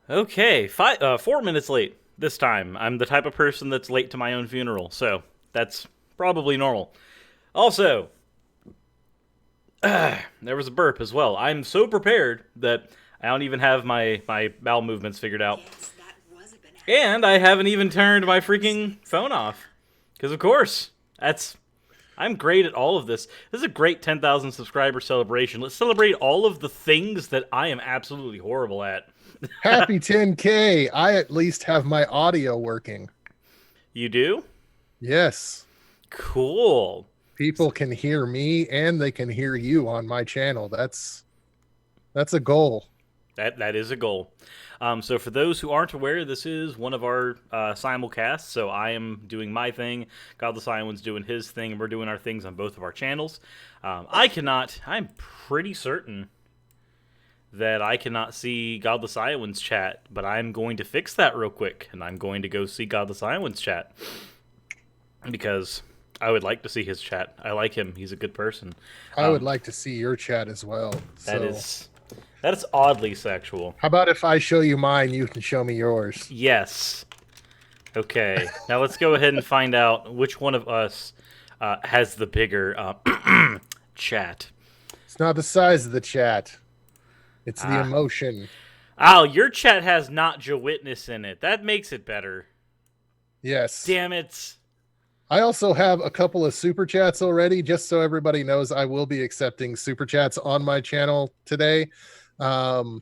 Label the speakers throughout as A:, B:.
A: Okay, 4 minutes late this time. I'm the type of person that's late to my own funeral, so that's probably normal. Also, there was a burp as well. I'm so prepared that I don't even have my bowel movements figured out. And I haven't even turned my freaking phone off. Because, of course, I'm great at all of this. This is a great 10,000 subscriber celebration. Let's celebrate all of the things that I am absolutely horrible at.
B: Happy 10K. I at least have my audio working.
A: You do?
B: Yes.
A: Cool.
B: People can hear me and they can hear you on my channel. That's a goal.
A: That is a goal. So for those who aren't aware, this is one of our simulcasts. So I am doing my thing, Godless Iowan's doing his thing, and we're doing our things on both of our channels. I'm pretty certain that I cannot see Godless Iowan's chat, but I'm going to fix that real quick, and I'm going to go see Godless Iowan's chat. Because I would like to see his chat. I like him. He's a good person.
B: I would like to see your chat as well.
A: That is oddly sexual.
B: How about if I show you mine, you can show me yours?
A: Yes. Okay. Now let's go ahead and find out which one of us has the bigger chat.
B: It's not the size of the chat. It's the emotion.
A: Oh, your chat has not Joe Witness in it. That makes it better.
B: Yes.
A: Damn it.
B: I also have a couple of super chats already, just so everybody knows I will be accepting super chats on my channel today. The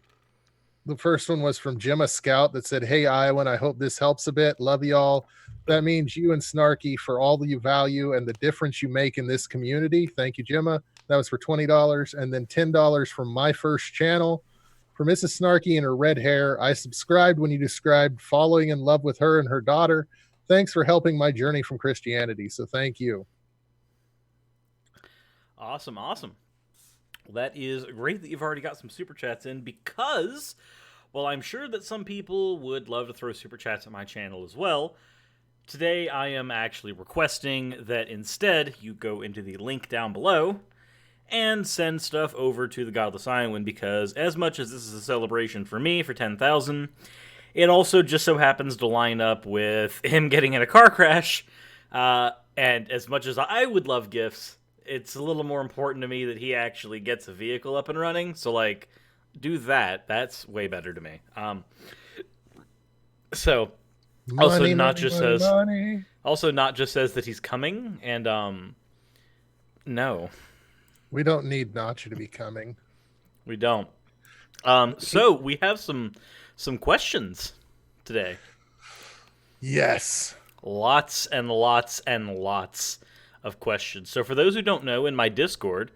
B: first one was from Gemma Scout that said, "Hey, Iowan, I hope this helps a bit. Love y'all. That means you and Snarky for all that you value and the difference you make in this community. Thank you, Gemma." That was for $20. And then $10 from my first channel. For Mrs. Snarky and her red hair, I subscribed when you described falling in love with her and her daughter. Thanks for helping my journey from Christianity. So thank you.
A: Awesome. Well, that is great that you've already got some super chats in because, well, I'm sure that some people would love to throw super chats at my channel as well. Today, I am actually requesting that instead you go into the link down below and send stuff over to the Godless Iowan because as much as this is a celebration for me for 10,000, it also just so happens to line up with him getting in a car crash. And as much as I would love gifts, it's a little more important to me that he actually gets a vehicle up and running. So, like, do that. That's way better to me. So,
B: Money, money.
A: also not just says that he's coming, and no,
B: We don't need Nacho to be coming.
A: we don't. So we have some questions today.
B: Yes.
A: Lots and lots and lots of questions. So for those who don't know, in my Discord,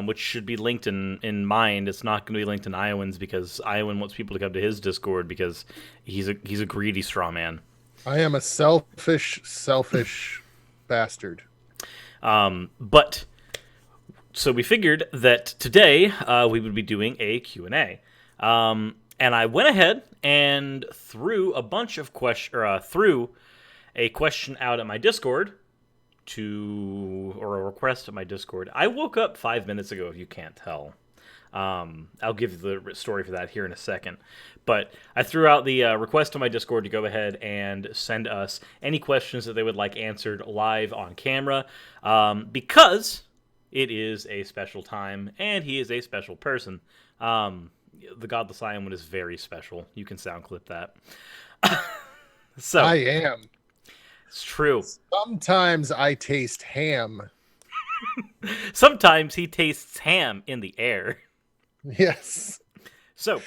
A: which should be linked in mine, it's not going to be linked in Iowan's because Iowan wants people to come to his Discord because he's a greedy straw man.
B: I am a selfish bastard.
A: But so we figured that today we would be doing a Q&A. And I went ahead and threw a bunch of threw a question out at my Discord or a request at my Discord. I woke up 5 minutes ago, if you can't tell. I'll give you the story for that here in a second. But I threw out the request to my Discord to go ahead and send us any questions that they would like answered live on camera because it is a special time and he is a special person. The Godless Iowan is very special. You can sound clip that. So
B: I am.
A: It's true.
B: Sometimes I taste ham.
A: Sometimes he tastes ham in the air.
B: Yes.
A: So,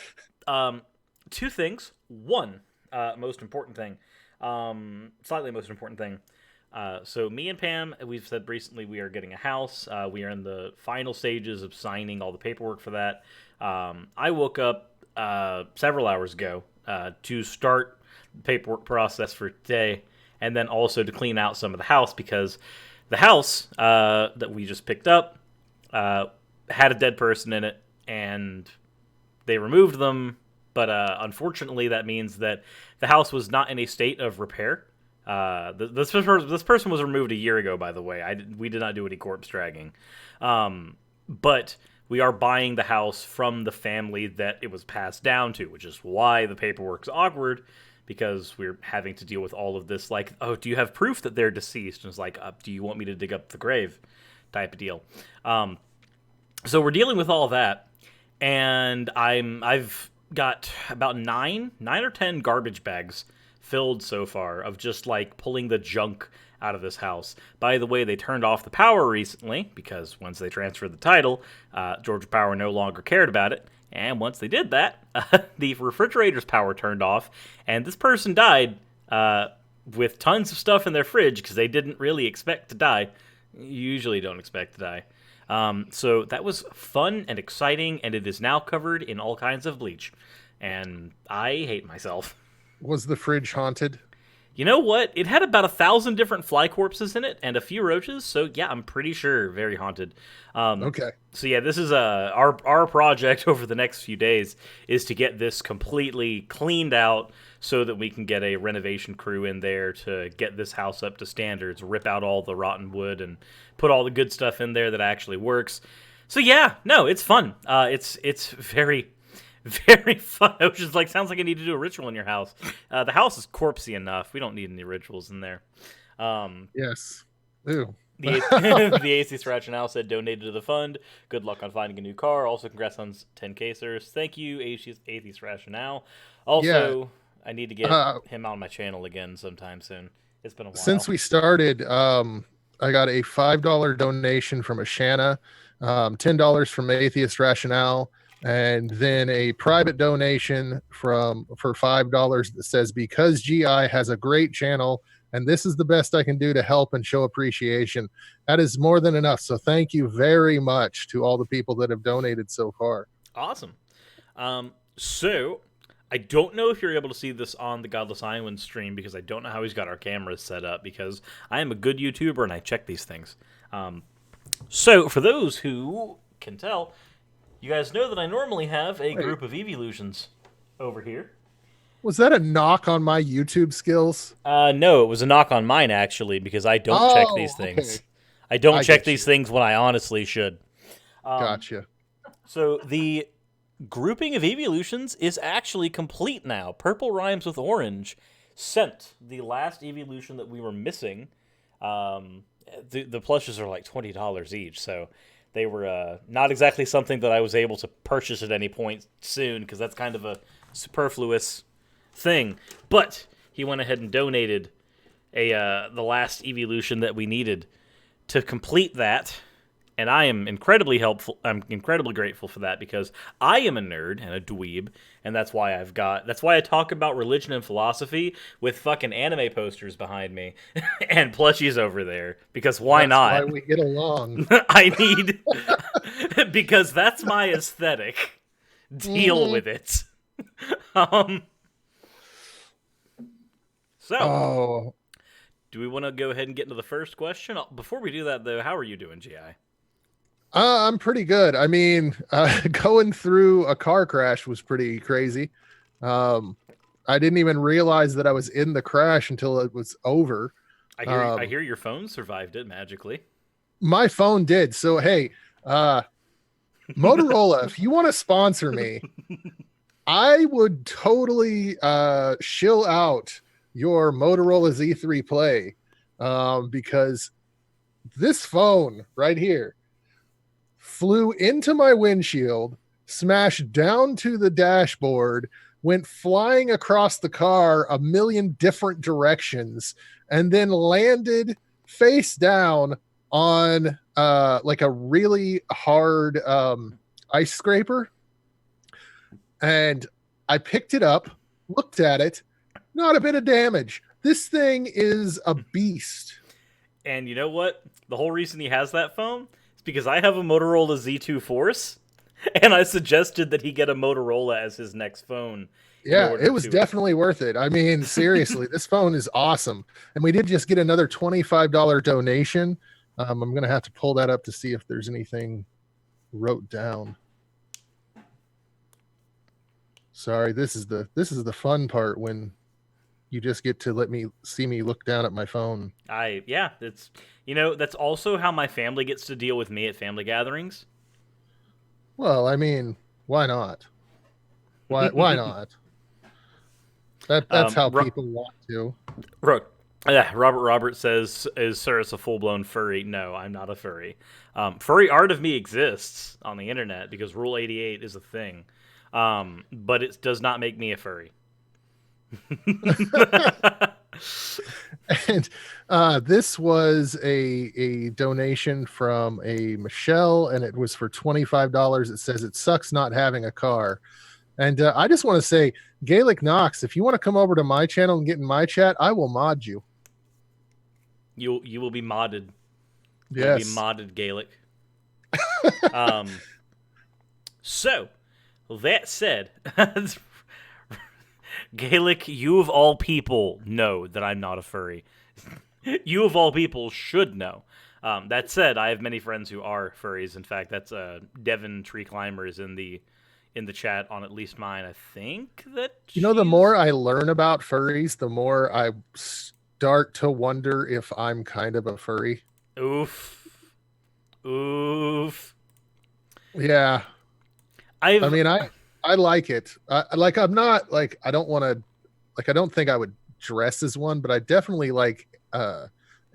A: two things. One, most important thing. Slightly most important thing. So me and Pam, we've said recently we are getting a house. We are in the final stages of signing all the paperwork for that. I woke up several hours ago to start the paperwork process for today, and then also to clean out some of the house because the house that we just picked up had a dead person in it, and they removed them. But unfortunately, that means that the house was not in a state of repair. This person was removed a year ago, by the way. We did not do any corpse dragging. But we are buying the house from the family that it was passed down to, which is why the paperwork's awkward, because we're having to deal with all of this, like, oh, do you have proof that they're deceased? And it's like, do you want me to dig up the grave type of deal. So we're dealing with all of that, and I've got about nine or 10 garbage bags filled so far of just like pulling the junk out of this house. By the way, they turned off the power recently because once they transferred the title, Georgia Power no longer cared about it. And once they did that, the refrigerator's power turned off, and this person died with tons of stuff in their fridge because they didn't really expect to die. You usually don't expect to die. So that was fun and exciting, and it is now covered in all kinds of bleach. And I hate myself.
B: Was the fridge haunted?
A: You know what? It had about 1,000 different fly corpses in it and a few roaches, so yeah, I'm pretty sure very haunted.
B: Okay.
A: So yeah, this is our project over the next few days is to get this completely cleaned out so that we can get a renovation crew in there to get this house up to standards, rip out all the rotten wood and put all the good stuff in there that actually works. So yeah, no, it's fun. It's very, very fun. It just like sounds like I need to do a ritual in your house. The house is corpsey enough. We don't need any rituals in there.
B: Yes. Ew.
A: The Atheist Rationale said donated to the fund. Good luck on finding a new car. Also, congrats on 10 casers. Thank you, Atheist Rationale. Also, yeah. I need to get him on my channel again sometime soon. It's been a while.
B: Since we started, I got a $5 donation from Ashana, $10 from Atheist Rationale, and then a private donation for $5 that says, because GI has a great channel, and this is the best I can do to help and show appreciation. That is more than enough. So thank you very much to all the people that have donated so far.
A: Awesome. So I don't know if you're able to see this on the Godless Iowan stream because I don't know how he's got our cameras set up because I am a good YouTuber and I check these things. So for those who can tell, you guys know that I normally have a group of eeveelutions over here.
B: Was that a knock on my YouTube skills?
A: No, it was a knock on mine, actually, because I don't check these things. Okay. I don't check these things when I honestly should.
B: Gotcha.
A: So the grouping of eeveelutions is actually complete now. Purple rhymes with orange. Sent the last eeveelution that we were missing. The plushes are like $20 each, so they were not exactly something that I was able to purchase at any point soon, because that's kind of a superfluous thing. But he went ahead and donated the last eeveelution that we needed to complete that, and I am incredibly helpful. I'm incredibly grateful for that because I am a nerd and a dweeb, and that's why I talk about religion and philosophy with fucking anime posters behind me and plushies over there, because why not?
B: That's why we get along.
A: I need because that's my aesthetic. Deal with it. So, do we want to go ahead and get into the first question? Before we do that, though, how are you doing, GI?
B: I'm pretty good. I mean, going through a car crash was pretty crazy. I didn't even realize that I was in the crash until it was over.
A: I hear your phone survived it magically.
B: My phone did. So, hey, Motorola, if you want to sponsor me, I would totally shill out your Motorola Z3 Play, because this phone right here flew into my windshield, smashed down to the dashboard, went flying across the car a million different directions, and then landed face down on like a really hard ice scraper. And I picked it up, looked at it, not a bit of damage. This thing is a beast.
A: And you know what? The whole reason he has that phone is because I have a Motorola Z2 Force, and I suggested that he get a Motorola as his next phone.
B: Yeah, it was definitely worth it. I mean, seriously, this phone is awesome. And we did just get another $25 donation. I'm going to have to pull that up to see if there's anything wrote down. Sorry, this is the fun part when you just get to see me look down at my phone.
A: It's that's also how my family gets to deal with me at family gatherings.
B: Well, I mean, why not? Why not? That's how
A: Ro-
B: people want to.
A: Ro- yeah, Robert says, "Is Cirrus a full blown furry?" No, I'm not a furry. Furry art of me exists on the internet because Rule 88 is a thing, but it does not make me a furry.
B: And this was a donation from a Michelle, and it was for $25. It says it sucks not having a car. And I just want to say, Gaelic Knox, if you want to come over to my channel and get in my chat, I will mod you.
A: You will be modded.
B: Yes.
A: You'll be modded, Gaelic. So, that said, Gaelic, you of all people know that I'm not a furry. You of all people should know. That said, I have many friends who are furries. In fact, that's Devon Tree Climbers in the chat on at least mine. I think that
B: the more I learn about furries, the more I start to wonder if I'm kind of a furry.
A: Oof.
B: Yeah. I like it. I'm not like, I don't want to, like, I don't think I would dress as one, but I definitely like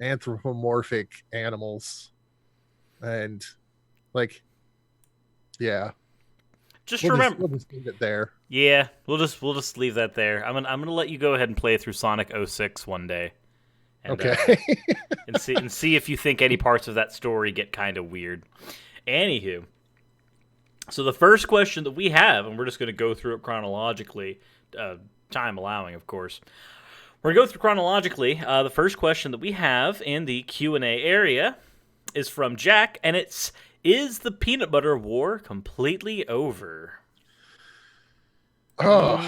B: anthropomorphic animals. And like, yeah.
A: Remember,
B: we'll just leave it there.
A: Yeah, we'll just leave that there. I'm gonna let you go ahead and play through Sonic 06 one day. And,
B: okay.
A: and see if you think any parts of that story get kind of weird. Anywho, so the first question that we have, and we're just going to go through it chronologically, time allowing, of course. We're going to go through chronologically. The first question that we have in the Q&A area is from Jack, and it's, is the peanut butter war completely over?
B: Oh.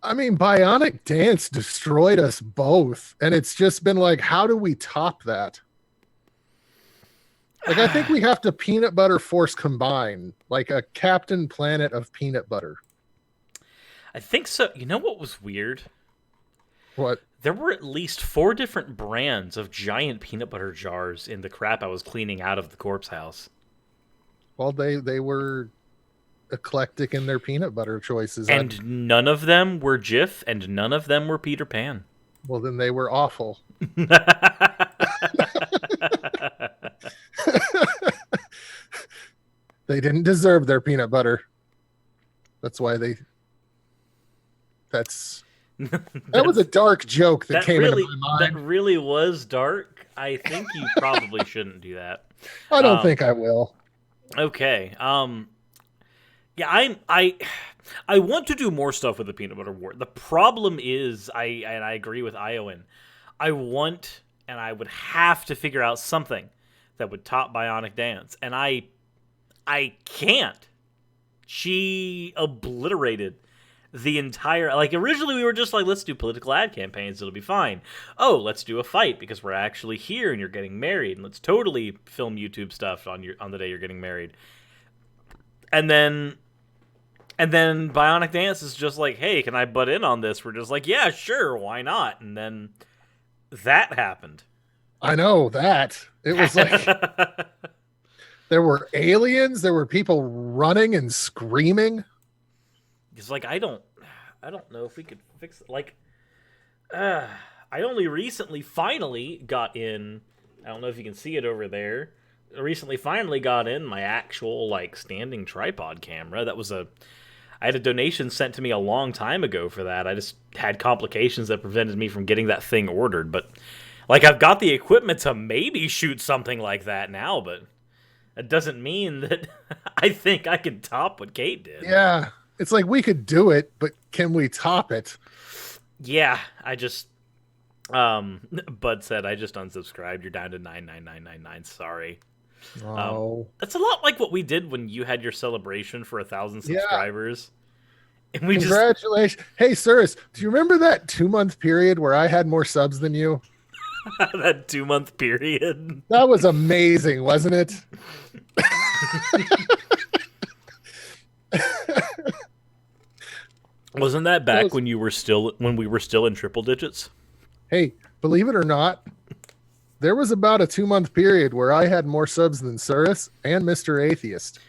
B: I mean, Bionic Dance destroyed us both, and it's just been like, how do we top that? Like, I think we have to peanut butter force combine, like a Captain Planet of peanut butter.
A: I think so. You know what was weird?
B: What?
A: There were at least 4 different brands of giant peanut butter jars in the crap I was cleaning out of the corpse house.
B: Well, they were eclectic in their peanut butter choices.
A: And none of them were Jif, and none of them were Peter Pan.
B: Well, then they were awful. They didn't deserve their peanut butter. That's why that was a dark joke that came into my mind.
A: That really was dark. I think you probably shouldn't do that.
B: I don't think I will.
A: Okay. Yeah, I want to do more stuff with the peanut butter war. The problem is, I agree with Iowan. I want, and I would have to figure out something that would top Bionic Dance, and I can't. She obliterated the entire, like, originally we were just like, let's do political ad campaigns, it'll be fine. Oh, let's do a fight because we're actually here and you're getting married, and let's totally film YouTube stuff on the day you're getting married. And then Bionic Dance is just like, hey, can I butt in on this? We're just like, yeah, sure, why not? And then that happened.
B: I know that. It was like there were aliens, there were people running and screaming.
A: It's like, I don't know if we could fix it. Like, I only recently finally got in. I don't know if you can see it over there. I recently finally got in my actual, like, standing tripod camera. I had a donation sent to me a long time ago for that. I just had complications that prevented me from getting that thing ordered. But, like, I've got the equipment to maybe shoot something like that now, but it doesn't mean that I think I can top what Kate did.
B: Yeah. It's like, we could do it, but can we top it?
A: Yeah, I just... Bud said, I just unsubscribed. You're down to 99999. Sorry.
B: Oh.
A: That's a lot like what we did when you had your celebration for 1,000 subscribers. And we
B: Congratulations. Hey, Cyrus, do you remember that 2-month period where I had more subs than you?
A: That 2-month period.
B: That was amazing, wasn't it?
A: Wasn't that back when we were still in triple digits?
B: Hey, believe it or not, there was about a 2-month period where I had more subs than Cyrus and Mr. Atheist.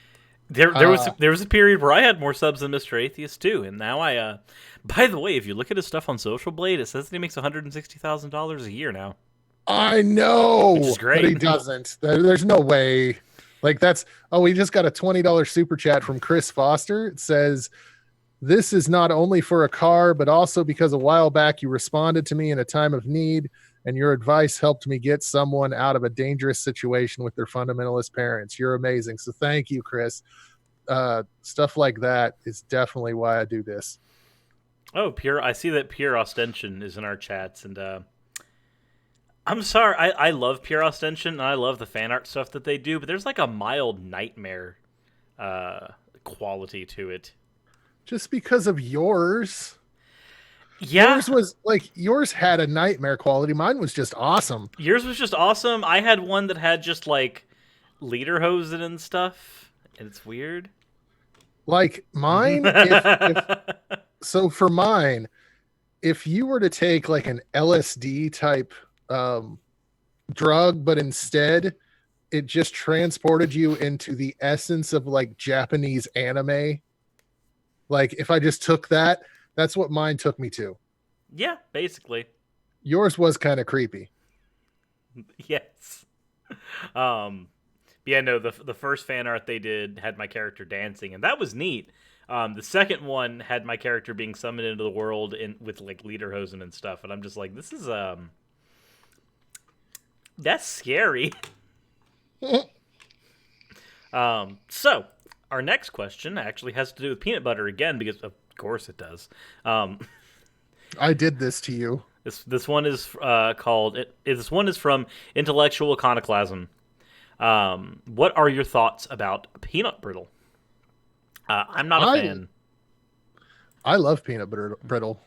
A: There was a period where I had more subs than Mr. Atheist too, and now by the way, if you look at his stuff on Social Blade, it says that he makes $160,000 a year now.
B: I
A: Which is
B: know, but he
A: great.
B: doesn't. There's no way. Like that's we just got a $20 super chat from Chris Foster. It says, "This is not only for a car, but also because a while back you responded to me in a time of need, and your advice helped me get someone out of a dangerous situation with their fundamentalist parents. You're amazing." So thank you, Chris. Stuff like that is definitely why I do this.
A: Oh, I see that Pure Ostension is in our chats, and I'm sorry, I love Pure Ostension, and I love the fan art stuff that they do, but there's like a mild nightmare quality to it.
B: Just because of yours.
A: Yeah.
B: Yours had a nightmare quality. Mine was just awesome.
A: Yours was just awesome. I had one that had just like lederhosen and stuff, and it's weird.
B: Like mine, so for mine, if you were to take like an LSD type drug, but instead it just transported you into the essence of like Japanese anime. Like if I just took that, that's what mine took me to.
A: Yeah, basically.
B: Yours was kind of creepy.
A: Yes. Yeah, no, the first fan art they did had my character dancing, and that was neat. The second one had my character being summoned into the world with like lederhosen and stuff, and I'm just like, this is that's scary. So our next question actually has to do with peanut butter again, because of course it does.
B: I did this to you.
A: This one is this one is from Intellectual Iconoclasm. What are your thoughts about peanut brittle? I'm not a fan.
B: I love peanut brittle.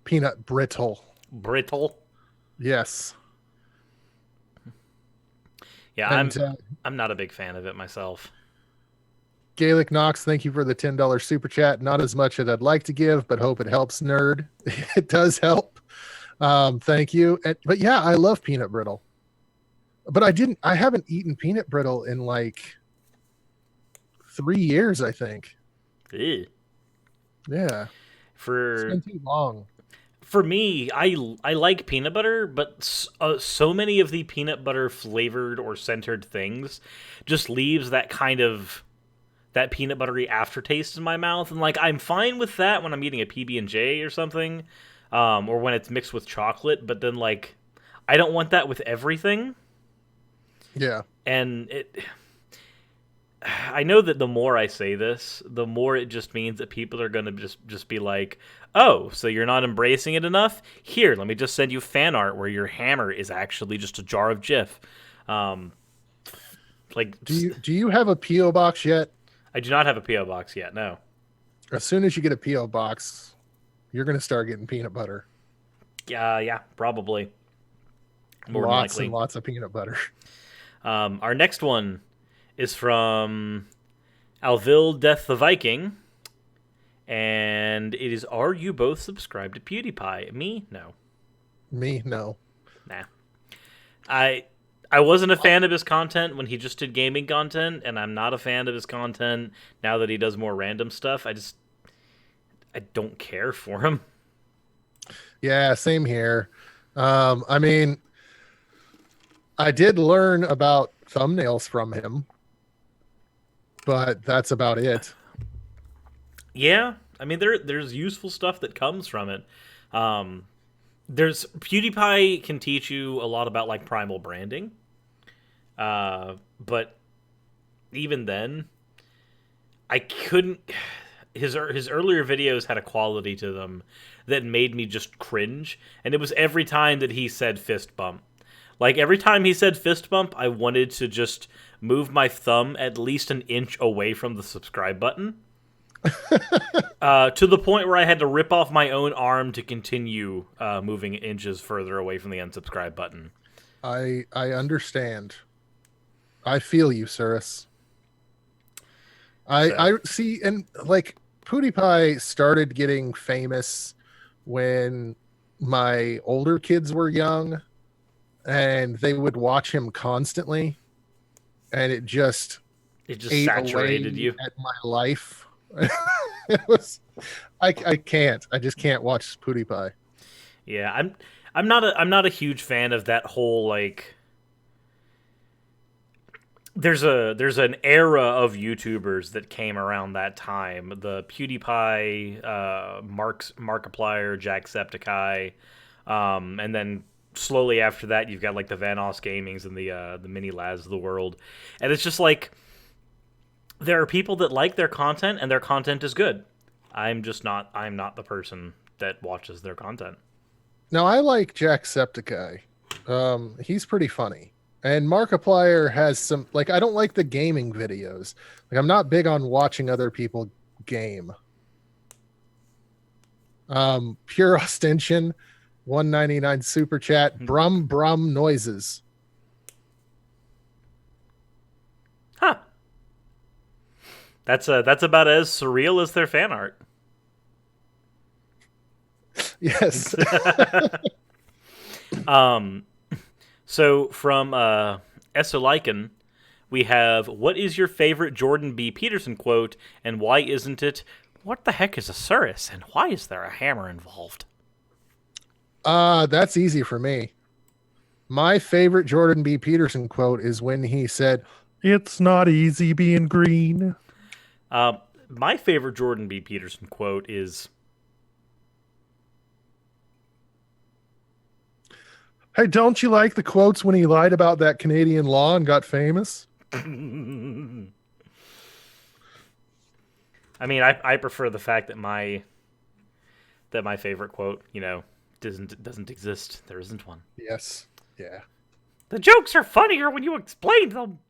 B: Peanut brittle.
A: Brittle?
B: Yes.
A: Yeah, I'm not a big fan of it myself.
B: Gaelic Knox, thank you for the $10 super chat. Not as much as I'd like to give, but hope it helps, nerd. It does help. Thank you. But yeah, I love peanut brittle. But I haven't eaten peanut brittle in like 3 years, I think.
A: Ew.
B: Yeah. It's been too long.
A: For me, I like peanut butter, but so many of the peanut butter flavored or centered things just leaves that kind of that peanut buttery aftertaste in my mouth, and like I'm fine with that when I'm eating a PB&J or something, or when it's mixed with chocolate. But then like I don't want that with everything.
B: Yeah,
A: and I know that the more I say this, the more it just means that people are gonna just be like, "Oh, so you're not embracing it enough? Here, let me just send you fan art where your hammer is actually just a jar of Jif." Like,
B: do you have a PO box yet?
A: I do not have a PO box yet. No.
B: As soon as you get a PO box, you're gonna start getting peanut butter.
A: Yeah, probably. More than
B: lots
A: likely.
B: and lots of peanut butter.
A: Our next one is from Alvil Death the Viking, and it is: are you both subscribed to PewDiePie? Me, no.
B: Me, no.
A: Nah. I wasn't a fan of his content when he just did gaming content, and I'm not a fan of his content now that he does more random stuff. I don't care for him.
B: Yeah, same here. I mean, I did learn about thumbnails from him, but that's about it.
A: Yeah, I mean there's useful stuff that comes from it. There's PewDiePie can teach you a lot about like primal branding, but even then, I couldn't. His earlier videos had a quality to them that made me just cringe, and it was every time that he said fist bump. Like every time he said fist bump, I wanted to just move my thumb at least an inch away from the subscribe button. To the point where I had to rip off my own arm to continue moving inches further away from the unsubscribe button.
B: I understand. I feel you, Cirrus. I see, and like PewDiePie started getting famous when my older kids were young, and they would watch him constantly, and it just
A: It just
B: ate
A: saturated
B: away
A: you.
B: at my life. It was I can't. I just can't watch PewDiePie.
A: Yeah, I'm not a huge fan of that whole like. There's an era of YouTubers that came around that time. The PewDiePie, Markiplier, Jacksepticeye, and then slowly after that you've got like the Vanoss Gamings and the Mini Lads of the world, and it's just like there are people that like their content and their content is good. I'm not the person that watches their content.
B: Now I like Jacksepticeye. He's pretty funny. And Markiplier has some like I don't like the gaming videos. Like I'm not big on watching other people game. Pure Ostension, 199 super chat, brum brum noises.
A: Huh. That's about as surreal as their fan art.
B: Yes.
A: So from Esoliken, we have, what is your favorite Jordan B. Peterson quote, and why isn't it, what the heck is a Surus, and why is there a hammer involved?
B: That's easy for me. My favorite Jordan B. Peterson quote is when he said, "It's not easy being green."
A: My favorite Jordan B. Peterson quote is,
B: "Hey, don't you like the quotes when he lied about that Canadian law and got famous?"
A: I mean, I prefer the fact that my favorite quote, doesn't exist. There isn't one.
B: Yes. Yeah.
A: The jokes are funnier when you explain them.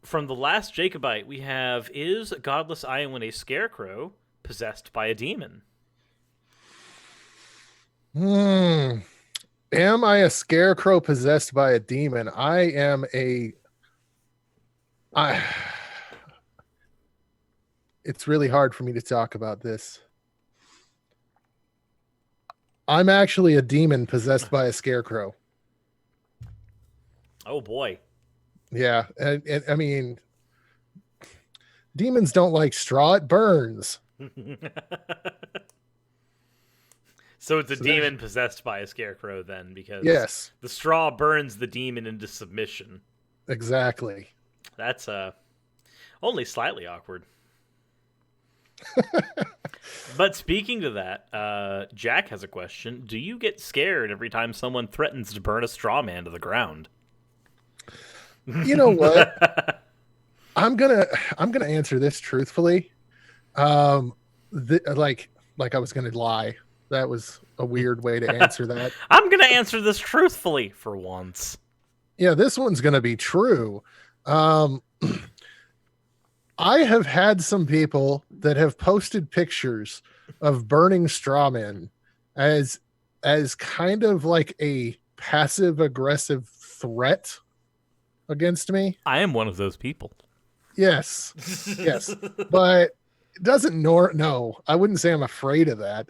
A: From the last Jacobite, we have, is Godless Iowan a scarecrow possessed by a demon?
B: Am I a scarecrow possessed by a demon? It's really hard for me to talk about this. I'm actually a demon possessed by a scarecrow.
A: Oh boy.
B: Yeah, and I mean, demons don't like straw; it burns.
A: So it's a demon possessed by a scarecrow then, because
B: yes,
A: the straw burns the demon into submission.
B: Exactly.
A: That's only slightly awkward. But speaking to that, Jack has a question. Do you get scared every time someone threatens to burn a straw man to the ground?
B: You know what? I'm gonna answer this truthfully. Like I was gonna lie. That was a weird way to answer that.
A: I'm gonna answer this truthfully for once.
B: Yeah, this one's gonna be true. I have had some people that have posted pictures of burning straw men as kind of like a passive aggressive threat against me.
A: I am one of those people.
B: Yes. Yes. But it doesn't no, I wouldn't say I'm afraid of that.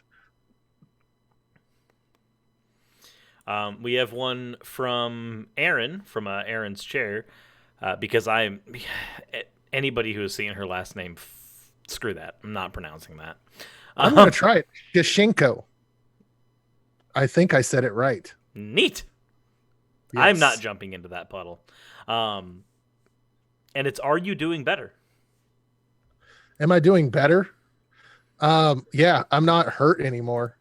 A: We have one from Aaron, from Aaron's chair, because anybody who has seen her last name, screw that. I'm not pronouncing that.
B: I'm going to try it. Yashenko. I think I said it right.
A: Neat. Yes. I'm not jumping into that puddle. And it's, are you doing better?
B: Am I doing better? Yeah, I'm not hurt anymore.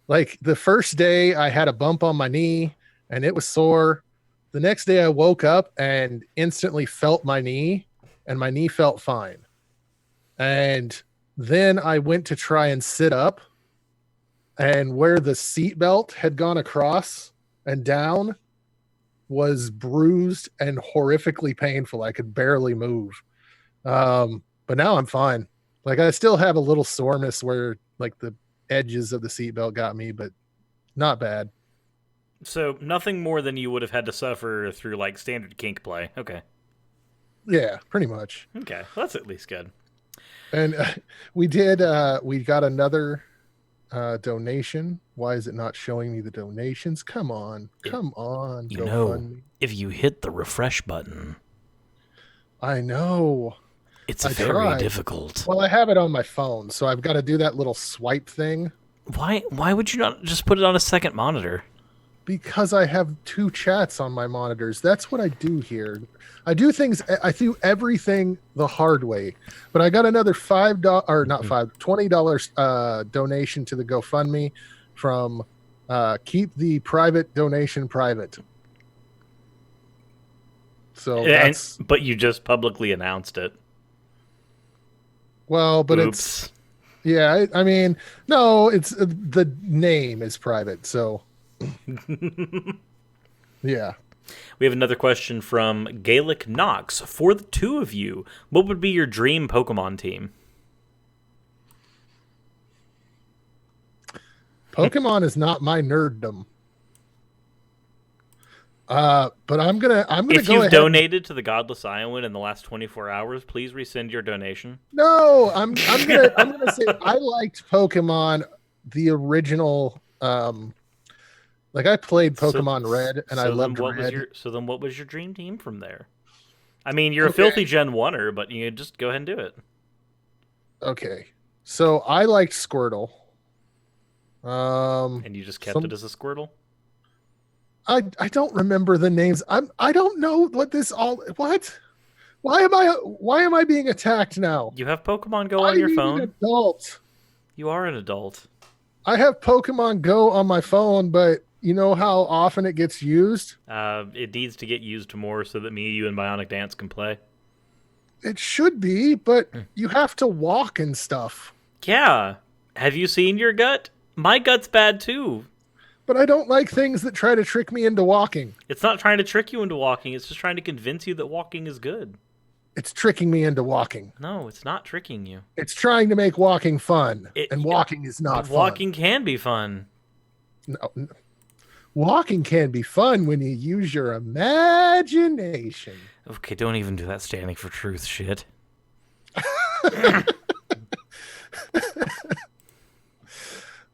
B: Like the first day I had a bump on my knee and it was sore. The next day I woke up and instantly felt my knee and my knee felt fine. And then I went to try and sit up, and where the seat belt had gone across and down was bruised and horrifically painful. I could barely move. But now I'm fine. Like I still have a little soreness where like the edges of the seatbelt got me, but not bad.
A: So nothing more than you would have had to suffer through like standard kink play. Okay.
B: Yeah, pretty much.
A: Okay, well, that's at least good.
B: And we got another donation. Why is it not showing me the donations? Come on. Come on.
A: You know,
B: GoFundMe.
A: if you hit the refresh button,
B: I know.
A: it's
B: I
A: very
B: tried.
A: difficult.
B: Well, I have it on my phone, so I've got to do that little swipe thing.
A: Why would you not just put it on a second monitor?
B: Because I have 2 chats on my monitors. That's what I do here. I do everything the hard way. But I got another $5 or not $20 donation to the GoFundMe from Keep the Private Donation Private. So
A: but you just publicly announced it.
B: Well, but
A: Oops.
B: I mean, no, it's the name is private, so yeah.
A: We have another question from Gaelic Knox. For the two of you, what would be your dream Pokemon team?
B: Pokemon is not my nerddom. But I'm gonna
A: if
B: go
A: you've
B: ahead
A: donated to the Godless Iowan in the last 24 hours, please rescind your donation.
B: No, I'm gonna say I liked Pokemon the original. Like I played Pokemon Red and I loved Red.
A: So then what was your dream team from there? I mean, you're a filthy Gen 1er, but you just go ahead and do it.
B: Okay. So I liked Squirtle.
A: And you just kept it as a Squirtle?
B: I don't remember the names. I don't know what this all what? Why am I being attacked now?
A: You have Pokemon Go on your phone.
B: I'm an adult.
A: You are an adult.
B: I have Pokemon Go on my phone, but you know how often it gets used?
A: It needs to get used more so that me, you, and Bionic Dance can play.
B: It should be, but you have to walk and stuff.
A: Yeah. Have you seen your gut? My gut's bad too.
B: But I don't like things that try to trick me into walking.
A: It's not trying to trick you into walking. It's just trying to convince you that walking is good.
B: It's tricking me into walking.
A: No, it's not tricking you.
B: It's trying to make walking fun. And walking is not fun.
A: Walking can be fun.
B: No. Walking can be fun when you use your imagination.
A: Okay, don't even do that standing for truth shit.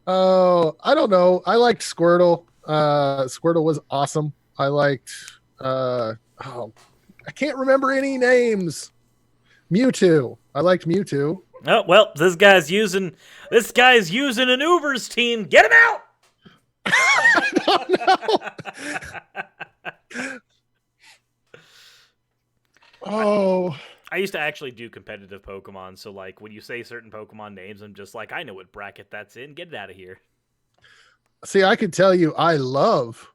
B: Oh, I don't know. I liked Squirtle. Squirtle was awesome. I liked I can't remember any names. Mewtwo. I liked Mewtwo.
A: Oh, well, this guy's using an Uber's team. Get him out!
B: Oh.
A: I used to actually do competitive Pokemon, so like when you say certain Pokemon names, I'm just like, I know what bracket that's in. Get it out of here.
B: See, I could tell you I love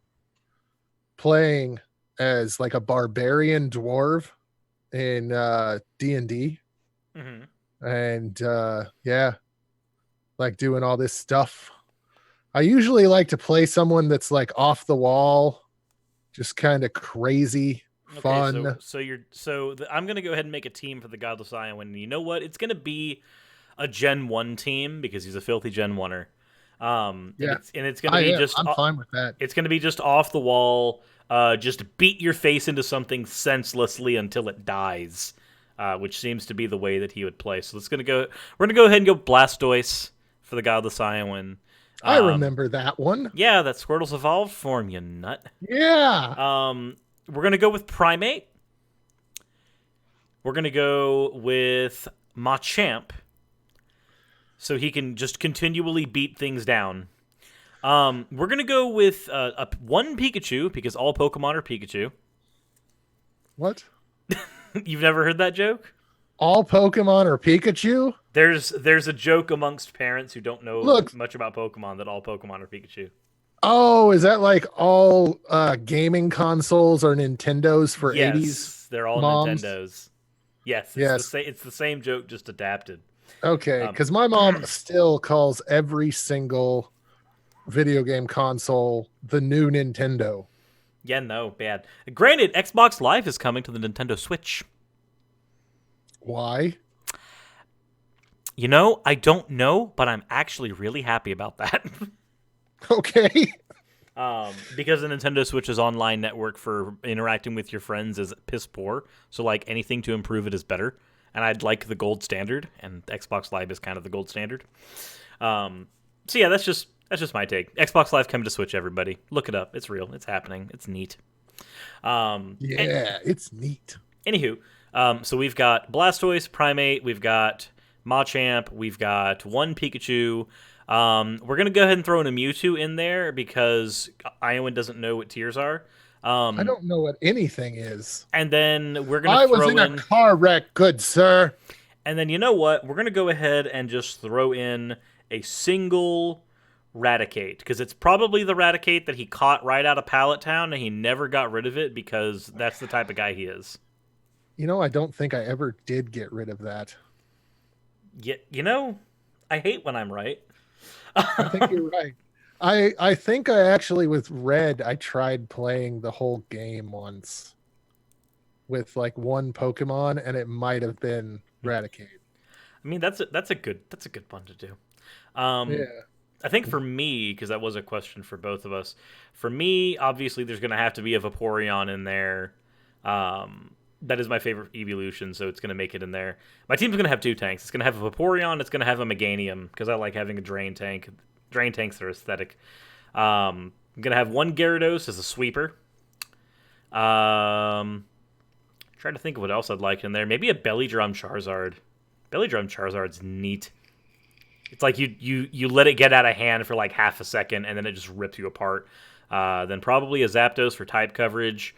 B: playing as like a barbarian dwarf in D&D.
A: Mm-hmm.
B: And yeah, like doing all this stuff. I usually like to play someone that's like off the wall, just kind of crazy. Fun.
A: Okay, I'm gonna go ahead and make a team for the Godless Iowan. And you know what? It's gonna be a Gen 1 team because he's a filthy Gen 1er.
B: Yeah,
A: and it's gonna be
B: I'm fine with that.
A: It's gonna be just off the wall. Just beat your face into something senselessly until it dies, which seems to be the way that he would play. So we're gonna go ahead and go Blastoise for the Godless Iowan.
B: I remember that one.
A: Yeah, that Squirtle's evolved form, you nut.
B: Yeah.
A: We're going to go with Primate. We're going to go with Machamp. So he can just continually beat things down. We're going to go with one Pikachu, because all Pokemon are Pikachu.
B: What?
A: You've never heard that joke?
B: All Pokemon are Pikachu?
A: There's a joke amongst parents who don't know much about Pokemon that all Pokemon are Pikachu.
B: Oh, is that like all gaming consoles are Nintendos for 80s?
A: Yes, they're all
B: moms?
A: Nintendos. Yes, it's the same joke, just adapted.
B: Okay, because my mom still calls every single video game console the new Nintendo.
A: Yeah, no, bad. Granted, Xbox Live is coming to the Nintendo Switch.
B: Why?
A: You know, I don't know, but I'm actually really happy about that.
B: Okay.
A: Because the Nintendo Switch's online network for interacting with your friends is piss poor, so like anything to improve it is better. And I'd like the gold standard, and Xbox Live is kind of the gold standard. So yeah, that's just my take. Xbox Live coming to Switch. Everybody, look it up. It's real. It's happening. It's neat.
B: Yeah, it's neat.
A: Anywho, so we've got Blastoise, Primate, we've got Machamp, we've got one Pikachu. We're gonna go ahead and throw in a Mewtwo in there because Iowan doesn't know what tiers are.
B: I don't know what anything is.
A: And then we're gonna
B: I was in a car wreck, good sir.
A: And then you know what? We're gonna go ahead and just throw in a single Raticate because it's probably the Raticate that he caught right out of Pallet Town and he never got rid of it because that's the type of guy he is.
B: You know, I don't think I ever did get rid of that.
A: Yeah, you know, I hate when I'm right.
B: I think you're right. I think I actually with Red I tried playing the whole game once with like one Pokemon and it might have been Raticate.
A: I mean that's a good one to do.
B: Yeah.
A: I think for me, because that was a question for both of us, for me, obviously there's going to have to be a Vaporeon in there. That is my favorite evolution, so it's going to make it in there. My team's going to have two tanks. It's going to have a Vaporeon, it's going to have a Meganium, because I like having a Drain tank. Drain tanks are aesthetic. I'm going to have one Gyarados as a sweeper. Trying to think of what else I'd like in there. Maybe a Belly Drum Charizard. Belly Drum Charizard's neat. It's like you let it get out of hand for like half a second, and then it just rips you apart. Then probably a Zapdos for type coverage.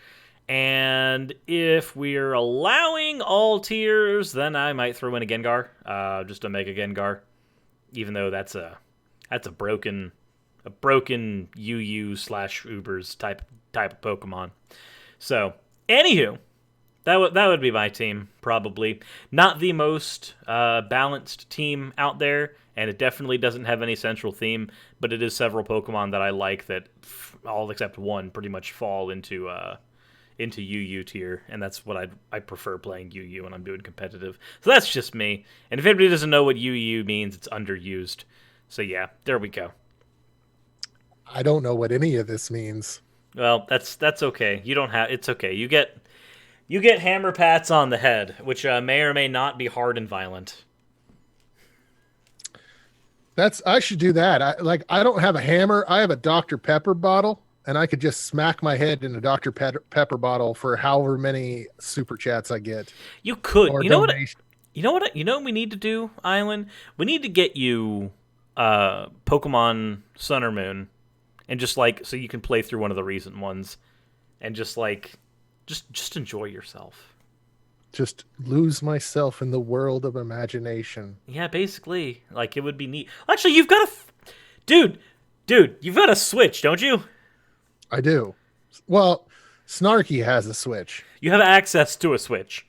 A: And if we're allowing all tiers, then I might throw in a Gengar, just to make a Gengar. Even though that's a broken UU/Ubers type of Pokemon. So, anywho, that would be my team, probably. Not the most balanced team out there, and it definitely doesn't have any central theme, but it is several Pokemon that I like that all except one pretty much fall into UU tier, and that's what I prefer playing UU when I'm doing competitive. So that's just me. And if anybody doesn't know what UU means, it's underused. So yeah, there we go.
B: I don't know what any of this means.
A: Well, that's okay. You don't have. It's okay. You get hammer pats on the head, which may or may not be hard and violent.
B: I should do that. I don't have a hammer. I have a Dr. Pepper bottle, and I could just smack my head in a Dr. Pepper bottle for however many super chats I get.
A: You could.
B: Or
A: you know donation. What? You know what we need to do, Island? We need to get you Pokemon Sun or Moon, and just like so you can play through one of the recent ones, and just enjoy yourself.
B: Just lose myself in the world of imagination.
A: Yeah, basically, like it would be neat. Actually, you've got dude, you've got a Switch, don't you?
B: I do. Well, Snarky has a Switch.
A: You have access to a Switch.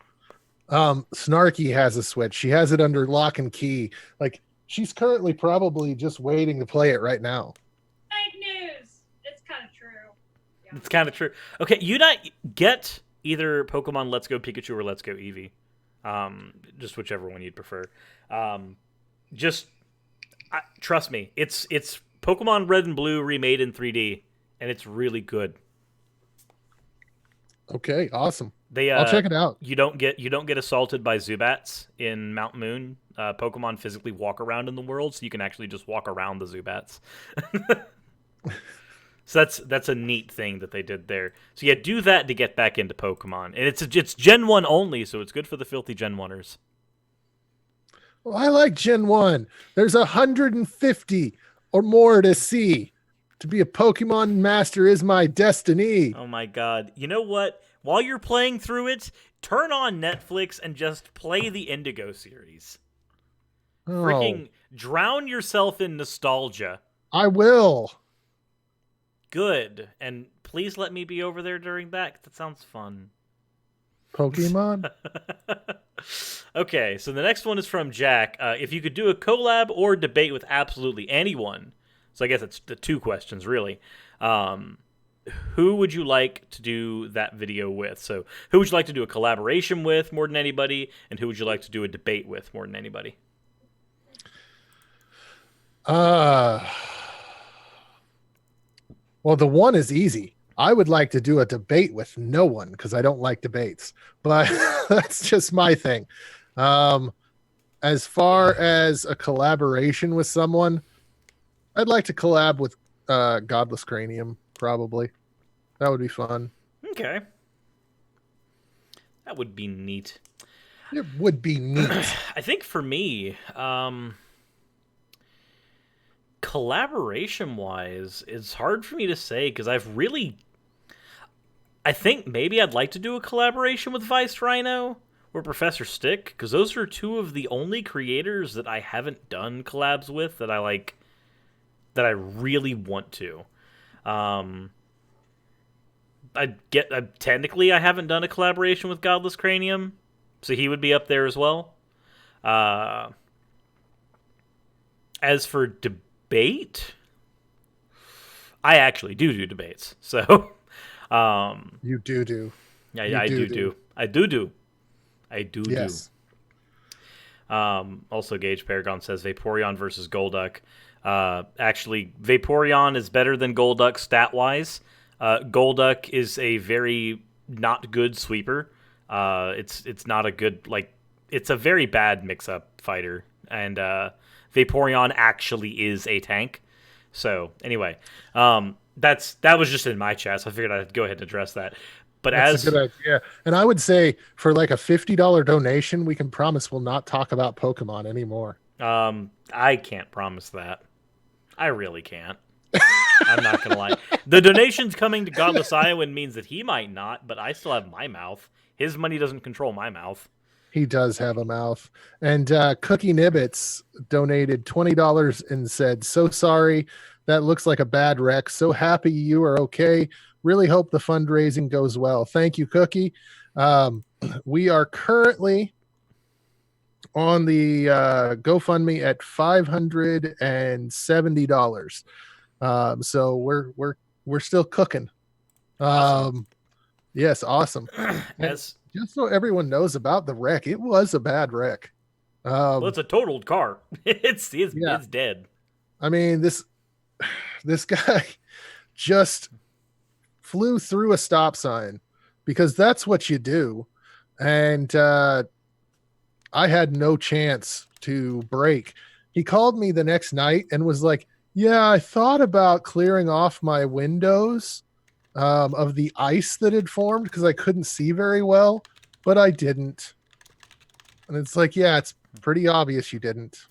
B: Snarky has a Switch. She has it under lock and key. Like she's currently probably just waiting to play it right now.
C: Fake news. It's kind of true. Yeah.
A: It's kind of true. Okay, you not get either Pokemon Let's Go Pikachu or Let's Go Eevee. Just whichever one you'd prefer. Trust me, it's Pokemon Red and Blue remade in 3D, and it's really good.
B: Okay, awesome.
A: I'll
B: check it out.
A: You don't get assaulted by Zubats in Mount Moon. Pokemon physically walk around in the world, so you can actually just walk around the Zubats. So that's a neat thing that they did there. So yeah, do that to get back into Pokemon, and it's Gen 1 only, so it's good for the filthy Gen 1ers.
B: Well, I like Gen 1. There's 150 or more to see. To be a Pokemon master is my destiny.
A: Oh my god. You know what? While you're playing through it, turn on Netflix and just play the Indigo series.
B: Oh,
A: Freaking drown yourself in nostalgia.
B: I will.
A: Good. And please let me be over there during that. That sounds fun.
B: Pokemon?
A: Okay, so the next one is from Jack. If you could do a collab or debate with absolutely anyone, so I guess it's the two questions, really. Who would you like to do that video with? So who would you like to do a collaboration with more than anybody, and who would you like to do a debate with more than anybody?
B: Well, the one is easy. I would like to do a debate with no one because I don't like debates, but that's just my thing. As far as a collaboration with someone, I'd like to collab with Godless Cranium, probably. That would be fun.
A: Okay. That would be neat.
B: It would be neat.
A: I think for me, collaboration-wise, it's hard for me to say because I think maybe I'd like to do a collaboration with Vice Rhino or Professor Stick, because those are two of the only creators that I haven't done collabs with that I really want to. Technically I haven't done a collaboration with Godless Cranium, so he would be up there as well. As for debate, I actually do debates. So,
B: You do.
A: yeah, I do.
B: Yes.
A: Also, Gage Paragon says Vaporeon versus Golduck. Actually, Vaporeon is better than Golduck stat-wise. Golduck is a very not good sweeper. It's not a good, it's a very bad mix-up fighter. And Vaporeon actually is a tank. So, anyway, that was just in my chat, so I figured I'd go ahead and address that. But
B: That's a good idea. And I would say for like a $50 donation, we can promise we'll not talk about Pokemon anymore.
A: I can't promise that. I really can't. I'm not gonna lie. The donation's coming to Godless Iowan means that he might not, but I still have my mouth. His money doesn't control my mouth.
B: He does have a mouth. And Cookie Nibbits donated $20 and said, "So sorry. That looks like a bad wreck. So happy you are okay. Really hope the fundraising goes well." Thank you, Cookie. We are currently on the GoFundMe at $570. So we're still cooking.
A: Awesome.
B: Yes, awesome. Just so everyone knows about the wreck, it was a bad wreck.
A: Well, it's a totaled car. It's dead.
B: I mean, this guy just flew through a stop sign because that's what you do. And I had no chance to brake. He called me the next night and was like, "Yeah, I thought about clearing off my windows of the ice that had formed because I couldn't see very well, but I didn't." And it's like, yeah, it's pretty obvious you didn't.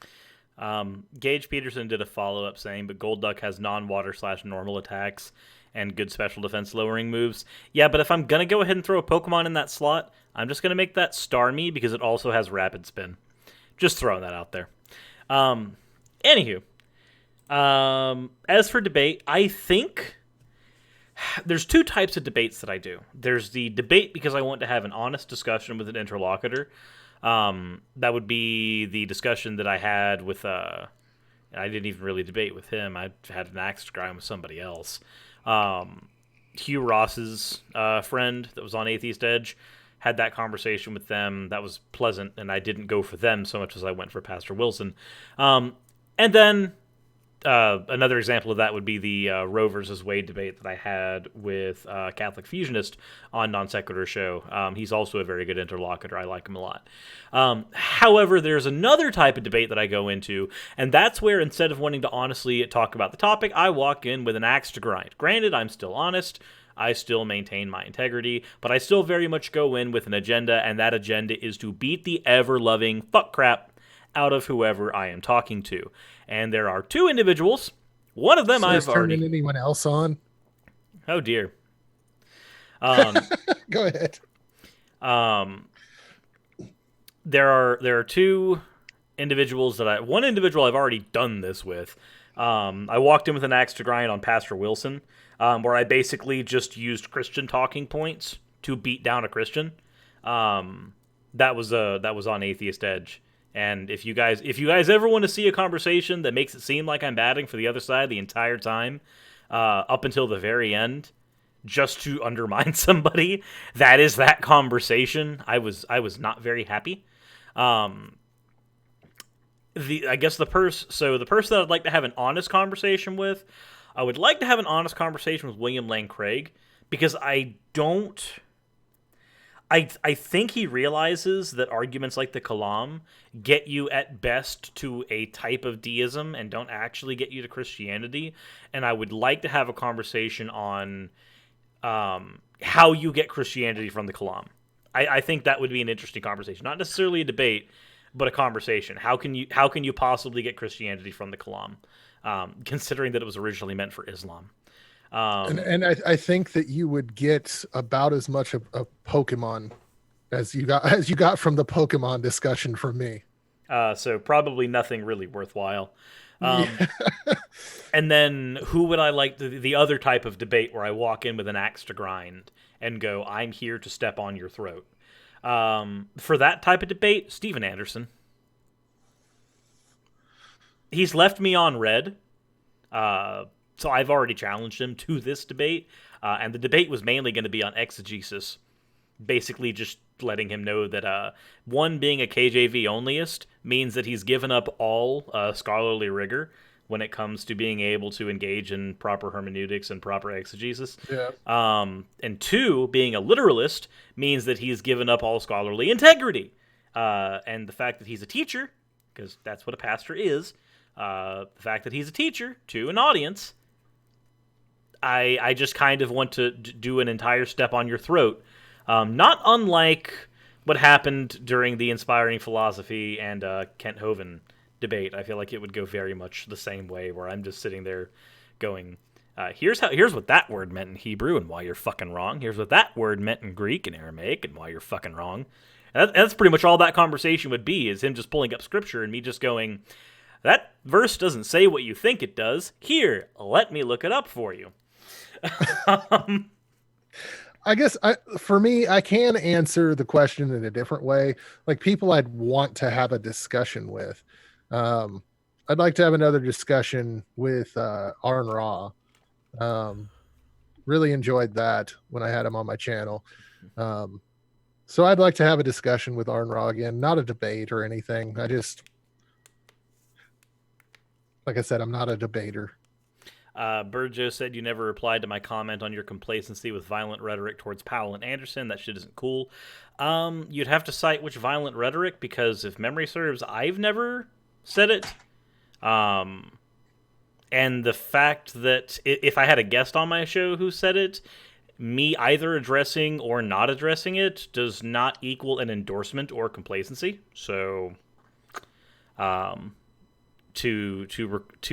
A: Gage Peterson did a follow-up saying, but Golduck has non-water / normal attacks and good special defense lowering moves. Yeah, but if I'm going to go ahead and throw a Pokemon in that slot, I'm just going to make that Starmie because it also has Rapid Spin. Just throwing that out there. Anywho, as for debate, I think there's two types of debates that I do. There's the debate because I want to have an honest discussion with an interlocutor. That would be the discussion that I had with, I didn't even really debate with him. I had an axe to grind with somebody else. Hugh Ross's friend that was on Atheist Edge, had that conversation with them. That was pleasant, and I didn't go for them so much as I went for Pastor Wilson. And then another example of that would be the Roe versus Wade debate that I had with Catholic Fusionist on Non Sequitur Show. He's also a very good interlocutor. I like him a lot. However, there's another type of debate that I go into, and that's where instead of wanting to honestly talk about the topic, I walk in with an axe to grind. Granted, I'm still honest. I still maintain my integrity, but I still very much go in with an agenda, and that agenda is to beat the ever-loving fuck crap out of whoever I am talking to. And there are two individuals. One of them I've already...
B: turning anyone else on?
A: Oh, dear.
B: Go ahead.
A: There are two individuals one individual I've already done this with. I walked in with an axe to grind on Pastor Wilson, where I basically just used Christian talking points to beat down a Christian. That was on Atheist Edge. And if you guys ever want to see a conversation that makes it seem like I'm batting for the other side the entire time, up until the very end, just to undermine somebody, that is that conversation. I was not very happy. The person that I'd like to have an honest conversation with, I would like to have an honest conversation with William Lane Craig, because I I think he realizes that arguments like the Kalam get you at best to a type of deism and don't actually get you to Christianity. And I would like to have a conversation on how you get Christianity from the Kalam. I think that would be an interesting conversation, not necessarily a debate, but a conversation. How can you possibly get Christianity from the Kalam, considering that it was originally meant for Islam?
B: And I think that you would get about as much of a Pokemon as you got from the Pokemon discussion from me.
A: So probably nothing really worthwhile.
B: Yeah.
A: And then who would I like the other type of debate where I walk in with an axe to grind and go, I'm here to step on your throat. For that type of debate, Steven Anderson. He's left me on red. So I've already challenged him to this debate. And the debate was mainly going to be on exegesis. Basically just letting him know that one, being a KJV onlyist means that he's given up all scholarly rigor when it comes to being able to engage in proper hermeneutics and proper exegesis.
B: Yeah.
A: And two, being a literalist means that he's given up all scholarly integrity. And the fact that he's a teacher, because that's what a pastor is, the fact that he's a teacher to an audience, I just kind of want to do an entire step on your throat. Not unlike what happened during the Inspiring Philosophy and Kent Hovind debate. I feel like it would go very much the same way, where I'm just sitting there going, here's what that word meant in Hebrew and why you're fucking wrong. Here's what that word meant in Greek and Aramaic and why you're fucking wrong. That's pretty much all that conversation would be, is him just pulling up scripture and me just going, that verse doesn't say what you think it does. Here, let me look it up for you.
B: I guess for me, I can answer the question in a different way. Like, people I'd want to have a discussion with. I'd like to have another discussion with Arn Ra. Really enjoyed that when I had him on my channel. So I'd like to have a discussion with Arn Ra again, not a debate or anything. Like I said, I'm not a debater.
A: Burjo said you never replied to my comment on your complacency with violent rhetoric towards Powell and Anderson. That shit isn't cool. You'd have to cite which violent rhetoric, because if memory serves, I've never said it. And the fact that if I had a guest on my show who said it, me either addressing or not addressing it does not equal an endorsement or complacency. So, to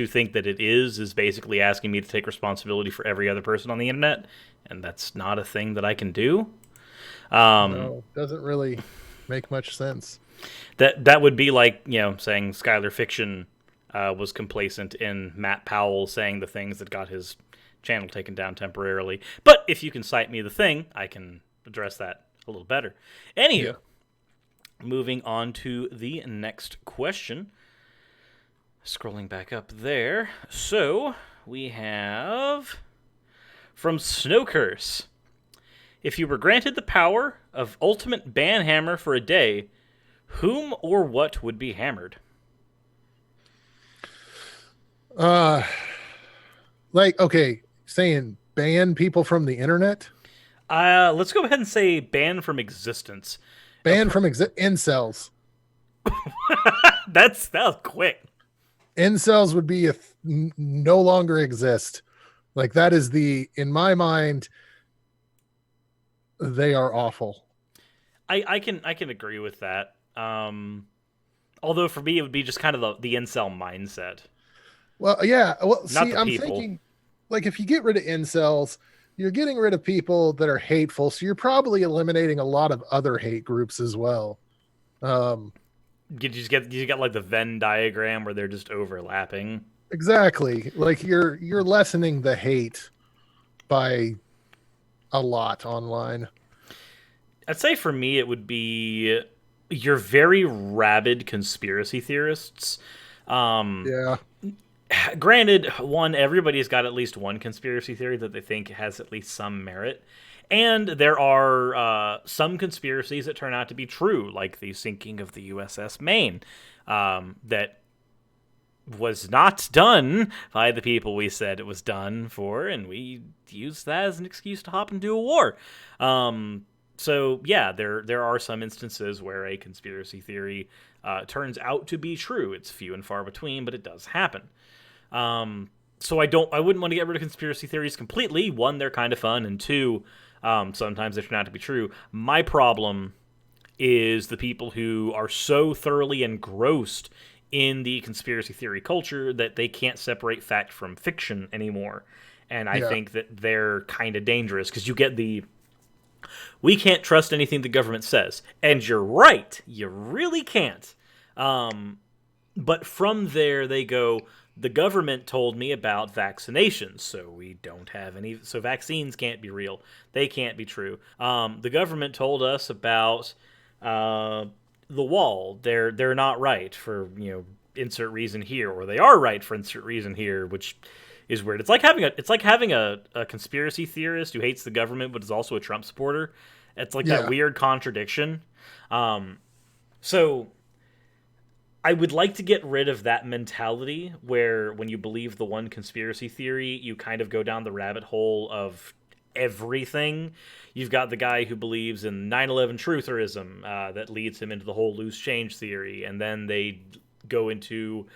A: think that it is basically asking me to take responsibility for every other person on the internet, and that's not a thing that I can do.
B: No, doesn't really make much sense.
A: That would be like, saying Skylar Fiction was complacent in Matt Powell saying the things that got his channel taken down temporarily. But if you can cite me the thing, I can address that a little better. Anywho, moving on to the next question. Scrolling back up there. So, we have from Snowcurse. If you were granted the power of ultimate banhammer for a day, whom or what would be hammered?
B: Okay, saying ban people from the internet?
A: Let's go ahead and say ban from existence.
B: Ban from incels.
A: That was quick.
B: Incels would be no longer exist. Like, that is in my mind, they are awful.
A: I can agree with that. Although for me it would be just kind of the incel mindset.
B: Well, yeah. Well,
A: Not
B: see, I'm thinking, like, if you get rid of incels, you're getting rid of people that are hateful. So you're probably eliminating a lot of other hate groups as well.
A: You get like the Venn diagram where they're just overlapping.
B: Exactly. Like, you're lessening the hate by a lot online.
A: I'd say for me it would be your very rabid conspiracy theorists.
B: Yeah.
A: Granted, everybody's got at least one conspiracy theory that they think has at least some merit. And there are some conspiracies that turn out to be true, like the sinking of the USS Maine, that was not done by the people we said it was done for, and we used that as an excuse to hop into a war. So yeah, there are some instances where a conspiracy theory turns out to be true. It's few and far between, but it does happen. So I wouldn't want to get rid of conspiracy theories completely. One, they're kind of fun, and two, sometimes they turn out to be true. My problem is the people who are so thoroughly engrossed in the conspiracy theory culture that they can't separate fact from fiction anymore. And I think that they're kind of dangerous, because you get we can't trust anything the government says. And you're right. You really can't. But from there, they go, the government told me about vaccinations, so we don't have any. So vaccines can't be real. They can't be true. The government told us about the wall. They're not right for, insert reason here, or they are right for insert reason here, which is weird. It's like having a conspiracy theorist who hates the government but is also a Trump supporter. It's like that weird contradiction. So I would like to get rid of that mentality where when you believe the one conspiracy theory, you kind of go down the rabbit hole of everything. You've got the guy who believes in 9/11 trutherism that leads him into the whole loose change theory, and then they go into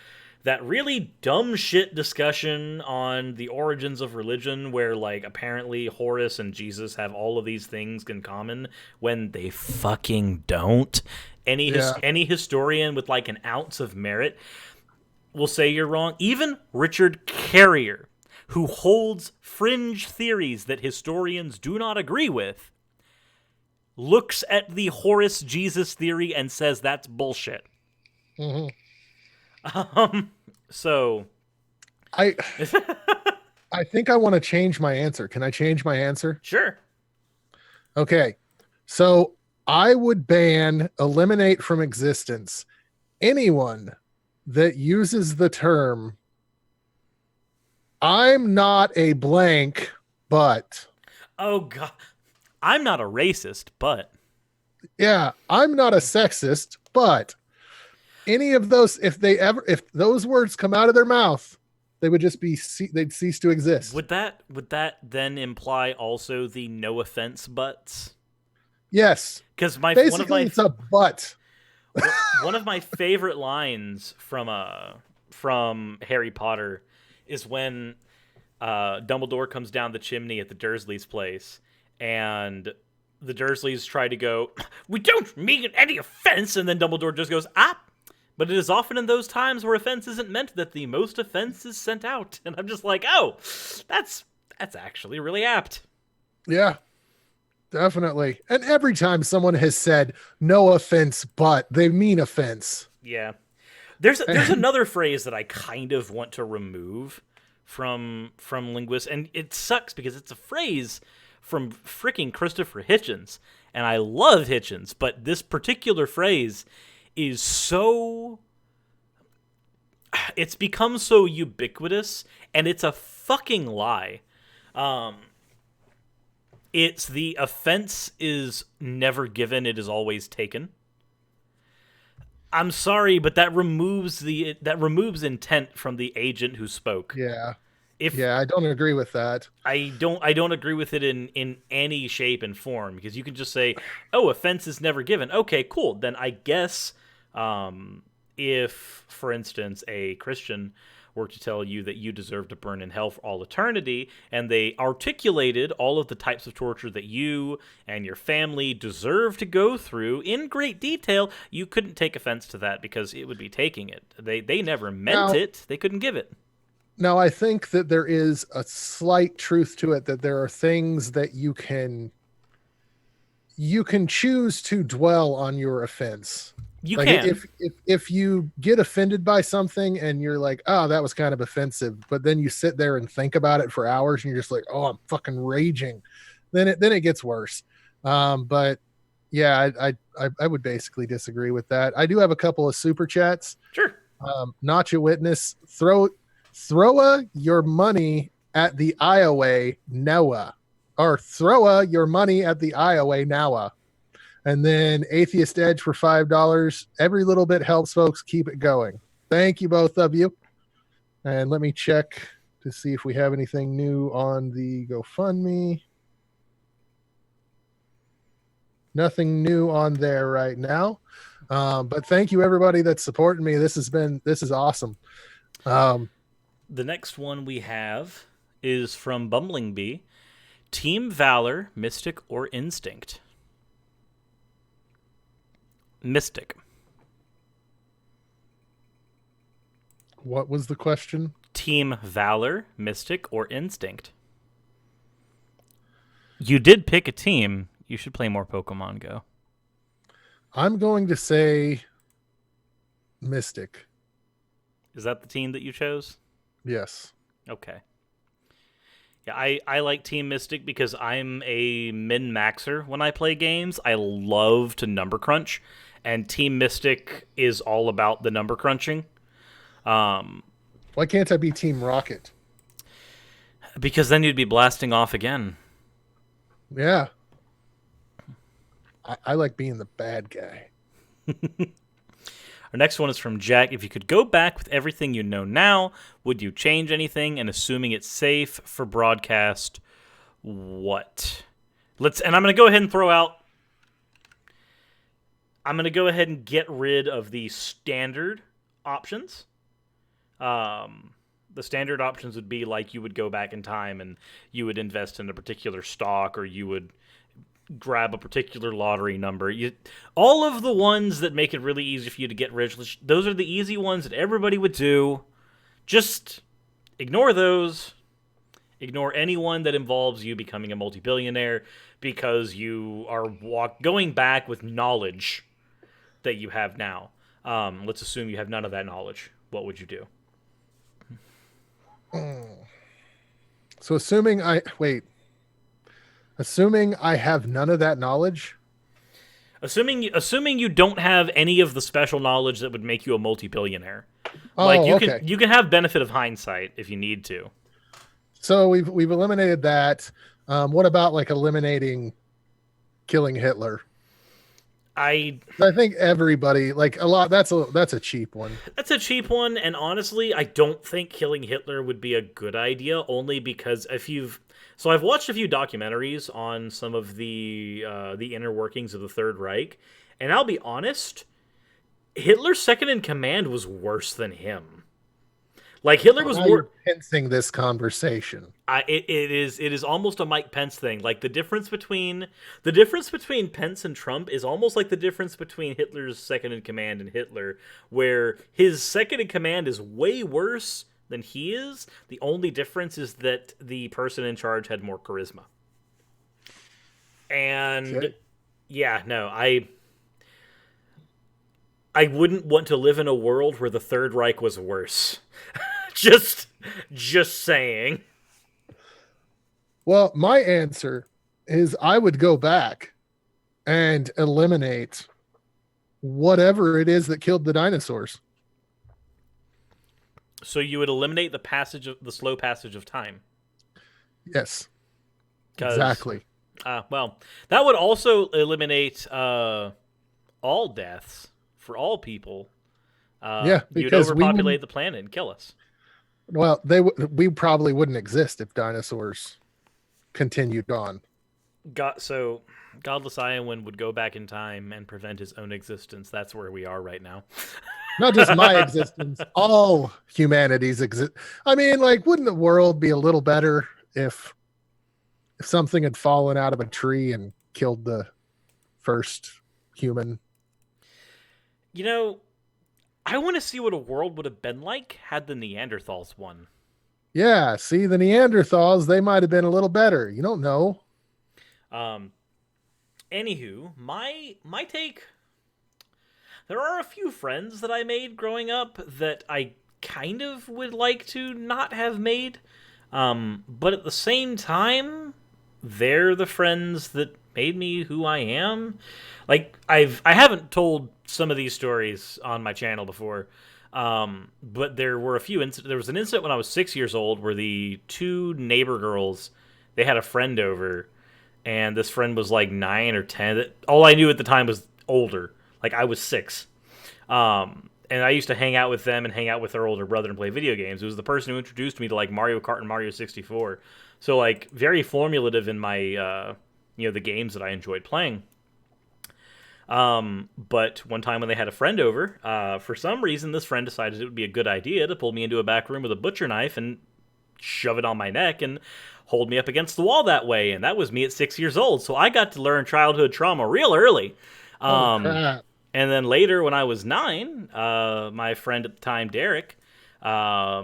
A: that really dumb shit discussion on the origins of religion, where, like, apparently Horus and Jesus have all of these things in common when they fucking don't. Any historian with, like, an ounce of merit will say you're wrong. Even Richard Carrier, who holds fringe theories that historians do not agree with, looks at the Horus-Jesus theory and says that's bullshit.
B: Mm-hmm.
A: So
B: I think I want to change my answer. Can I change my answer?
A: Sure.
B: Okay. So I would eliminate from existence anyone that uses the term "I'm not a blank, but."
A: Oh God. I'm not a racist, but.
B: Yeah, I'm not a sexist, but. Any of those, if those words come out of their mouth, they would just they'd cease to exist.
A: Would that then imply also the no offense buts?
B: Yes.
A: Because
B: it's a butt.
A: One of my favorite lines from Harry Potter is when Dumbledore comes down the chimney at the Dursleys' place, and the Dursleys try to go, "We don't mean any offense," and then Dumbledore just goes, "But it is often in those times where offense isn't meant that the most offense is sent out." And I'm just like, oh, that's actually really apt.
B: Yeah, definitely. And every time someone has said no offense, but they mean offense.
A: Yeah. There's another phrase that I kind of want to remove from linguists, and it sucks because it's a phrase from freaking Christopher Hitchens, and I love Hitchens, but this particular phrase is it's become so ubiquitous, and it's a fucking lie. It's the offense is never given, it is always taken. I'm sorry, but that removes intent from the agent who spoke.
B: Yeah. I don't agree with that.
A: I don't agree with it in any shape and form, because you can just say, "Oh, offense is never given." Okay, cool. Then I guess if, for instance, a Christian were to tell you that you deserve to burn in hell for all eternity, and they articulated all of the types of torture that you and your family deserve to go through in great detail, you couldn't take offense to that because it would be taking it. They never meant it. They couldn't give it.
B: Now, I think that there is a slight truth to it, that there are things that you can choose to dwell on your offense.
A: You can.
B: If you get offended by something and you're like, "Oh, that was kind of offensive," but then you sit there and think about it for hours and you're just like, "Oh, I'm fucking raging," then it gets worse. But yeah, I would basically disagree with that. I do have a couple of super chats.
A: Sure.
B: Nacha Witness, throw your money at the Iowa Noah, or throw your money at the Iowa Noah. And then Atheist Edge for $5. Every little bit helps, folks. Keep it going. Thank you, both of you. And let me check to see if we have anything new on the GoFundMe. Nothing new on there right now. But thank you everybody that's supporting me. This is awesome.
A: The next one we have is from Bumbling Bee. Team Valor, Mystic, or Instinct? Mystic.
B: What was the question?
A: Team Valor, Mystic, or Instinct? You did pick a team. You should play more Pokemon Go.
B: I'm going to say Mystic.
A: Is that the team that you chose?
B: Yes.
A: Okay. Yeah, I like Team Mystic because I'm a min-maxer when I play games. I love to number crunch, and Team Mystic is all about the number crunching.
B: Why can't I be Team Rocket?
A: Because then you'd be blasting off again.
B: Yeah. I like being the bad guy.
A: Our next one is from Jack. If you could go back with everything you know now, would you change anything? And assuming it's safe for broadcast, what? And I'm going to go ahead and throw out. I'm going to go ahead and get rid of the standard options. The standard options would be like you would go back in time and you would invest in a particular stock, or you would grab a particular lottery number. All of the ones that make it really easy for you to get rich, those are the easy ones that everybody would do. Just ignore those. Ignore anyone that involves you becoming a multi-billionaire, because you are going back with knowledge that you have now. Let's assume you have none of that knowledge. What would you do?
B: So assuming I have none of that knowledge.
A: Assuming you don't have any of the special knowledge that would make you a multi-billionaire.
B: Oh,
A: like you can have benefit of hindsight if you need to.
B: So we've eliminated that. What about like eliminating killing Hitler? I think everybody, like a lot. That's a cheap one.
A: That's a cheap one, and honestly, I don't think killing Hitler would be a good idea. Only because So I've watched a few documentaries on some of the inner workings of the Third Reich, and I'll be honest, Hitler's second in command was worse than him. Like Hitler was more
B: Pensing this conversation.
A: It is almost a Mike Pence thing. Like the difference between Pence and Trump is almost like the difference between Hitler's second in command and Hitler, where his second in command is way worse than he is. The only difference is that the person in charge had more charisma. And
B: okay.
A: Yeah, no, I wouldn't want to live in a world where the Third Reich was worse. just saying.
B: Well, my answer is I would go back and eliminate whatever it is that killed the dinosaurs.
A: So you would eliminate the slow passage of time.
B: Yes. Exactly.
A: Well, that would also eliminate all deaths for all people.
B: Yeah,
A: because you'd overpopulate the planet and kill us.
B: Well, we probably wouldn't exist if dinosaurs continued on.
A: So Godless Iowan would go back in time and prevent his own existence. That's where we are right now.
B: Not just my existence, all humanity's exist. I mean, like, wouldn't the world be a little better if something had fallen out of a tree and killed the first human?
A: You know, I want to see what a world would have been like had the Neanderthals won.
B: Yeah, see, the Neanderthals, they might have been a little better. You don't know.
A: Anywho, my take. There are a few friends that I made growing up that I kind of would like to not have made. But at the same time, they're the friends that made me who I am. Like, I haven't told some of these stories on my channel before, but there were a few there was an incident when I was 6 years old where the two neighbor girls, they had a friend over, and this friend was like 9 or 10. All I knew at the time was older. Like, I was 6. And I used to hang out with them and hang out with their older brother and play video games. It was the person who introduced me to, like, Mario Kart and Mario 64. So, like, very formulative in my, the games that I enjoyed playing. But one time when they had a friend over, for some reason this friend decided it would be a good idea to pull me into a back room with a butcher knife and shove it on my neck and hold me up against the wall that way. And that was me at 6 years old. So I got to learn childhood trauma real early.
B: Oh crap.
A: And then later, when I was 9, my friend at the time, Derek, who I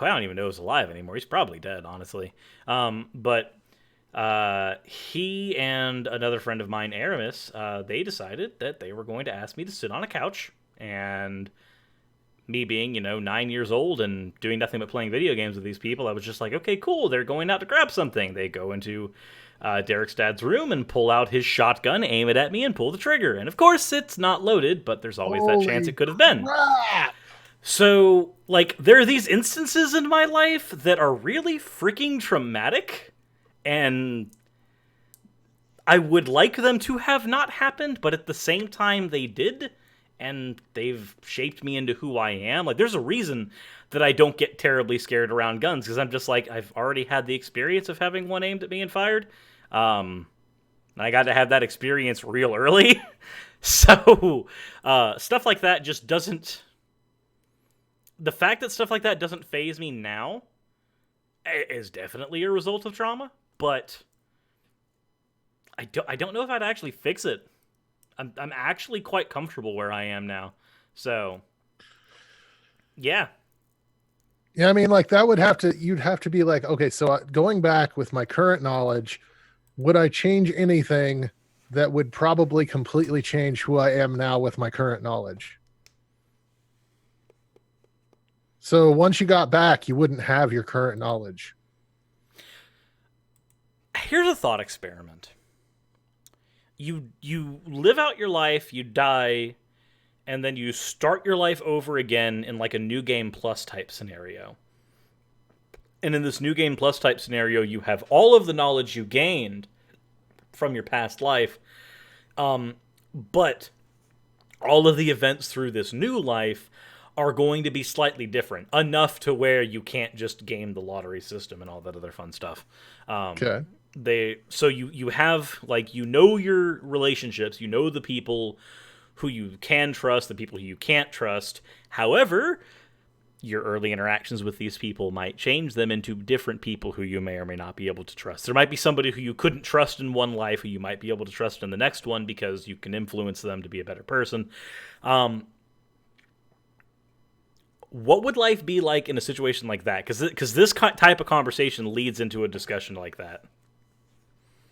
A: don't even know is alive anymore. He's probably dead, honestly. But he and another friend of mine, Aramis, they decided that they were going to ask me to sit on a couch. And me being, 9 years old and doing nothing but playing video games with these people, I was just like, okay, cool. They're going out to grab something. They go into Derek's dad's room and pull out his shotgun, aim it at me, and pull the trigger. And of course, it's not loaded, but there's always that chance it could have been.
B: Crap.
A: So, there are these instances in my life that are really freaking traumatic, and I would like them to have not happened, but at the same time, they did, and they've shaped me into who I am. There's a reason that I don't get terribly scared around guns, because I'm just I've already had the experience of having one aimed at me and fired. I got to have that experience real early. So, stuff like that just doesn't... The fact that stuff like that doesn't faze me now is definitely a result of trauma, but I don't know if I'd actually fix it. I'm actually quite comfortable where I am now. So, yeah.
B: Yeah, I mean, that would have to, you'd have to be okay, so going back with my current knowledge, would I change anything that would probably completely change who I am now with my current knowledge? So once you got back, you wouldn't have your current knowledge.
A: Here's a thought experiment. You live out your life, you die, and then you start your life over again in a New Game Plus type scenario. And in this New Game Plus type scenario, you have all of the knowledge you gained from your past life, but all of the events through this new life are going to be slightly different, enough to where you can't just game the lottery system and all that other fun stuff.
B: Okay.
A: So you have your relationships, the people who you can trust, the people who you can't trust. However, your early interactions with these people might change them into different people who you may or may not be able to trust. There might be somebody who you couldn't trust in one life who you might be able to trust in the next one because you can influence them to be a better person. What would life be like in a situation like that? Because this type of conversation leads into a discussion like that.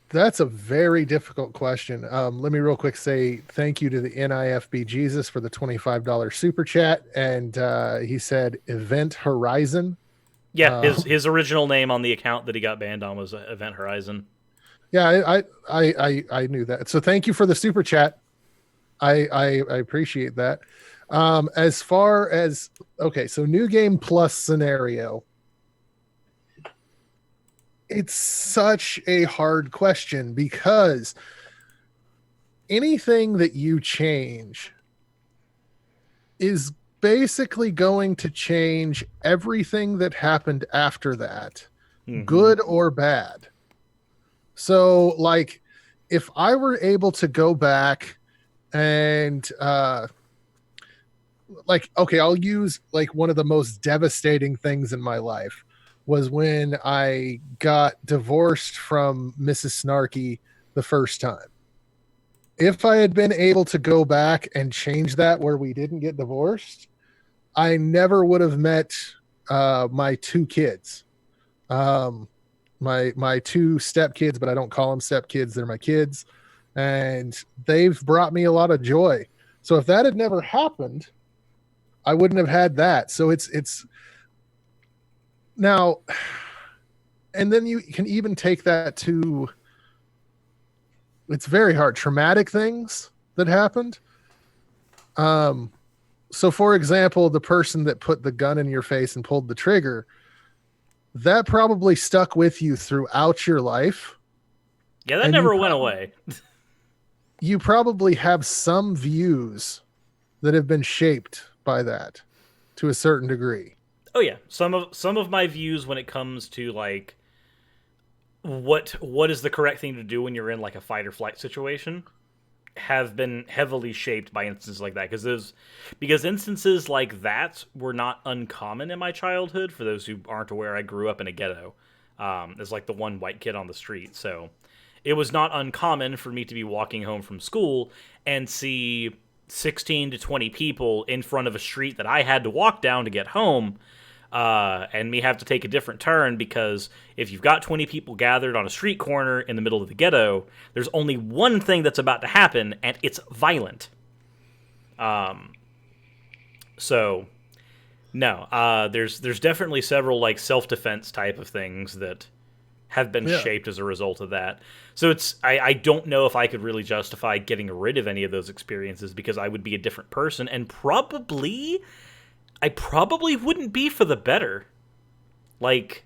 B: That's a very difficult question. Let me real quick say thank you to the NIFB Jesus for the $25 super chat. And he said Event Horizon.
A: Yeah, his original name on the account that he got banned on was Event Horizon.
B: Yeah, I knew that. So thank you for the super chat. I appreciate that. As far as, okay, so New Game Plus scenario. It's such a hard question because anything that you change is basically going to change everything that happened after that, good or bad. So, if I were able to go back and, okay, I'll use one of the most devastating things in my life was when I got divorced from Mrs. Snarky the first time. If I had been able to go back and change that where we didn't get divorced, I never would have met my two kids. My two stepkids, but I don't call them stepkids. They're my kids. And they've brought me a lot of joy. So if that had never happened, I wouldn't have had that. So it's now, and then you can even take that to, it's very hard, traumatic things that happened. So for example, the person that put the gun in your face and pulled the trigger, that probably stuck with you throughout your life.
A: Yeah, that never went away.
B: You probably have some views that have been shaped by that to a certain degree.
A: Oh yeah, some of my views when it comes to what is the correct thing to do when you're in a fight or flight situation have been heavily shaped by instances like that, because instances like that were not uncommon in my childhood. For those who aren't aware, I grew up in a ghetto, as like the one white kid on the street. So it was not uncommon for me to be walking home from school and see 16 to 20 people in front of a street that I had to walk down to get home, and me have to take a different turn, because if you've got 20 people gathered on a street corner in the middle of the ghetto, there's only one thing that's about to happen, and it's violent. So, no, there's definitely several like self-defense type of things that have been shaped as a result of that. So I don't know if I could really justify getting rid of any of those experiences, because I would be a different person, and I probably wouldn't be for the better. Like,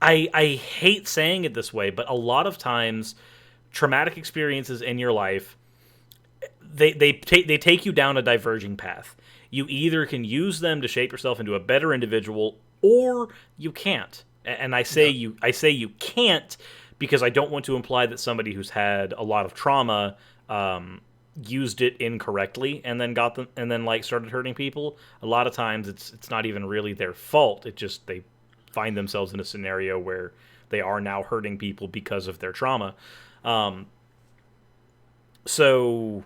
A: I hate saying it this way, but a lot of times, traumatic experiences in your life, they take you down a diverging path. You either can use them to shape yourself into a better individual, or you can't. And I say you can't, because I don't want to imply that somebody who's had a lot of trauma used it incorrectly and then started hurting people. A lot of times it's not even really their fault. It just, they find themselves in a scenario where they are now hurting people because of their trauma. So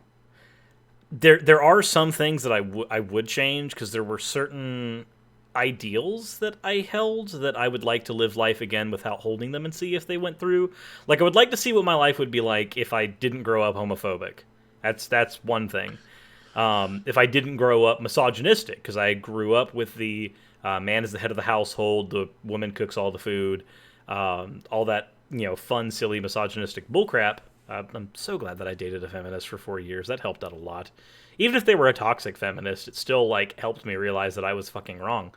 A: there are some things that I would change, because there were certain ideals that I held that I would like to live life again without holding them, and see if they went through. Like, I would like to see what my life would be like if I didn't grow up homophobic. That's one thing. If I didn't grow up misogynistic, because I grew up with the man is the head of the household, the woman cooks all the food, all that, fun, silly, misogynistic bullcrap. I'm so glad that I dated a feminist for 4 years. That helped out a lot. Even if they were a toxic feminist, it still, like, helped me realize that I was fucking wrong.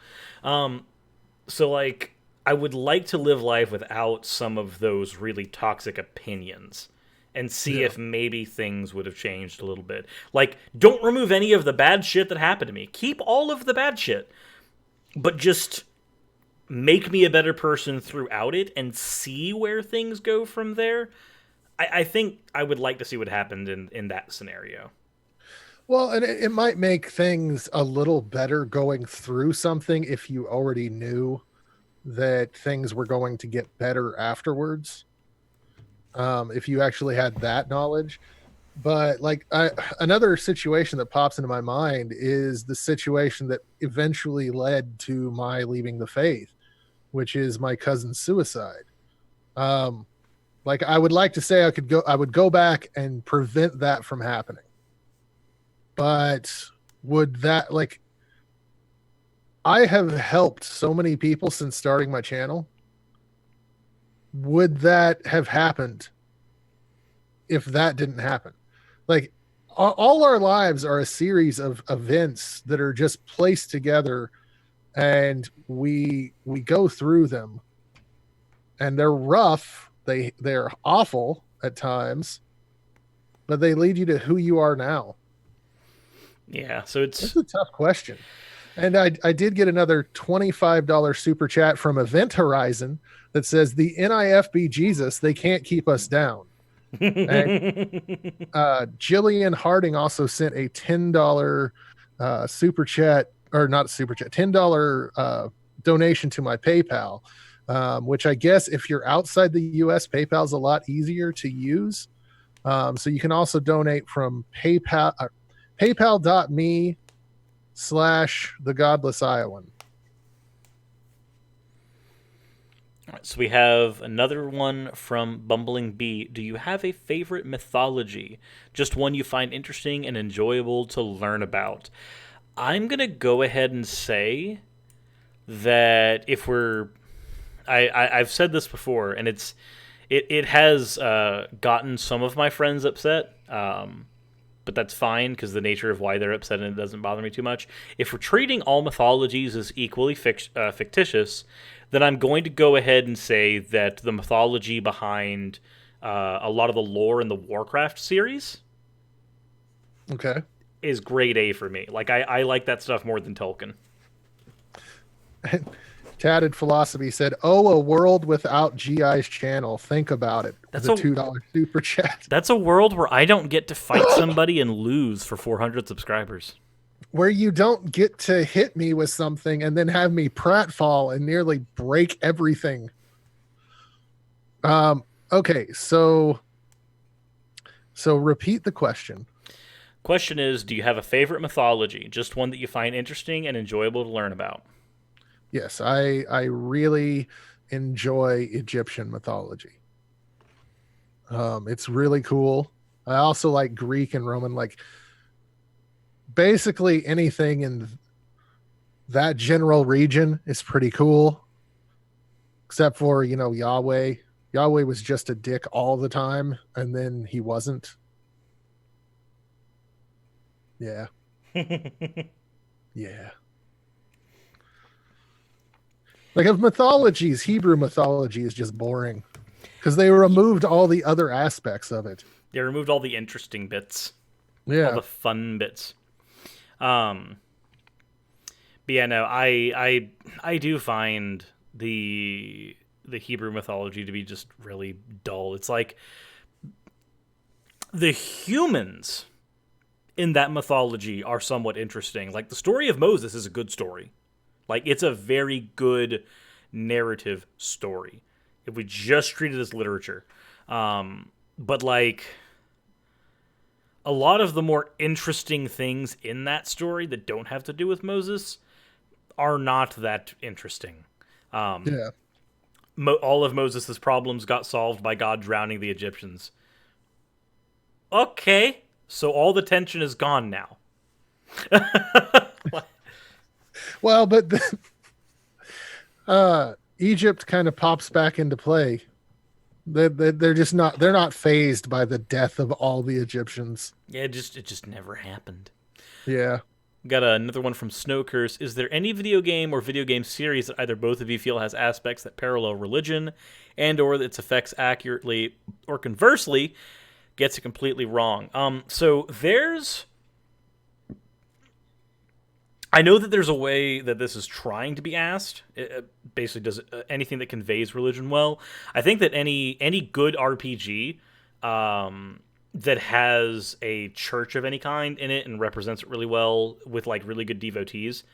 A: So, like, I would like to live life without some of those really toxic opinions, and see if maybe things would have changed a little bit. Like, don't remove any of the bad shit that happened to me. Keep all of the bad shit. But just make me a better person throughout it, and see where things go from there. I think I would like to see what happened in that scenario.
B: Well, and it might make things a little better going through something if you already knew that things were going to get better afterwards. If you actually had that knowledge. But like, another situation that pops into my mind is the situation that eventually led to my leaving the faith, which is my cousin's suicide. Like, I would like to say I would go back and prevent that from happening. But would that, like, I have helped so many people since starting my channel. Would that have happened if that didn't happen? Like, all our lives are a series of events that are just placed together, and we go through them, and they're rough. They're awful at times, but they lead you to who you are now.
A: Yeah, so it's
B: a tough question. And I did get another $25 super chat from Event Horizon that says, the NIFB Jesus, they can't keep us down. And Jillian Harding also sent a $10 super chat, or not super chat, $10 donation to my PayPal, which I guess if you're outside the US, PayPal is a lot easier to use. So you can also donate from PayPal, paypal.me/the Godless Iowan.
A: All right, so we have another one from Bumbling Bee. Do you have a favorite mythology? Just one you find interesting and enjoyable to learn about? I'm going to go ahead and say that if we're... I've said this before, and it has gotten some of my friends upset, but that's fine, because the nature of why they're upset, and it doesn't bother me too much. If we're treating all mythologies as equally fictitious, then I'm going to go ahead and say that the mythology behind a lot of the lore in the Warcraft series is grade A for me. Like, I like that stuff more than Tolkien.
B: Tatted Philosophy said, "Oh, a world without GI's channel. Think about it."
A: That's
B: With
A: a
B: $2 super chat.
A: That's a world where I don't get to fight somebody and lose for 400 subscribers.
B: Where you don't get to hit me with something and then have me pratfall and nearly break everything. Okay, so repeat the question.
A: Question is, do you have a favorite mythology? Just one that you find interesting and enjoyable to learn about.
B: Yes, I really enjoy Egyptian mythology. It's really cool. I also like Greek and Roman, like basically anything in that general region is pretty cool. Except for, Yahweh. Yahweh was just a dick all the time, and then he wasn't. Yeah. Yeah. Like, of mythologies, Hebrew mythology is just boring because they removed all the other aspects of it.
A: They removed all the interesting bits.
B: Yeah.
A: All the fun bits. But yeah, no, I do find the Hebrew mythology to be just really dull. It's like the humans in that mythology are somewhat interesting. Like, the story of Moses is a good story. Like, it's a very good narrative story if we just treat it as literature. But, like, a lot of the more interesting things in that story that don't have to do with Moses are not that interesting.
B: Yeah.
A: All of Moses' problems got solved by God drowning the Egyptians. Okay, so all the tension is gone now.
B: Well, but Egypt kind of pops back into play. They're just not. They're not fazed by the death of all the Egyptians.
A: Yeah, it just never happened.
B: Yeah.
A: Got another one from Snowcurse. Is there any video game or video game series that either both of you feel has aspects that parallel religion and or its effects accurately, or conversely, gets it completely wrong? So there's... I know that there's a way that this is trying to be asked. It basically does anything that conveys religion well. I think that any good RPG that has a church of any kind in it and represents it really well with like really good devotees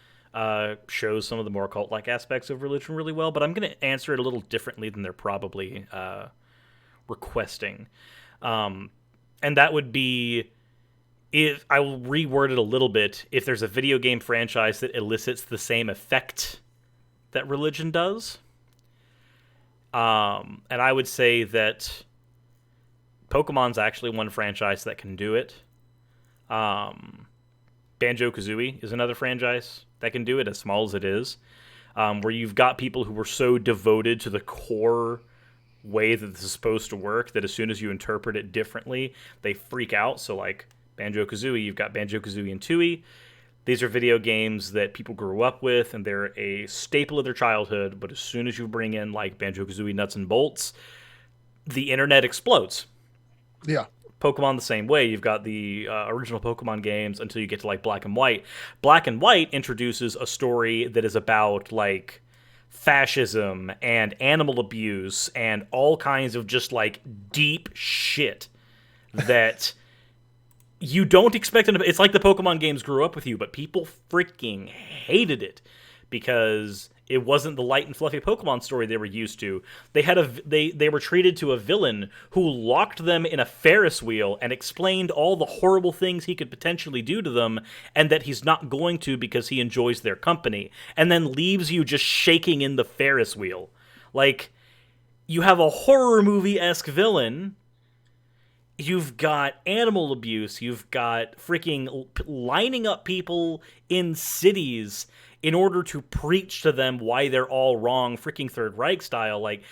A: shows some of the more cult-like aspects of religion really well. But I'm going to answer it a little differently than they're probably requesting. And that would be... If I will reword it a little bit, if there's a video game franchise that elicits the same effect that religion does, and I would say that Pokemon's actually one franchise that can do it. Banjo-Kazooie is another franchise that can do it, as small as it is, where you've got people who were so devoted to the core way that this is supposed to work that as soon as you interpret it differently, they freak out. So, like, Banjo-Kazooie, you've got Banjo-Kazooie and Tooie. These are video games that people grew up with, and they're a staple of their childhood, but as soon as you bring in, like, Banjo-Kazooie nuts and bolts, the internet explodes.
B: Yeah.
A: Pokemon the same way. You've got the original Pokemon games until you get to, like, Black and White. Black and White introduces a story that is about, like, fascism and animal abuse and all kinds of just, like, deep shit that... you don't expect it. It's like the Pokemon games grew up with you, but people freaking hated it because it wasn't the light and fluffy Pokemon story they were used to. They were treated to a villain who locked them in a Ferris wheel and explained all the horrible things he could potentially do to them, and that he's not going to because he enjoys their company, and then leaves you just shaking in the Ferris wheel. Like, you have a horror movie-esque villain. You've got animal abuse. You've got freaking lining up people in cities in order to preach to them why they're all wrong, freaking Third Reich style. Like,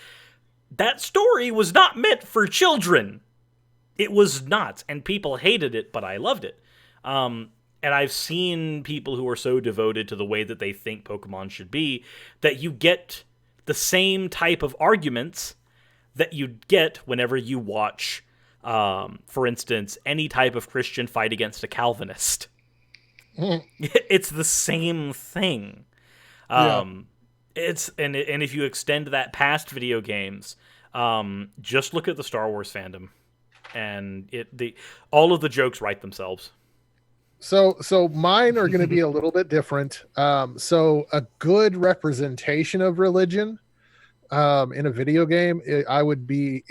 A: that story was not meant for children. It was not, and people hated it, but I loved it. And I've seen people who are so devoted to the way that they think Pokemon should be that you get the same type of arguments that you get whenever you watch... for instance, any type of Christian fight against a Calvinist. It's the same thing.
B: Yeah.
A: And if you extend that past video games, just look at the Star Wars fandom, and all of the jokes write themselves.
B: So mine are going to be a little bit different. So a good representation of religion in a video game, it would be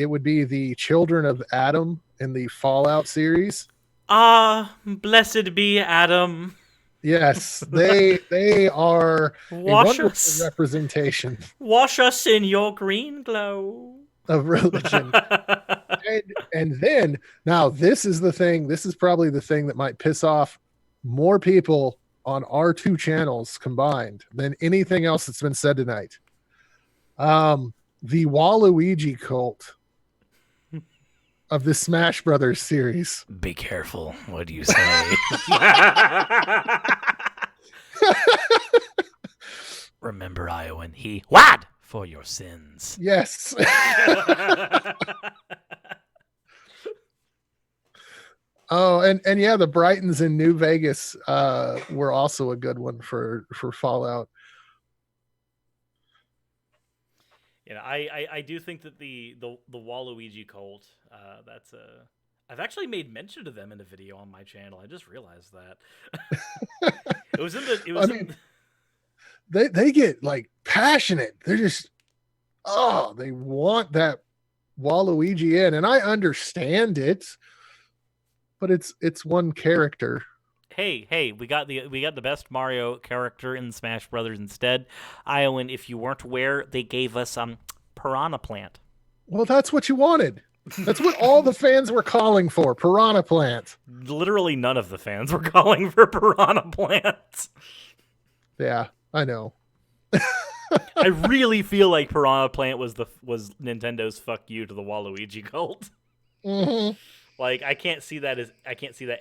B: the children of Adam in the Fallout series.
A: Ah, blessed be Adam.
B: Yes, they are
A: Wash
B: a wonderful
A: us.
B: representation
A: Wash us in your green glow.
B: of religion. and then now this is probably the thing that might piss off more people on our two channels combined than anything else that's been said tonight. The Waluigi cult of the Smash Brothers series.
A: Be careful what you say. Remember, Iowan, he wad for your sins.
B: Yes. Oh, and yeah, the Brightons in New Vegas were also a good one for Fallout.
A: You know, I do think that the Waluigi cult, I've actually made mention of them in a video on my channel. I just realized that.
B: They get like passionate. They're just they want that Waluigi in, and I understand it, but it's one character.
A: Hey, we got the best Mario character in Smash Brothers instead. Iowan, if you weren't aware, they gave us Piranha Plant.
B: Well, that's what you wanted. That's what all the fans were calling for, Piranha Plant.
A: Literally none of the fans were calling for Piranha Plant.
B: Yeah, I know.
A: I really feel like Piranha Plant was Nintendo's fuck you to the Waluigi cult.
B: Mm-hmm.
A: Like I can't see that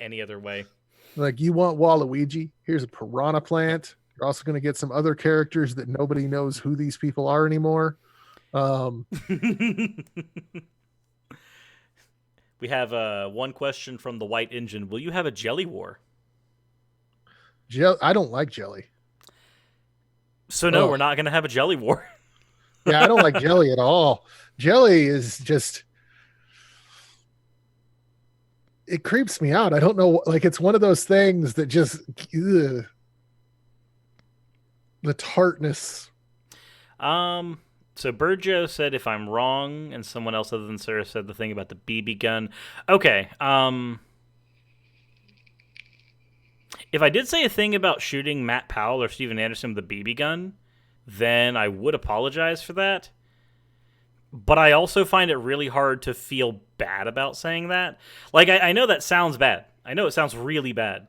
A: any other way.
B: Like, you want Waluigi? Here's a Piranha Plant. You're also going to get some other characters that nobody knows who these people are anymore.
A: We have one question from the White Engine. Will you have a jelly war?
B: I don't like jelly.
A: So no, we're not going to have a jelly war.
B: Yeah, I don't like jelly at all. Jelly is just... it creeps me out. I don't know. Like, it's one of those things that just... ugh. The tartness.
A: So Burjo said if I'm wrong, and someone else other than Sarah said the thing about the BB gun. Okay. If I did say a thing about shooting Matt Powell or Steven Anderson with a BB gun, then I would apologize for that. But I also find it really hard to feel bad about saying that. Like, I know that sounds bad. I know it sounds really bad.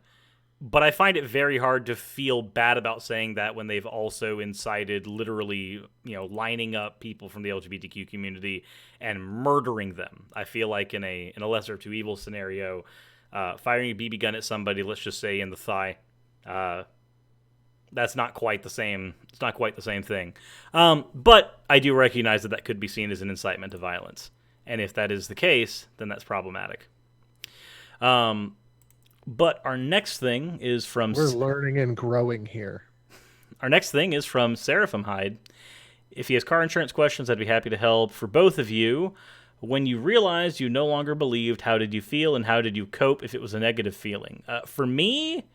A: But I find it very hard to feel bad about saying that when they've also incited literally, lining up people from the LGBTQ community and murdering them. I feel like in a lesser of two evils scenario, firing a BB gun at somebody, let's just say in the thigh, that's not quite the same. It's not quite the same thing. But I do recognize that could be seen as an incitement to violence. And if that is the case, then that's problematic. But our next thing is from...
B: we're learning and growing here.
A: Our next thing is from Seraphim Hyde. If he has car insurance questions, I'd be happy to help. For both of you, when you realized you no longer believed, how did you feel and how did you cope if it was a negative feeling? For me,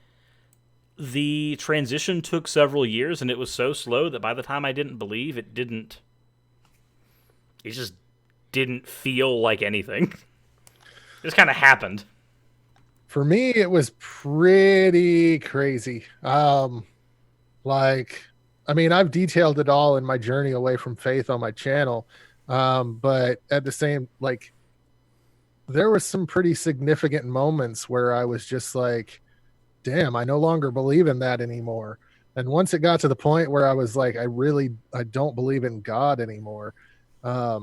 A: the transition took several years and it was so slow that by the time I didn't believe, it just didn't feel like anything. It just kind of happened.
B: For me, it was pretty crazy. I've detailed it all in my journey away from faith on my channel. But at the same, there was some pretty significant moments where I was just like, damn, I no longer believe in that anymore. And once it got to the point where I was like, I don't believe in God anymore. I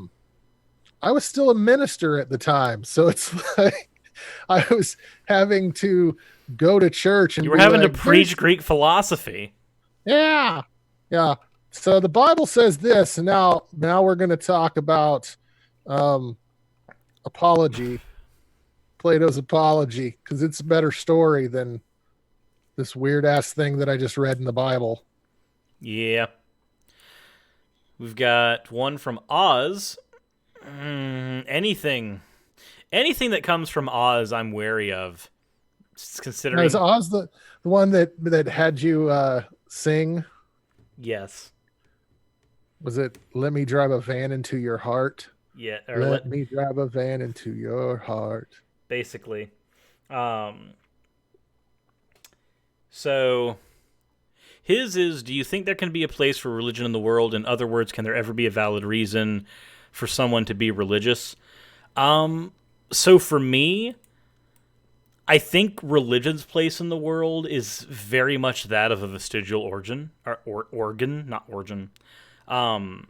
B: was still a minister at the time. So it's like, I was having to go to church and
A: you were having to preach Greek philosophy.
B: Yeah. Yeah. So the Bible says this, and now we're going to talk about apology, Plato's Apology, because it's a better story than this weird ass thing that I just read in the Bible.
A: Yeah. We've got one from Oz. Anything that comes from Oz, I'm wary of. Considering,
B: Now, is Oz the one that had you sing?
A: yes,
B: Was it "Let Me Drive a Van into Your Heart"?
A: yeah, or
B: Let me drive a van into your heart.
A: basically. So his is: do you think there can be a place for religion in the world? In other words, can there ever be a valid reason for someone to be religious? So for me, I think religion's place in the world is very much that of a vestigial origin, or organ, not origin. I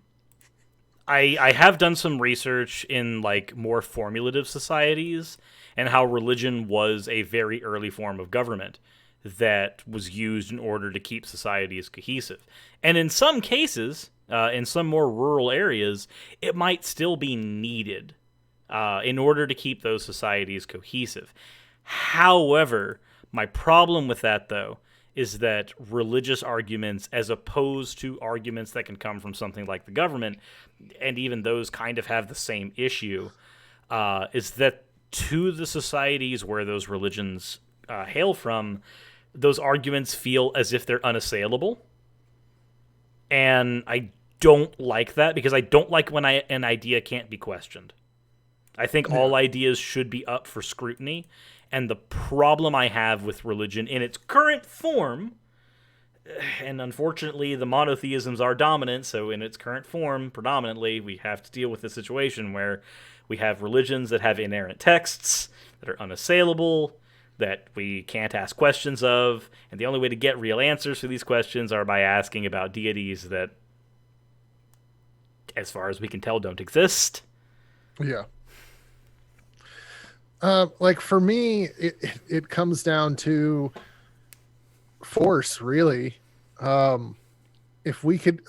A: have done some research in like more formulative societies and how religion was a very early form of government that was used in order to keep societies cohesive. And in some cases, in some more rural areas, it might still be needed in order to keep those societies cohesive. However, my problem with that, though, is that religious arguments, as opposed to arguments that can come from something like the government, and even those kind of have the same issue, is that to the societies where those religions hail from, those arguments feel as if they're unassailable. And I don't like that, because I don't like when an idea can't be questioned. I think all ideas should be up for scrutiny. And the problem I have with religion in its current form, and unfortunately the monotheisms are dominant, so in its current form, predominantly, we have to deal with the situation where we have religions that have inerrant texts that are unassailable, that we can't ask questions of, and the only way to get real answers for these questions are by asking about deities that, as far as we can tell, don't exist.
B: Yeah. Like for me, it comes down to force, really. If we could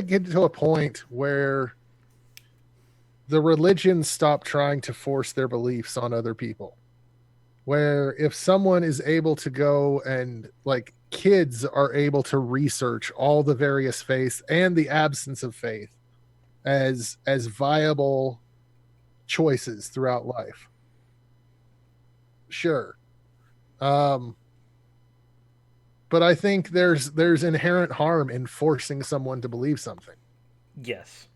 B: get to a point where the religions stop trying to force their beliefs on other people, where if someone is able to go and, like, kids are able to research all the various faiths and the absence of faith as viable choices throughout life. Sure. But I think there's inherent harm in forcing someone to believe something.
A: Yes.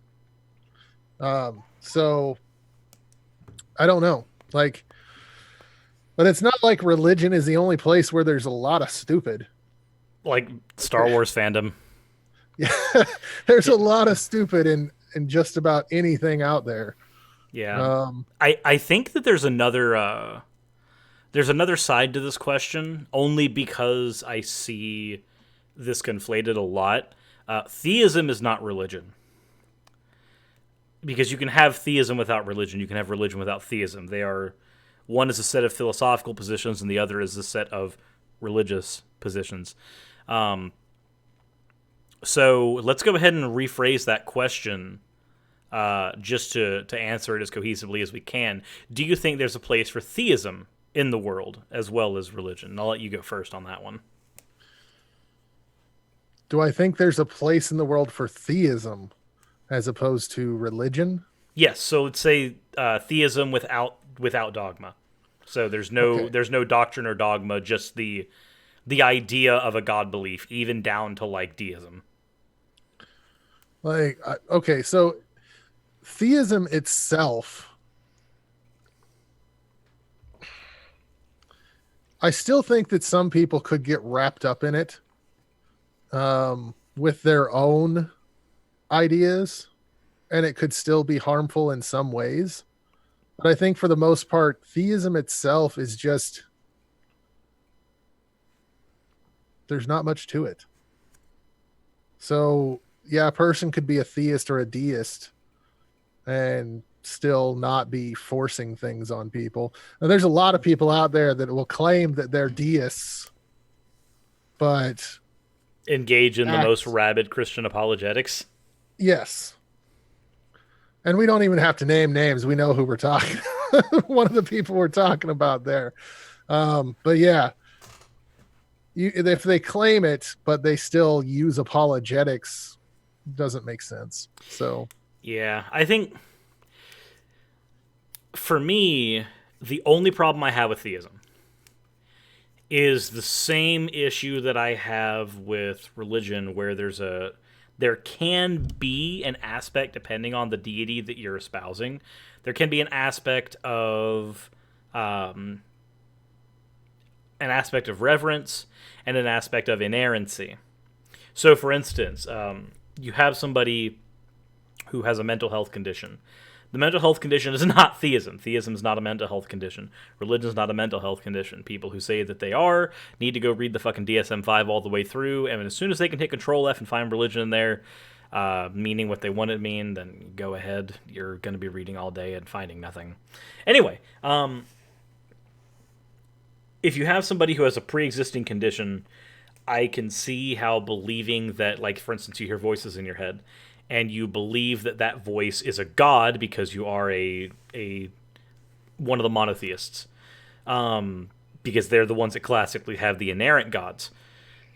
B: So I don't know. Like, but it's not like religion is the only place where there's a lot of stupid.
A: Like Star Wars fandom.
B: Yeah. There's a lot of stupid in just about anything out there.
A: Yeah. I think that there's another side to this question, only because I see this conflated a lot. Theism is not religion. Because you can have theism without religion. You can have religion without theism. They are, one is a set of philosophical positions, and the other is a set of religious positions. So let's go ahead and rephrase that question, just to answer it as cohesively as we can. Do you think there's a place for theism in the world as well as religion? And I'll let you go first on that one.
B: Do I think there's a place in the world for theism as opposed to religion?
A: Yes. So let's say theism without dogma. So there's no doctrine or dogma, just the idea of a God belief, even down to like deism.
B: Like, okay, so theism itself, I still think that some people could get wrapped up in it with their own ideas, and it could still be harmful in some ways. But I think for the most part, theism itself is just, there's not much to it. So yeah, a person could be a theist or a deist and still not be forcing things on people. Now, there's a lot of people out there that will claim that they're deists, but
A: engage in the most rabid Christian apologetics.
B: Yes. And we don't even have to name names. We know who we're talking. One of the people we're talking about there. But yeah, if they claim it, but they still use apologetics doesn't make sense. So
A: Yeah, I think for me, the only problem I have with theism is the same issue that I have with religion, where there can be an aspect, depending on the deity that you're espousing, there can be um, an aspect of reverence and an aspect of inerrancy. So, for instance, you have somebody who has a mental health condition. The mental health condition is not theism. Theism is not a mental health condition. Religion is not a mental health condition. People who say that they are need to go read the fucking DSM-5 all the way through, and as soon as they can hit Control F and find religion in there, meaning what they want it to mean, then go ahead. You're going to be reading all day and finding nothing. Anyway, if you have somebody who has a pre-existing condition, I can see how believing that, like, for instance, you hear voices in your head, and you believe that that voice is a god because you are a one of the monotheists, because they're the ones that classically have the inerrant gods.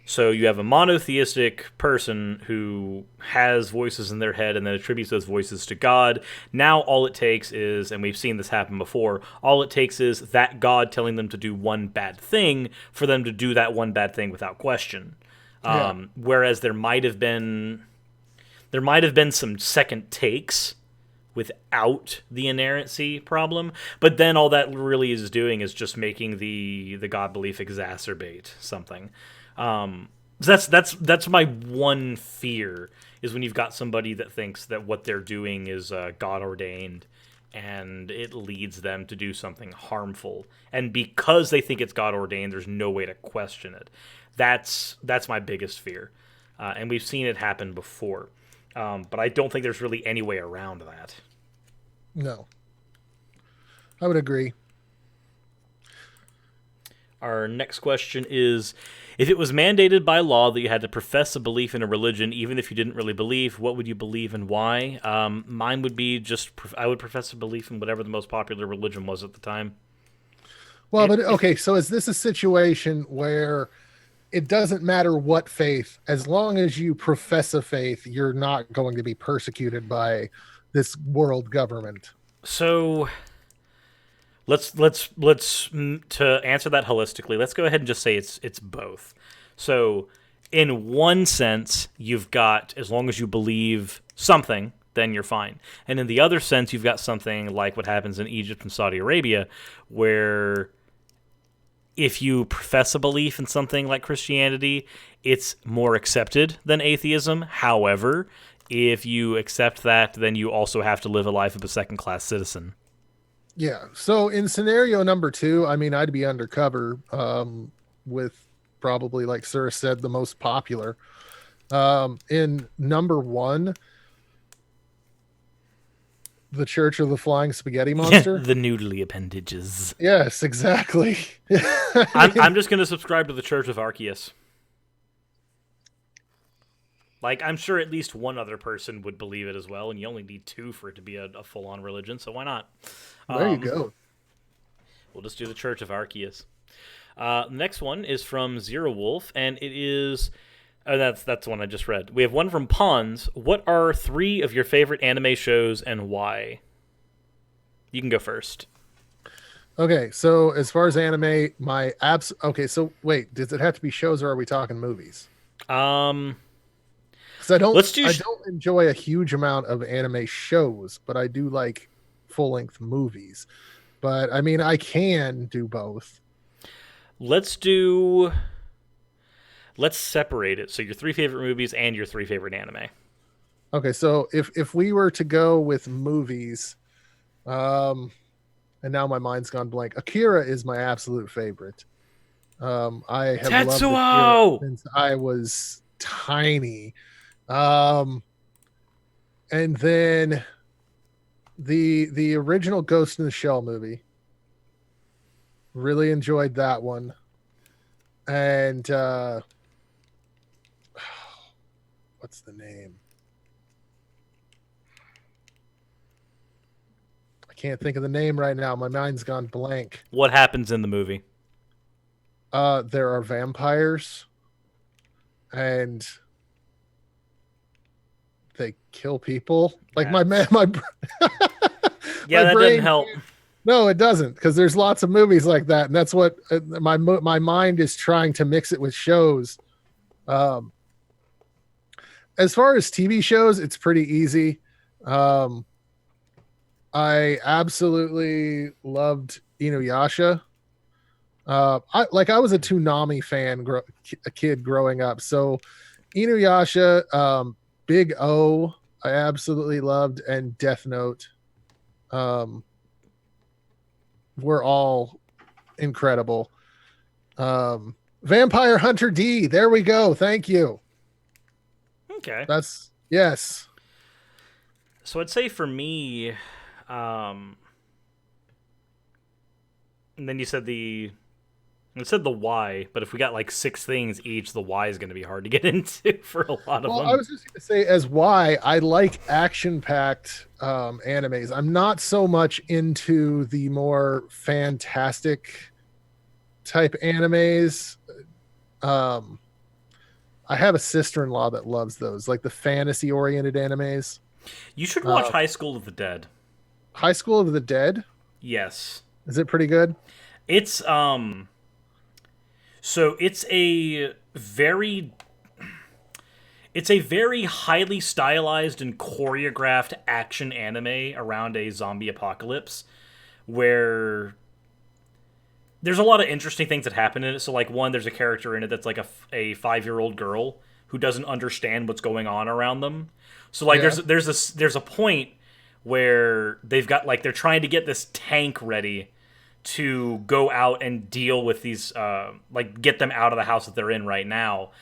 A: So you have a monotheistic person who has voices in their head and then attributes those voices to God. Now all it takes is, and we've seen this happen before, all it takes is that God telling them to do one bad thing for them to do that one bad thing without question. Whereas there might have been some second takes without the inerrancy problem, but then all that really is doing is just making the God belief exacerbate something. That's my one fear, is when you've got somebody that thinks that what they're doing is God ordained, and it leads them to do something harmful, and because they think it's God ordained, there's no way to question it. That's my biggest fear, and we've seen it happen before. But I don't think there's really any way around that.
B: no, I would agree.
A: Our next question is, if it was mandated by law that you had to profess a belief in a religion, even if you didn't really believe, what would you believe and why? Mine would be I would profess a belief in whatever the most popular religion was at the time.
B: Well, but okay, so is this a situation where it doesn't matter what faith, as long as you profess a faith, you're not going to be persecuted by this world government?
A: So let's to answer that holistically, let's go ahead and just say it's both. So in one sense, you've got, as long as you believe something, then you're fine. And in the other sense, you've got something like what happens in Egypt and Saudi Arabia, where if you profess a belief in something like Christianity, it's more accepted than atheism. However, if you accept that, then you also have to live a life of a second-class citizen.
B: Yeah. So in scenario number 2, I mean, I'd be undercover with probably, like Sir said, the most popular. In number 1, the Church of the Flying Spaghetti Monster.
A: The noodly appendages.
B: Yes, exactly.
A: I'm just going to subscribe to the Church of Arceus. Like, I'm sure at least one other person would believe it as well, and you only need 2 for it to be a full-on religion, so why not?
B: There you go.
A: We'll just do the Church of Arceus. Next one is from Zero Wolf, and it is... that's the one I just read. We have one from Pons. What are 3 of your favorite anime shows and why? You can go first.
B: Okay, so as far as anime, my abs. Okay, so wait, does it have to be shows or are we talking movies? Because I don't enjoy a huge amount of anime shows, but I do like full-length movies. But I mean, I can do both.
A: Let's separate it. So your 3 favorite movies and your 3 favorite anime.
B: Okay, so if we were to go with movies, and now my mind's gone blank. Akira is my absolute favorite. I have loved Akira since I was tiny. And then the original Ghost in the Shell movie. Really enjoyed that one. And what's the name? I can't think of the name right now. My mind's gone blank.
A: What happens in the movie?
B: There are vampires, and they kill people. Like
A: Yeah.
B: my
A: Yeah, that doesn't help.
B: No, it doesn't, because there's lots of movies like that, and that's what my mind is trying to mix it with shows. As far as TV shows, it's pretty easy. I absolutely loved Inuyasha. I was a Toonami fan, a kid growing up. So Inuyasha, Big O, I absolutely loved, and Death Note, were all incredible. Vampire Hunter D, there we go. Thank you.
A: Okay.
B: Yes.
A: So I'd say for me, and then you said the why, but if we got like 6 things each, the why is going to be hard to get into for a lot of them.
B: I was just going to say, as why, I like action-packed animes. I'm not so much into the more fantastic type animes. I have a sister-in-law that loves those, like the fantasy-oriented animes.
A: You should watch High School of the Dead.
B: High School of the Dead?
A: Yes.
B: Is it pretty good?
A: It's so it's a very highly stylized and choreographed action anime around a zombie apocalypse where there's a lot of interesting things that happen in it. So, like, one, there's a character in it that's like a 5-year-old girl who doesn't understand what's going on around them. So, like,
B: Yeah.
A: there's a point where they've got, like, they're trying to get this tank ready to go out and deal with these, like, get them out of the house that they're in right now.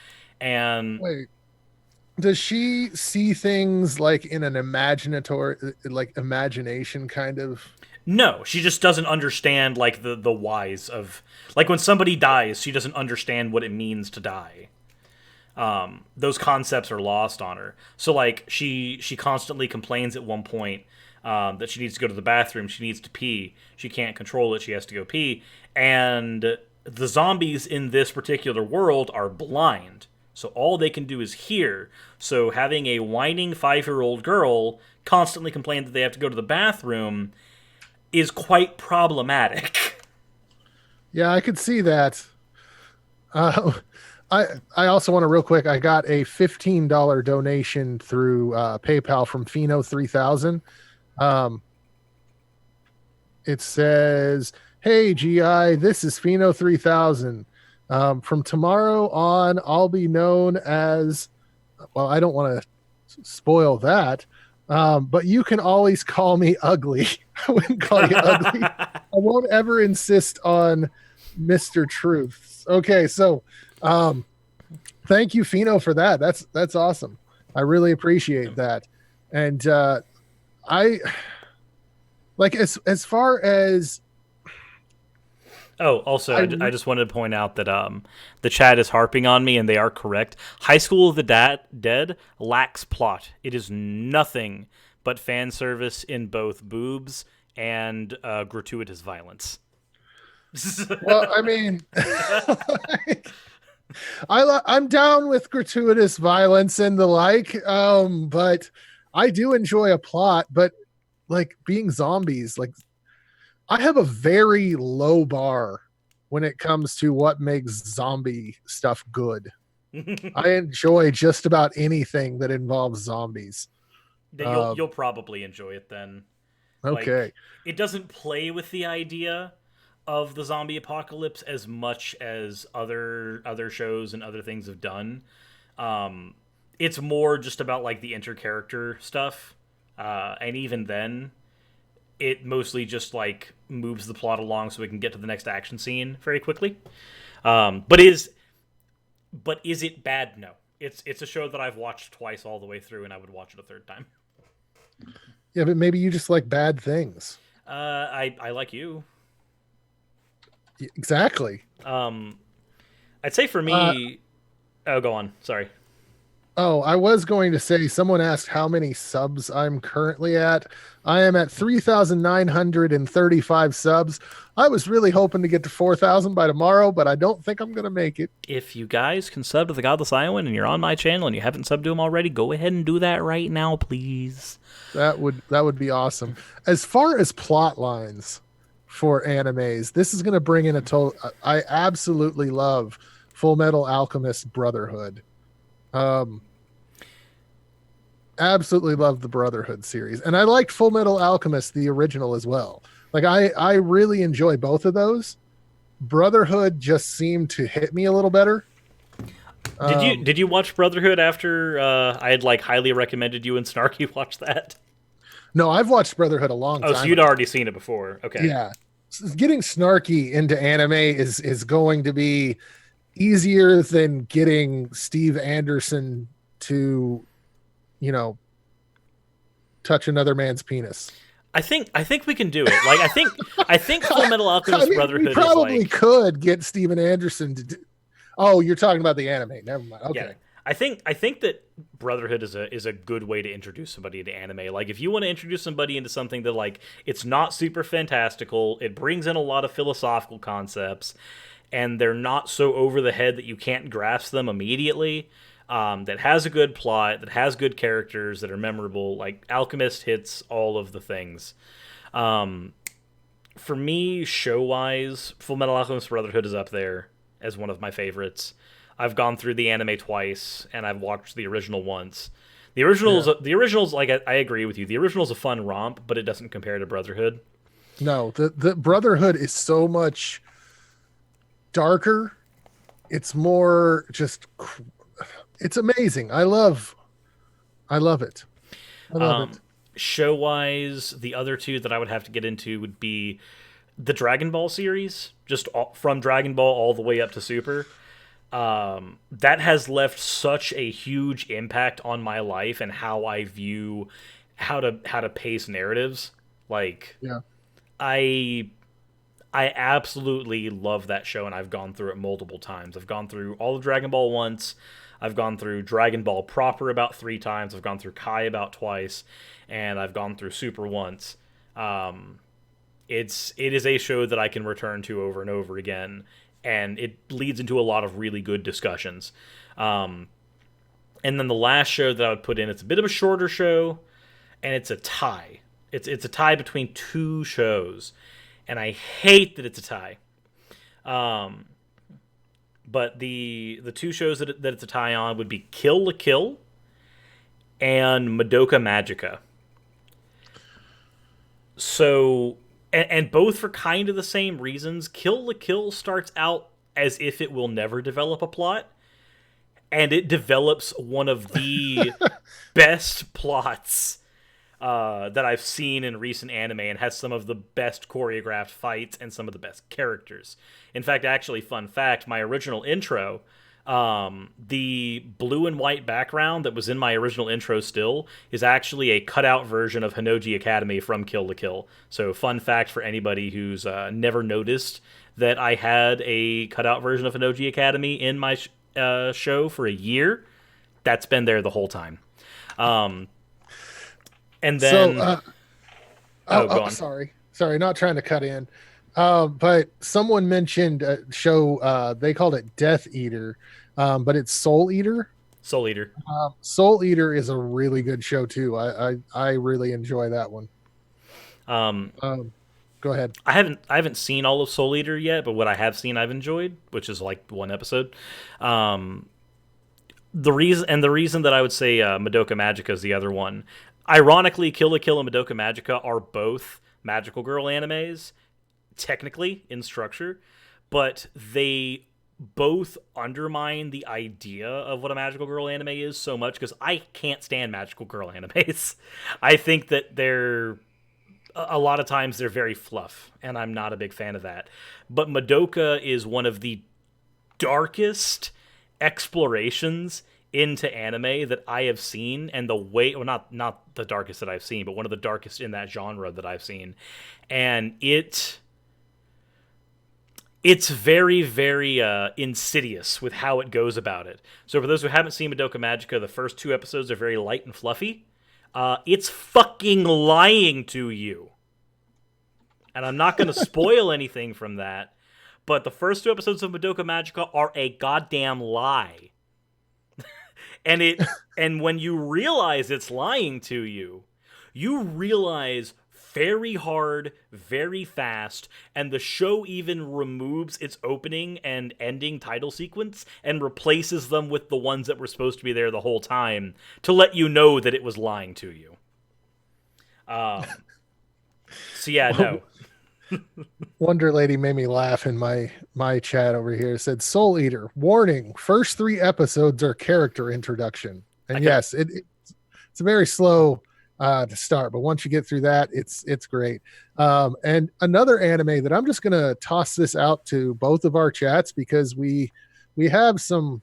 A: And
B: Wait, does she see things like in an imagination kind of?
A: no, she just doesn't understand, like, the whys of, like, when somebody dies, she doesn't understand what it means to die. Those concepts are lost on her. So, like, she constantly complains at one point that she needs to go to the bathroom. She needs to pee. She can't control it. She has to go pee. And the zombies in this particular world are blind. So all they can do is hear. So having a whining 5-year-old girl constantly complain that they have to go to the bathroom is quite problematic.
B: Yeah, I could see that. I also want to real quick. I got a $15 donation through PayPal from Pheno3000. It says, "Hey GI, this is Pheno3000. From tomorrow on, I'll be known as, well, I don't want to spoil that, but you can always call me ugly." I wouldn't call you ugly. I won't ever insist on Mr. Truth. Okay, so thank you, Pheno, for that. That's awesome. I really appreciate that. And I like, as far as,
A: oh, also, I just wanted to point out that the chat is harping on me, and they are correct. High School of the Dead lacks plot. It is nothing but fan service in both boobs and gratuitous violence.
B: well, I mean, like, I'm down with gratuitous violence and the like, but I do enjoy a plot. But like, being zombies, like, I have a very low bar when it comes to what makes zombie stuff good. I enjoy just about anything that involves zombies.
A: You'll probably enjoy it then.
B: Okay.
A: Like, it doesn't play with the idea of the zombie apocalypse as much as other shows and other things have done. It's more just about, like, the inter-character stuff, and even then, it mostly just, like, moves the plot along so we can get to the next action scene very quickly. But is it bad? No. It's a show that I've watched twice all the way through, and I would watch it a third time.
B: Yeah, but maybe you just like bad things.
A: I like you.
B: Exactly.
A: I'd say for me... oh, go on. Sorry.
B: Oh, I was going to say, someone asked how many subs I'm currently at. I am at 3,935 subs. I was really hoping to get to 4,000 by tomorrow, but I don't think I'm going to make it.
A: If you guys can sub to the Godless Iowan and you're on my channel and you haven't subbed to him already, go ahead and do that right now, please.
B: That would be awesome. As far as plot lines for animes, this is going to bring in a total. I absolutely love Full Metal Alchemist Brotherhood. Absolutely love the Brotherhood series, and I liked Full Metal Alchemist the original as well. Like I really enjoy both of those. Brotherhood just seemed to hit me a little better.
A: Did you watch Brotherhood after I had like highly recommended you and Snarky watch that?
B: No, I've watched Brotherhood a long time
A: Oh, so you'd
B: ago.
A: already seen it before. Okay.
B: Yeah, getting Snarky into anime is going to be easier than getting Steve Anderson to, touch another man's penis.
A: I think we can do it. Like I think Full Metal Alchemist Brotherhood
B: we probably
A: is like,
B: could get Steven Anderson to do. Oh, you're talking about the anime. Never mind. Okay.
A: yeah. I think that Brotherhood is a good way to introduce somebody to anime. Like if you want to introduce somebody into something that like it's not super fantastical, it brings in a lot of philosophical concepts, and they're not so over the head that you can't grasp them immediately. That has a good plot, that has good characters that are memorable. Like Alchemist hits all of the things. For me, show wise, Full Metal Alchemist Brotherhood is up there as one of my favorites. I've gone through the anime twice, and I've watched the original once. The original's like I agree with you. The original's a fun romp, but it doesn't compare to Brotherhood.
B: No, the Brotherhood is so much darker. It's more just. It's amazing. I love it. I love it.
A: Show wise, the other two that I would have to get into would be the Dragon Ball series, just from Dragon Ball all the way up to Super. That has left such a huge impact on my life and how I view how to pace narratives. Like,
B: Yeah.
A: I absolutely love that show, and I've gone through it multiple times. I've gone through all of Dragon Ball once. I've gone through Dragon Ball proper about 3 times. I've gone through Kai about twice, and I've gone through Super once. It is a show that I can return to over and over again, and it leads into a lot of really good discussions. And then the last show that I would put in, it's a bit of a shorter show, and it's a tie. It's a tie between 2 shows, and I hate that it's a tie. But the 2 shows that it's a tie on would be Kill la Kill and Madoka Magica. So, and both for kind of the same reasons. Kill la Kill starts out as if it will never develop a plot, and it develops one of the best plots that I've seen in recent anime, and has some of the best choreographed fights and some of the best characters. In fact, actually, fun fact, my original intro, the blue and white background that was in my original intro still is actually a cutout version of Hinoji Academy from Kill la Kill. So fun fact for anybody who's never noticed that I had a cutout version of Hinoji Academy in my show for a year, that's been there the whole time. And then, go on.
B: Sorry, not trying to cut in, but someone mentioned a show. They called it Death Eater, but it's Soul Eater.
A: Soul Eater.
B: Soul Eater is a really good show too. I really enjoy that one. Go ahead.
A: I haven't seen all of Soul Eater yet, but what I have seen, I've enjoyed, which is like 1 episode. The reason that I would say Madoka Magica is the other one. Ironically, Kill la Kill and Madoka Magica are both magical girl animes, technically, in structure, but they both undermine the idea of what a magical girl anime is so much, because I can't stand magical girl animes. I think that a lot of times they're very fluff, and I'm not a big fan of that. But Madoka is one of the darkest explorations into anime that I have seen, and the way, well, not the darkest that I've seen, but one of the darkest in that genre that I've seen. And it It's very, very insidious with how it goes about it. So for those who haven't seen Madoka Magica, the first 2 episodes are very light and fluffy. It's fucking lying to you. And I'm not going to spoil anything from that, but the first 2 episodes of Madoka Magica are a goddamn lie. And when you realize it's lying to you, you realize very hard, very fast, and the show even removes its opening and ending title sequence and replaces them with the ones that were supposed to be there the whole time to let you know that it was lying to you. So yeah, no.
B: Wonder Lady made me laugh in my chat over here. It said, Soul Eater, warning, first 3 episodes are character introduction. And yes, it's a very slow to start, but once you get through that, it's great. And another anime that I'm just gonna toss this out to both of our chats, because we have some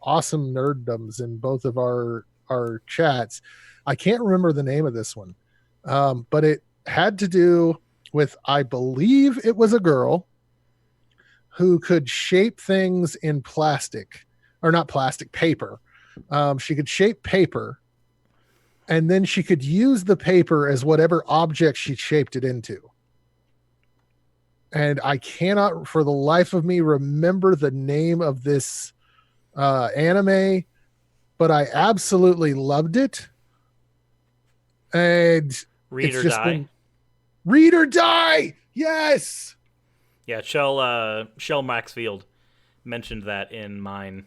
B: awesome nerddoms in both of our chats. I can't remember the name of this one, but it had to do with, I believe it was a girl who could shape things in plastic, or not plastic, paper. She could shape paper, and then she could use the paper as whatever object she shaped it into. And I cannot for the life of me remember the name of this anime, but I absolutely loved it. And
A: Read
B: it's
A: or
B: just
A: Die.
B: been Read or Die. Yes.
A: Yeah, Shell Maxfield mentioned that in mine.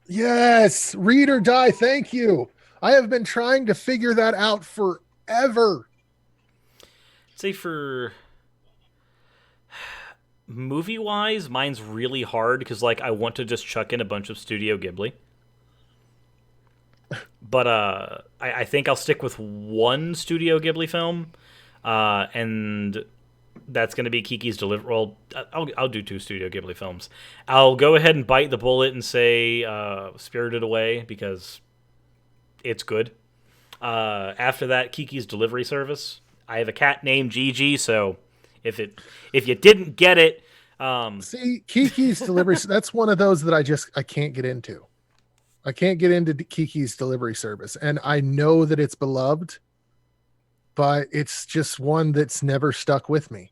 B: Yes. Read or Die. Thank you. I have been trying to figure that out forever.
A: Say for movie-wise, mine's really hard because like I want to just chuck in a bunch of Studio Ghibli. But I think I'll stick with one Studio Ghibli film, and that's going to be Kiki's Delivery. Well, I'll do 2 Studio Ghibli films. I'll go ahead and bite the bullet and say Spirited Away because it's good. After that, Kiki's Delivery Service. I have a cat named Gigi, so if you didn't get it,
B: see, Kiki's Delivery, that's one of those that I can't get into. I can't get into Kiki's Delivery Service, and I know that it's beloved, but it's just one that's never stuck with me.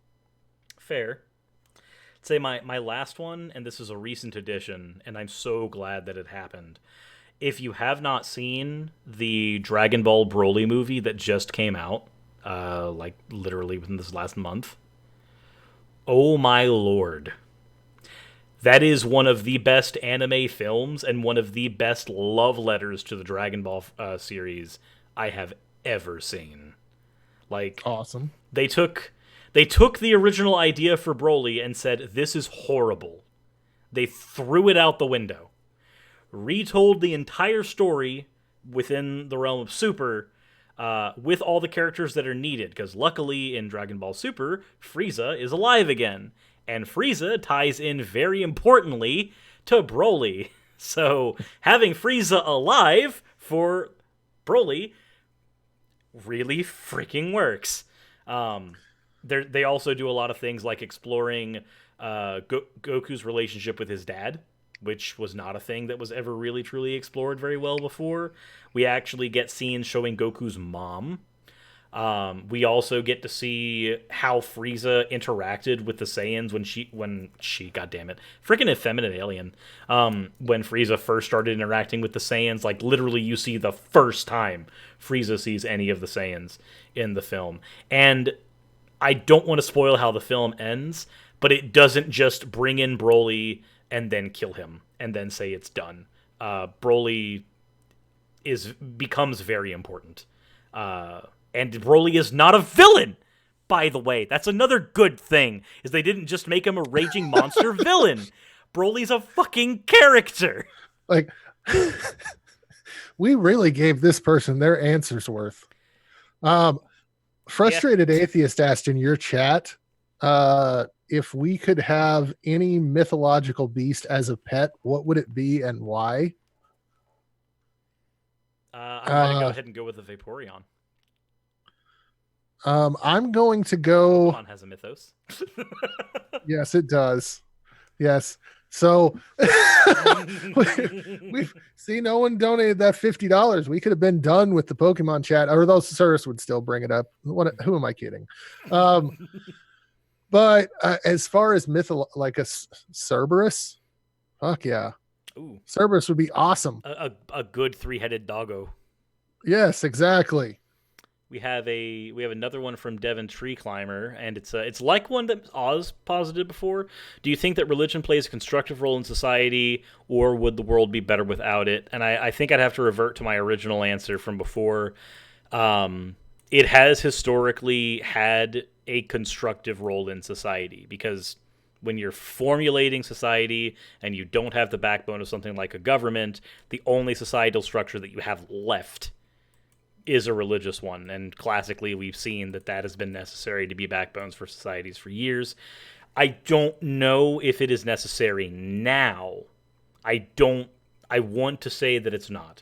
A: fair. I'd say my last one, and this is a recent addition, and I'm so glad that it happened. If you have not seen the Dragon Ball Broly movie that just came out, like literally within this last month, oh my lord. That is one of the best anime films and one of the best love letters to the Dragon Ball series I have ever seen. Like,
B: Awesome.
A: they took the original idea for Broly and said, this is horrible. They threw it out the window. Retold the entire story within the realm of Super, with all the characters that are needed, because luckily in Dragon Ball Super, Frieza is alive again. And Frieza ties in very importantly to Broly. So having Frieza alive for Broly really freaking works. They also do a lot of things like exploring Goku's relationship with his dad, which was not a thing that was ever really truly explored very well before. We actually get scenes showing Goku's mom. We also get to see how Frieza interacted with the Saiyans when she, goddammit, freaking effeminate alien. When Frieza first started interacting with the Saiyans, like literally you see the first time Frieza sees any of the Saiyans in the film. And I don't want to spoil how the film ends, but it doesn't just bring in Broly and then kill him and then say it's done. Broly becomes very important. And Broly is not a villain, by the way. That's another good thing, is they didn't just make him a raging monster villain. Broly's a fucking character.
B: Like, we really gave this person their answer's worth. Frustrated Atheist asked in your chat if we could have any mythological beast as a pet, what would it be and why?
A: I'm going to go ahead and go with the Vaporeon.
B: I'm going to go.
A: Pokemon has a mythos.
B: Yes, it does. Yes. So we've see no one donated that $50. We could have been done with the Pokemon chat, or those Cirrus would still bring it up. Who am I kidding? But as far as like a Cerberus, fuck yeah.
A: Ooh.
B: Cerberus would be awesome.
A: A good 3-headed doggo.
B: Yes, exactly.
A: We have another one from Devon Tree Climber, and it's like one that Oz posited before. Do you think that religion plays a constructive role in society, or would the world be better without it? And I think I'd have to revert to my original answer from before. It has historically had a constructive role in society, because when you're formulating society and you don't have the backbone of something like a government, the only societal structure that you have left is a religious one, and classically we've seen that has been necessary to be backbones for societies for years. I don't know if it is necessary now. I want to say that it's not.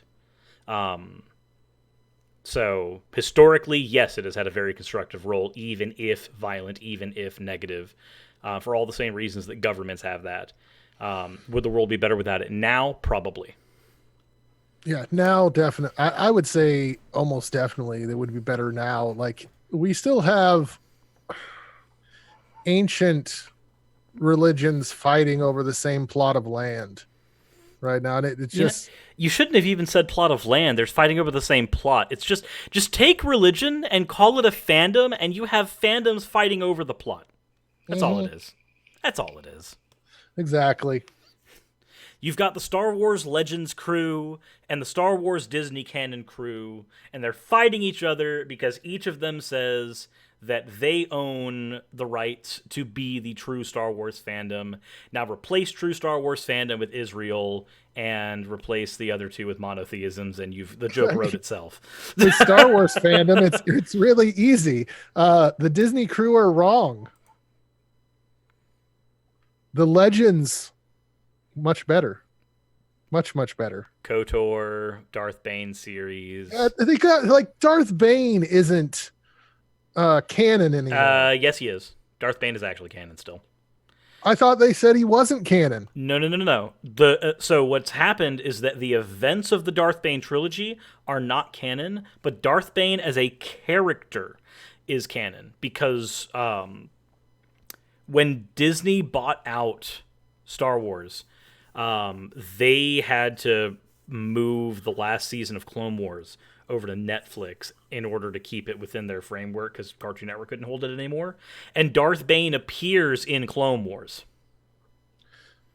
A: So historically, yes, it has had a very constructive role, even if violent, even if negative, for all the same reasons that governments have that. Would the world be better without it? Now, probably.
B: Yeah, now definitely. I would say almost definitely it would be better now. Like, we still have ancient religions fighting over the same plot of land right now, and it's just...
A: You shouldn't have even said plot of land. There's fighting over the same plot. It's just take religion and call it a fandom, and you have fandoms fighting over the plot. That's all it is. That's all it is.
B: Exactly.
A: You've got the Star Wars Legends crew and the Star Wars Disney canon crew, and they're fighting each other because each of them says that they own the rights to be the true Star Wars fandom. Now replace true Star Wars fandom with Israel, and replace the other two with monotheisms, and the joke wrote itself.
B: The Star Wars fandom, it's really easy. The Disney crew are wrong. The Legends, much better. Much better.
A: KOTOR, Darth Bane series.
B: They got, like, Darth Bane isn't canon anymore.
A: Yes, he is. Darth Bane is actually canon still.
B: I thought they said he wasn't canon.
A: No. So what's happened is that the events of the Darth Bane trilogy are not canon, but Darth Bane as a character is canon, because when Disney bought out Star Wars, they had to move the last season of Clone Wars over to Netflix in order to keep it within their framework, because Cartoon Network couldn't hold it anymore. And Darth Bane appears in Clone Wars.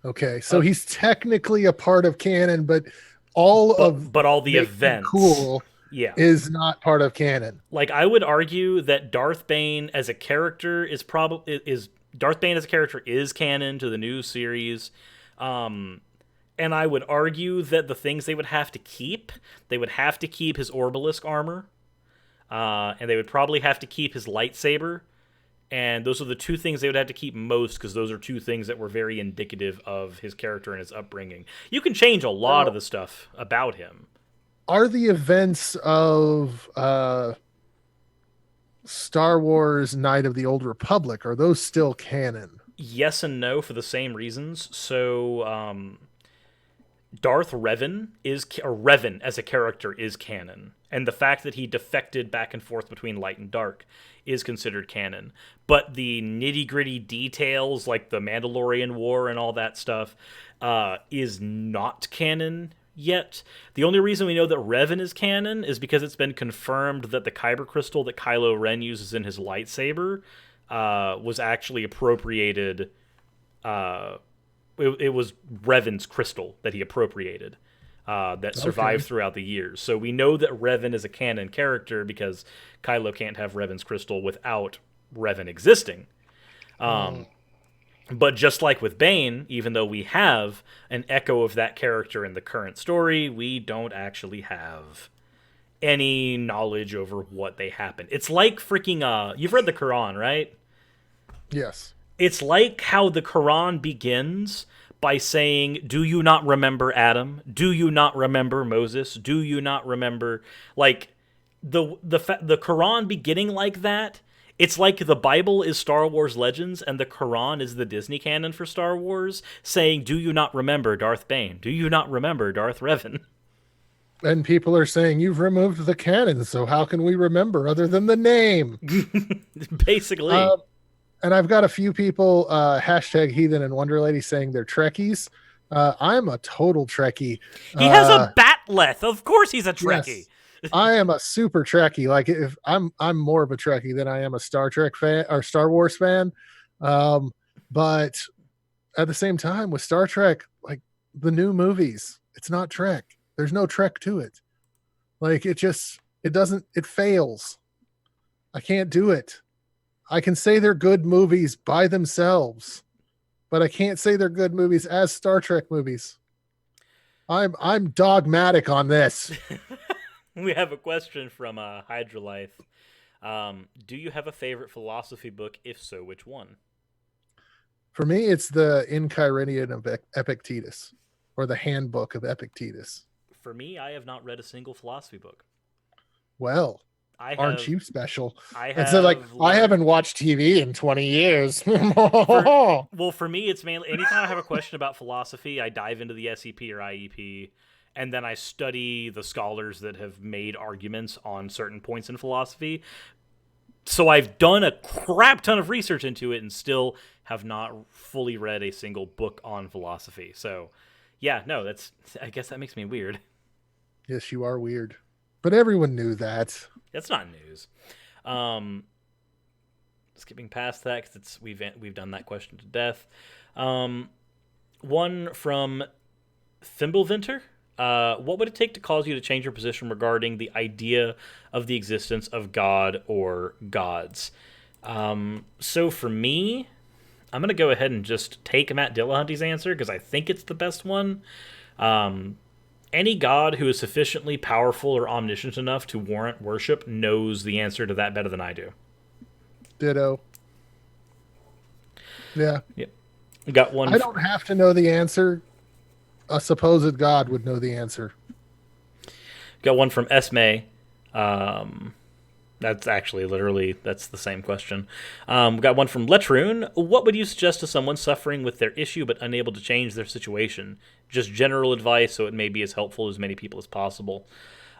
B: Okay, so he's technically a part of canon, but all the
A: events
B: is not part of canon.
A: Like, I would argue that Darth Bane as a character is canon to the new series. And I would argue that the things they would have to keep his Orbalisk armor, and they would probably have to keep his lightsaber, and those are the two things they would have to keep most, because those are two things that were very indicative of his character and his upbringing. You can change a lot of the stuff about him.
B: Are the events of Star Wars Knight of the Old Republic, are those still canon?
A: Yes and no, for the same reasons. So, Darth Revan Revan as a character is canon, and the fact that he defected back and forth between light and dark is considered canon. But the nitty-gritty details, like the Mandalorian War and all that stuff, is not canon yet. The only reason we know that Revan is canon is because it's been confirmed that the Kyber crystal that Kylo Ren uses in his lightsaber was actually appropriated. It was Revan's crystal that he appropriated that survived throughout the years. So we know that Revan is a canon character because Kylo can't have Revan's crystal without Revan existing. But just like with Bane, even though we have an echo of that character in the current story, we don't actually have any knowledge over what they happened. It's like freaking... you've read the Quran, right?
B: Yes.
A: It's like how the Quran begins by saying, do you not remember Adam? Do you not remember Moses? Do you not remember... Like, the Quran beginning like that, it's like the Bible is Star Wars Legends and the Quran is the Disney canon for Star Wars, saying, "Do you not remember Darth Bane? Do you not remember Darth Revan?"
B: And people are saying you've removed the canon, so how can we remember other than the name?
A: Basically,
B: And I've got a few people, hashtag Heathen and Wonder Lady, saying they're Trekkies. I'm a total Trekkie.
A: he has a batleth. Of course, he's a Trekkie.
B: Yes, I am a super Trekkie. Like if I'm more of a Trekkie than I am a Star Trek fan or Star Wars fan. But at the same time, with Star Trek, like the new movies, it's not Trek. There's no Trek to it. Like it fails. I can't do it. I can say they're good movies by themselves, but I can't say they're good movies as Star Trek movies. I'm dogmatic on this.
A: We have a question from Hydrolife. Do you have a favorite philosophy book? If so, which one?
B: For me, it's the Enchiridion of Epictetus, or the Handbook of Epictetus.
A: For me, I have not read a single philosophy book.
B: Well, aren't you special? I haven't watched TV in 20 years.
A: For me, it's mainly anytime I have a question about philosophy, I dive into the SEP or IEP, and then I study the scholars that have made arguments on certain points in philosophy. So I've done a crap ton of research into it and still have not fully read a single book on philosophy. So, yeah, no, I guess that makes me weird.
B: Yes, you are weird. But everyone knew that.
A: That's not news. Skipping past that because we've done that question to death. One from Thimblevinter. What would it take to cause you to change your position regarding the idea of the existence of God or gods? So for me, I'm going to go ahead and just take Matt Dillahunty's answer because I think it's the best one. Any god who is sufficiently powerful or omniscient enough to warrant worship knows the answer to that better than I do.
B: Ditto. Yeah.
A: Yep. Got one.
B: I don't have to know the answer. A supposed god would know the answer.
A: Got one from Esme. That's actually that's the same question. Got one from Letroon. What would you suggest to someone suffering with their issue but unable to change their situation? Just general advice so it may be as helpful as many people as possible.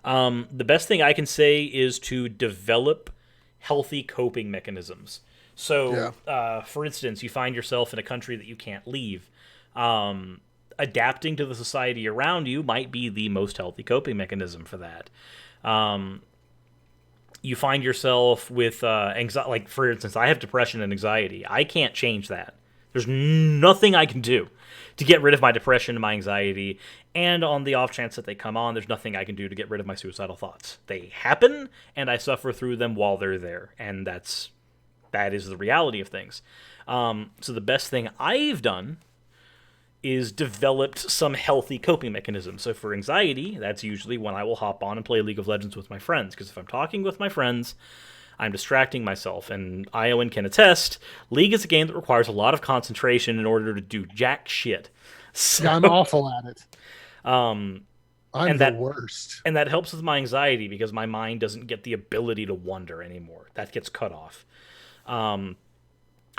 A: The best thing I can say is to develop healthy coping mechanisms. So, for instance, you find yourself in a country that you can't leave. Adapting to the society around you might be the most healthy coping mechanism for that. You find yourself with anxiety. Like, for instance, I have depression and anxiety. I can't change that. There's nothing I can do to get rid of my depression and my anxiety. And on the off chance that they come on, there's nothing I can do to get rid of my suicidal thoughts. They happen, and I suffer through them while they're there. And that is the reality of things. So the best thing I've done is developed some healthy coping mechanisms. So for anxiety, that's usually when I will hop on and play League of Legends with my friends. Because if I'm talking with my friends, I'm distracting myself. And Iowan can attest, League is a game that requires a lot of concentration in order to do jack shit. So,
B: I'm awful at it.
A: I'm
B: the worst.
A: And that helps with my anxiety because my mind doesn't get the ability to wander anymore. That gets cut off.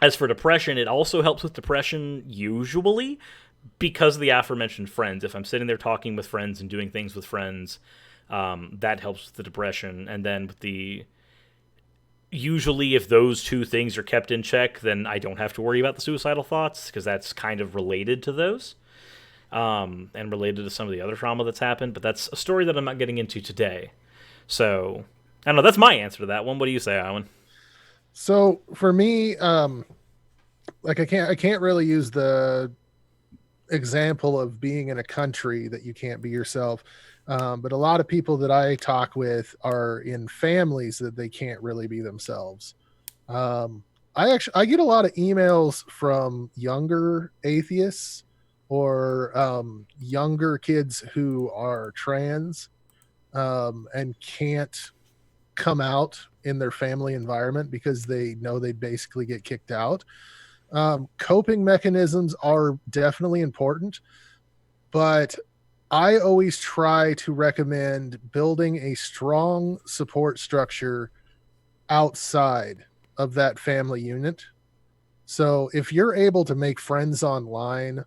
A: As for depression, it also helps with depression usually because of the aforementioned friends. If I'm sitting there talking with friends and doing things with friends, that helps with the depression. And then with usually if those two things are kept in check, then I don't have to worry about the suicidal thoughts because that's kind of related to those. And related to some of the other trauma that's happened. But that's a story that I'm not getting into today. So, I don't know. That's my answer to that one. What do you say, Owen?
B: So for me, I can't really use the example of being in a country that you can't be yourself. But a lot of people that I talk with are in families that they can't really be themselves. I get a lot of emails from younger atheists or younger kids who are trans and can't come out in their family environment because they know they basically get kicked out. Coping mechanisms are definitely important, but I always try to recommend building a strong support structure outside of that family unit. So if you're able to make friends online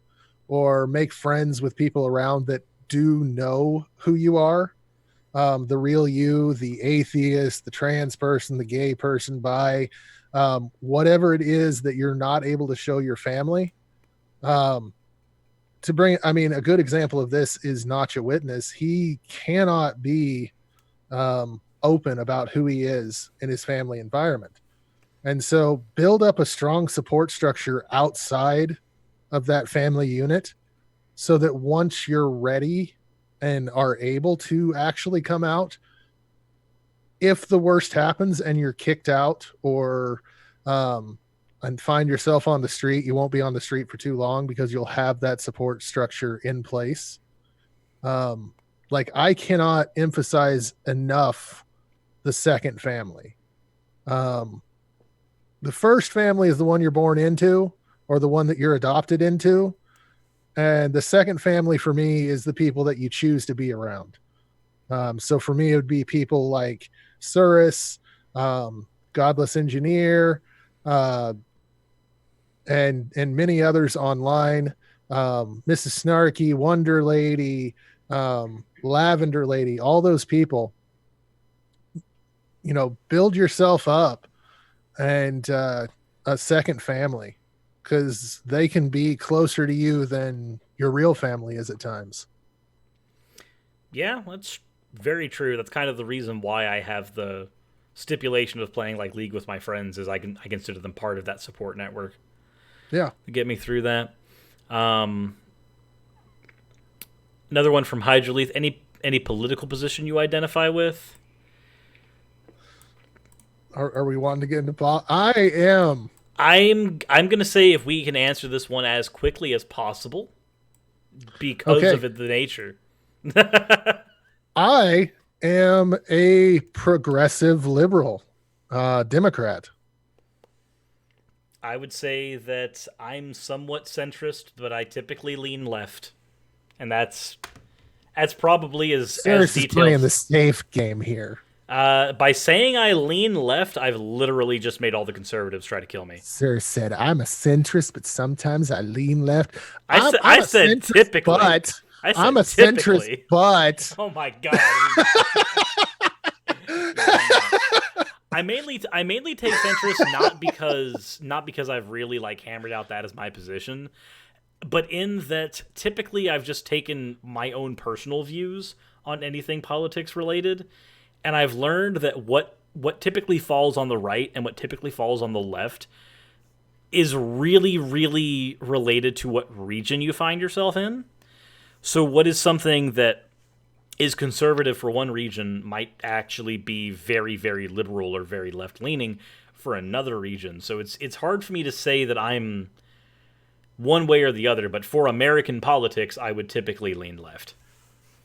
B: or make friends with people around that do know who you are, the real you, the atheist, the trans person, the gay person, whatever it is that you're not able to show your family. A good example of this is Notch a Witness. He cannot be open about who he is in his family environment. And so build up a strong support structure outside of that family unit so that once you're ready and are able to actually come out, if the worst happens and you're kicked out or and find yourself on the street, you won't be on the street for too long because you'll have that support structure in place. I cannot emphasize enough the second family. The first family is the one you're born into or the one that you're adopted into. And the second family for me is the people that you choose to be around. So for me, it would be people like Surus, Godless Engineer, and many others online. Mrs. Snarky, Wonder Lady, Lavender Lady, all those people. Build yourself up and a second family, because they can be closer to you than your real family is at times.
A: Yeah, that's very true. That's kind of the reason why I have the stipulation of playing like League with my friends, is I consider them part of that support network.
B: Yeah,
A: to get me through that. Another one from Hydraleith. Any political position you identify with?
B: Are we wanting to get into I am.
A: I'm gonna say if we can answer this one as quickly as possible, because of the nature.
B: I am a progressive liberal, Democrat.
A: I would say that I'm somewhat centrist, but I typically lean left, and that's probably as
B: Sarah's
A: detailed.
B: Playing the safe game here.
A: By saying I lean left, I've literally just made all the conservatives try to kill me.
B: Sarah said, I'm a centrist, but sometimes I lean left.
A: I said typically.
B: But I'm a
A: typically.
B: centrist, but...
A: Oh my God. I mainly take centrist not because I've really hammered out that as my position, but in that typically I've just taken my own personal views on anything politics related, and I've learned that what typically falls on the right and what typically falls on the left is really, really related to what region you find yourself in. So what is something that is conservative for one region might actually be very, very liberal or very left-leaning for another region. So it's hard for me to say that I'm one way or the other, but for American politics, I would typically lean left.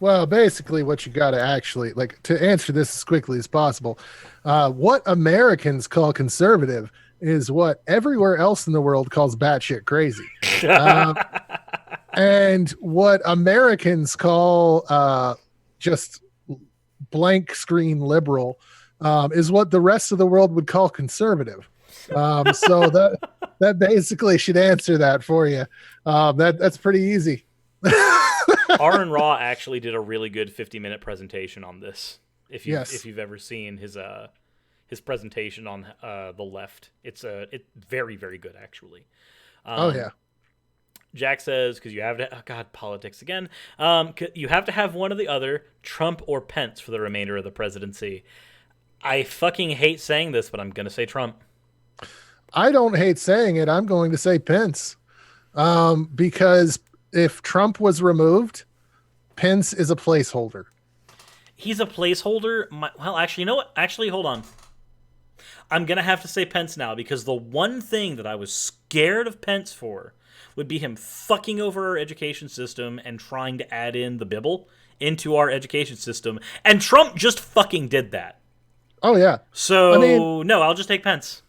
B: Well, basically what you got to actually, to answer this as quickly as possible, what Americans call conservative is what everywhere else in the world calls batshit crazy. And what Americans call just blank screen liberal is what the rest of the world would call conservative. So that basically should answer that for you. That's pretty easy.
A: Aaron Raw actually did a really good 50-minute presentation on this. If you've ever seen his presentation on the left, it's very, very good actually.
B: Oh yeah.
A: Jack says, because you have to... politics again. You have to have one or the other, Trump or Pence, for the remainder of the presidency. I fucking hate saying this, but I'm going to say Trump.
B: I don't hate saying it. I'm going to say Pence. Because if Trump was removed, Pence is a placeholder.
A: He's a placeholder? Well, actually, you know what? Actually, hold on. I'm going to have to say Pence now, because the one thing that I was scared of Pence for would be him fucking over our education system and trying to add in the Bible into our education system. And Trump just fucking did that.
B: Oh, yeah.
A: So, no, I'll just take Pence.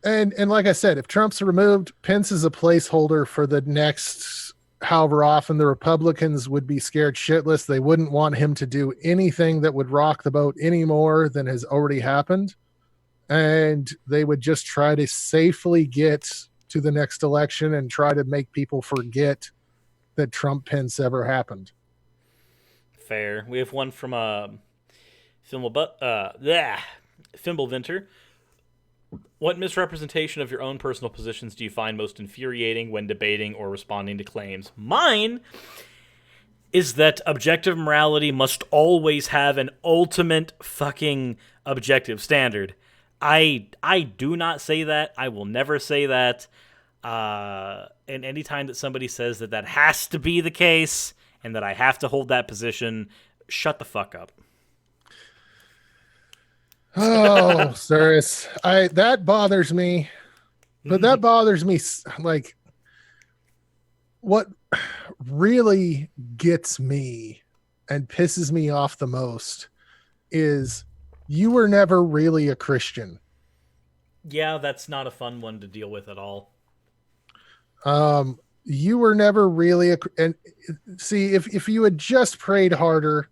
B: And like I said, if Trump's removed, Pence is a placeholder for the next however often the Republicans would be scared shitless. They wouldn't want him to do anything that would rock the boat any more than has already happened. And they would just try to safely get to the next election and try to make people forget that Trump Pence ever happened.
A: Fair. We have one from Fimbleventer. What misrepresentation of your own personal positions do you find most infuriating when debating or responding to claims? Mine is that objective morality must always have an ultimate fucking objective standard. I do not say that. I will never say that. And any time that somebody says that that has to be the case and that I have to hold that position, shut the fuck up.
B: Oh, Cyrus, that bothers me. But that bothers me. Like, what really gets me and pisses me off the most is you were never really a Christian.
A: Yeah, that's not a fun one to deal with at all.
B: You were never really and see, if you had just prayed harder,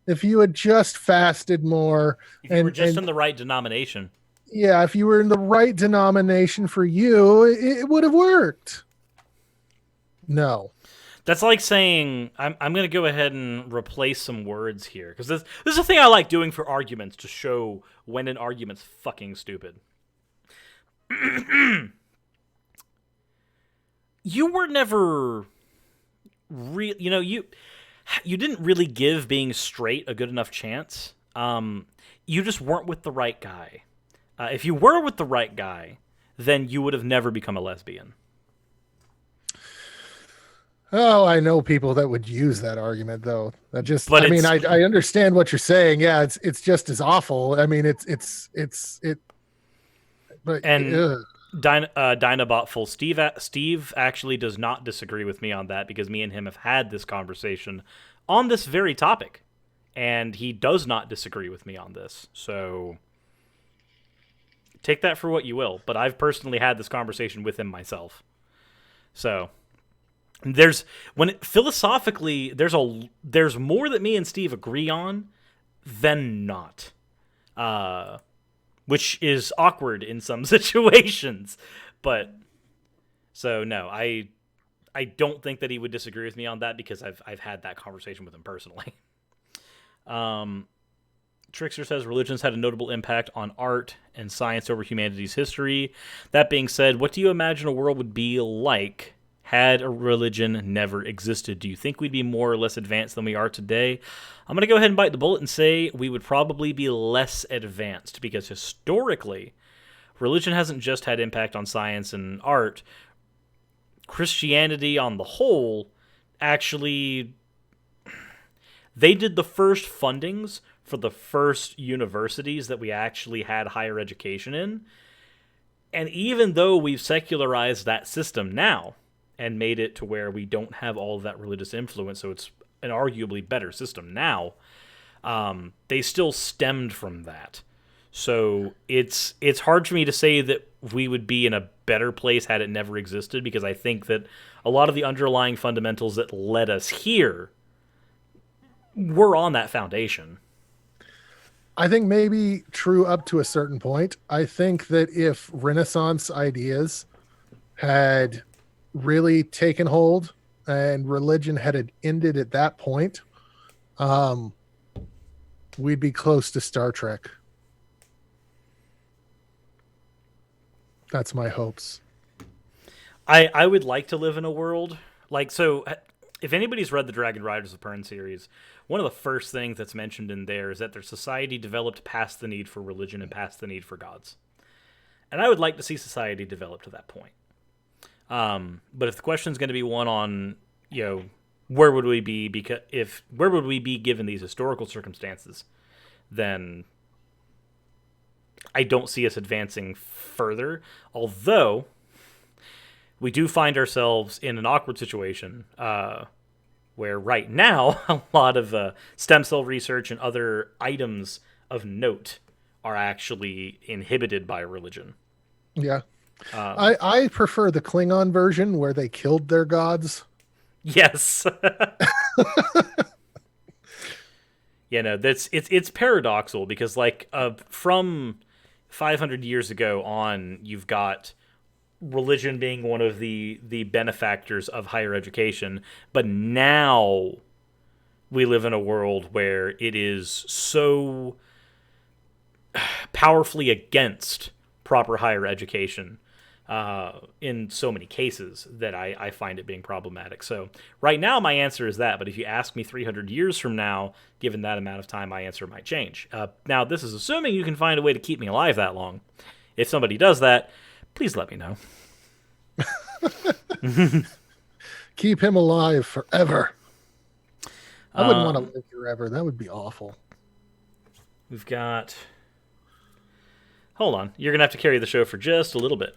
B: if you had just fasted more,
A: if you were just in the right denomination.
B: Yeah, if you were in the right denomination for you, it would have worked. No.
A: That's like saying, I'm going to go ahead and replace some words here, because this is a thing I like doing for arguments to show when an argument's fucking stupid. You were never you didn't really give being straight a good enough chance. You just weren't with the right guy. If you were with the right guy, then you would have never become a lesbian.
B: Oh, I know people that would use that argument, though. I understand what you're saying. Yeah, it's just as awful. I mean, but
A: Dinabotful Steve actually does not disagree with me on that, because me and him have had this conversation on this very topic, and he does not disagree with me on this. So take that for what you will, but I've personally had this conversation with him myself. So philosophically there's more that me and Steve agree on than not. Which is awkward in some situations. But so no, I don't think that he would disagree with me on that, because I've had that conversation with him personally. Trickster says religion's had a notable impact on art and science over humanity's history. That being said, what do you imagine a world would be like had a religion never existed? Do you think we'd be more or less advanced than we are today? I'm going to go ahead and bite the bullet and say we would probably be less advanced, because historically, religion hasn't just had impact on science and art. Christianity on the whole, actually, they did the first fundings for the first universities that we actually had higher education in. And even though we've secularized that system now and made it to where we don't have all of that religious influence, so it's an arguably better system now, they still stemmed from that. So it's hard for me to say that we would be in a better place had it never existed, because I think that a lot of the underlying fundamentals that led us here were on that foundation.
B: I think maybe true up to a certain point. I think that if Renaissance ideas had really taken hold and religion had ended at that point, we'd be close to Star Trek. That's my hopes.
A: I would like to live in a world like, so if anybody's read the Dragon Riders of Pern series, one of the first things that's mentioned in there is that their society developed past the need for religion and past the need for gods. And I would like to see society develop to that point. But if the question is going to be one on, where would we be? Where would we be given these historical circumstances? Then I don't see us advancing further. Although we do find ourselves in an awkward situation, where right now a lot of stem cell research and other items of note are actually inhibited by religion.
B: Yeah. I prefer the Klingon version where they killed their gods.
A: Yes. Yeah, no, it's paradoxical because like from 500 years ago on, you've got religion being one of the benefactors of higher education, but now we live in a world where it is so powerfully against proper higher education in so many cases that I find it being problematic. So right now my answer is that, but if you ask me 300 years from now, given that amount of time, my answer might change. Now this is assuming you can find a way to keep me alive that long. If somebody does that, please let me know.
B: Keep him alive forever. I wouldn't want to live forever. That would be awful.
A: We've got... Hold on. You're going to have to carry the show for just a little bit.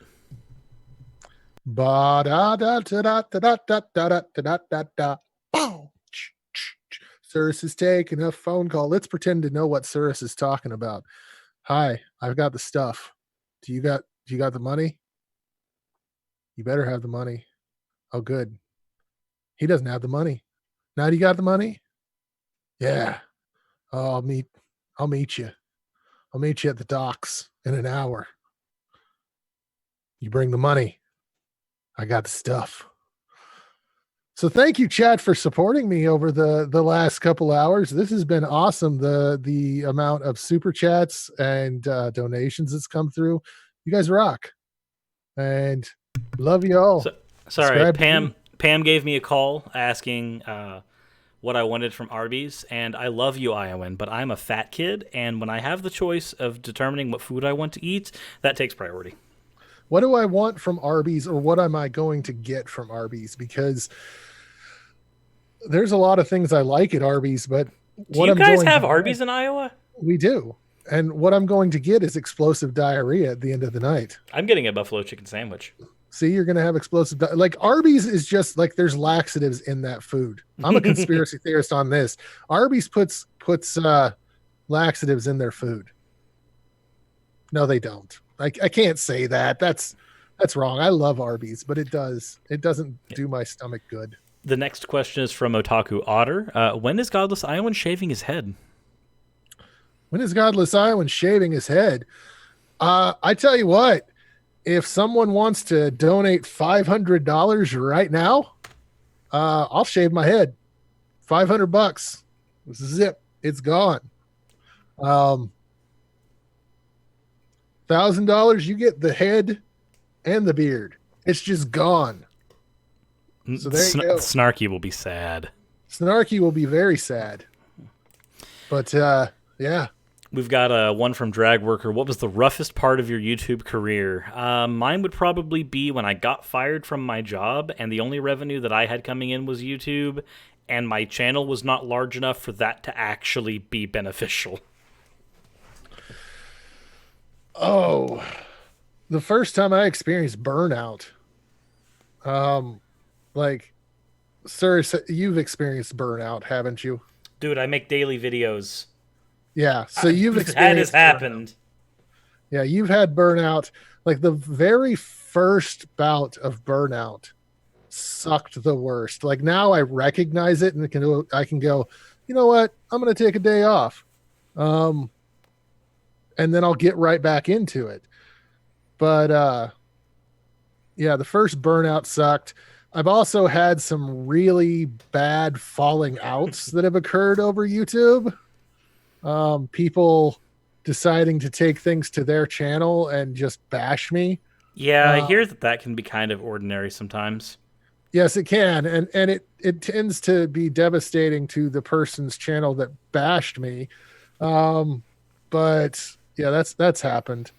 B: Cyrus is taking a phone call. Let's pretend to know what Cyrus is talking about. Hi, I've got the stuff. Do you got the money? You better have the money. Oh, good. He doesn't have the money. Now do you got the money? Yeah. Oh, I'll meet you. I'll meet you at the docks in an hour. You bring the money. I got the stuff. So thank you, chat, for supporting me over the last couple hours. This has been awesome. The amount of super chats and donations that's come through. You guys rock. And love you all.
A: Sorry, Pam gave me a call asking what I wanted from Arby's, and I love you, Iowan, but I'm a fat kid, and when I have the choice of determining what food I want to eat, that takes priority.
B: What do I want from Arby's, or what am I going to get from Arby's? Because there's a lot of things I like at Arby's, but
A: do you guys have Arby's in Iowa?
B: We do. And what I'm going to get is explosive diarrhea at the end of the night.
A: I'm getting a buffalo chicken sandwich.
B: See, you're going to have explosive. Like Arby's is just like there's laxatives in that food. I'm a conspiracy theorist on this. Arby's puts laxatives in their food. No, they don't. I can't say that. That's wrong. I love Arby's, but it doesn't do my stomach good.
A: The next question is from Otaku Otter. When is Godless Iowan shaving his head?
B: When is Godless Iowan shaving his head? I tell you what, if someone wants to donate $500 right now, I'll shave my head. $500. Zip. It's gone. $1,000, you get the head and the beard. It's just gone. So there you go.
A: Snarky will be sad.
B: Snarky will be very sad. But yeah.
A: We've got one from Drag Worker. What was the roughest part of your YouTube career? Mine would probably be when I got fired from my job and the only revenue that I had coming in was YouTube, and my channel was not large enough for that to actually be beneficial.
B: Oh, the first time I experienced burnout. Like, sir, you've experienced burnout, haven't you?
A: Dude, I make daily videos.
B: Yeah, so you've experienced
A: that has happened.
B: Burnout. Yeah, you've had burnout. Like the very first bout of burnout sucked the worst. Like now I recognize it and I can go, you know what? I'm going to take a day off. And then I'll get right back into it. But yeah, the first burnout sucked. I've also had some really bad falling outs that have occurred over YouTube. People deciding to take things to their channel and just bash me.
A: Yeah, I hear that can be kind of ordinary sometimes.
B: Yes, it can. And it tends to be devastating to the person's channel that bashed me. But yeah, that's happened.